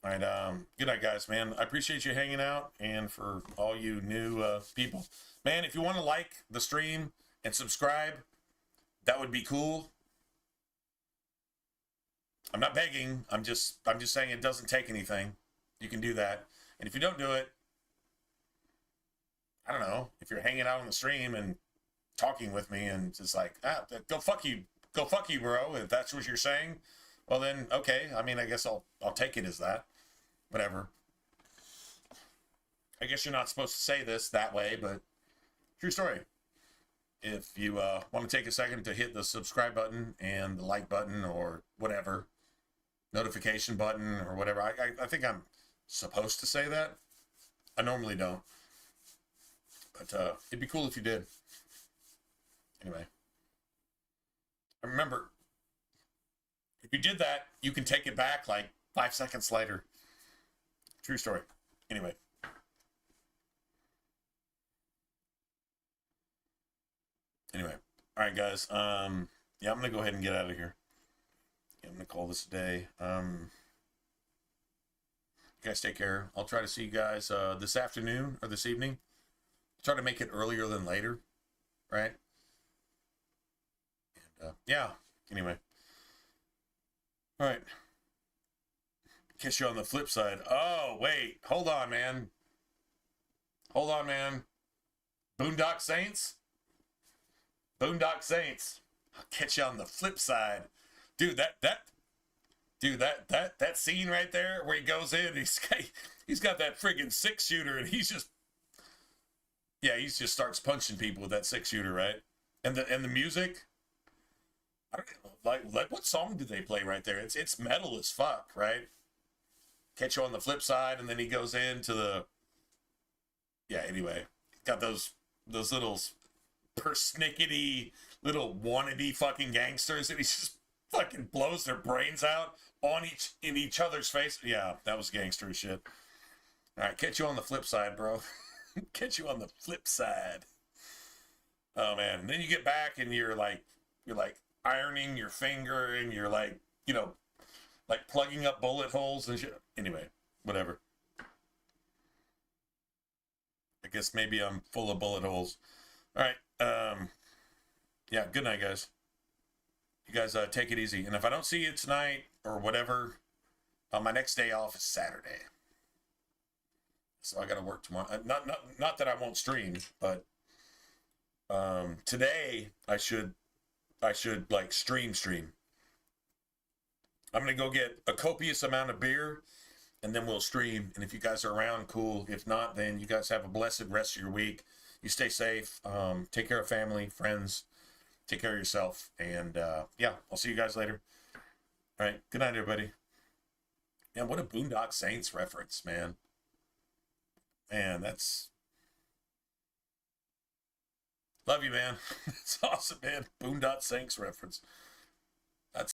all right. Good night, guys, man. I appreciate you hanging out, and for all you new people, man, if you want to like the stream and subscribe, that would be cool. I'm not begging. I'm just saying it doesn't take anything. You can do that. And if you don't do it, I don't know, if you're hanging out on the stream and talking with me and just like, go fuck you, go fuck you, bro. If that's what you're saying, well then, okay. I mean, I guess I'll take it as that. Whatever. I guess you're not supposed to say this that way, but true story. If you want to take a second to hit the subscribe button and the like button or whatever, notification button or whatever, I think I'm supposed to say that. I normally don't. But it'd be cool if you did. Anyway. Remember, if you did that, you can take it back like 5 seconds later. True story. Anyway. Anyway. All right, guys. Yeah, I'm going to go ahead and get out of here. Yeah, I'm going to call this a day. You guys take care. I'll try to see you guys this afternoon or this evening. Try to make it earlier than later, right? And yeah, anyway. All right. Catch you on the flip side. Oh, wait. Hold on, man. Hold on, man. Boondock Saints? Boondock Saints. I'll catch you on the flip side. Dude, that scene right there where he goes in, he's got that friggin' 6-shooter and he's just, yeah, he just starts punching people with that 6-shooter, right? And the music, I don't know, like what song did they play right there? It's metal as fuck, right? Catch you on the flip side, and then he goes into the, yeah, anyway, got those little persnickety little wannabe fucking gangsters, and he just fucking blows their brains out in each other's face. Yeah, that was gangster as shit. All right, catch you on the flip side, bro. Catch you on the flip side. Oh man, and then you get back and you're like ironing your finger and you're like, you know, like plugging up bullet holes and shit. Anyway, whatever. I guess maybe I'm full of bullet holes. All right. Yeah, good night, guys. You guys take it easy. And if I don't see you tonight or whatever, my next day off is Saturday. So I got to work tomorrow. Not that I won't stream, but today I should like stream. I'm going to go get a copious amount of beer and then we'll stream. And if you guys are around, cool. If not, then you guys have a blessed rest of your week. You stay safe. Take care of family, friends. Take care of yourself. And yeah, I'll see you guys later. All right. Good night, everybody. Man, what a Boondock Saints reference, man. Man, that's... Love you, man. It's awesome, man. Boondock Saints reference.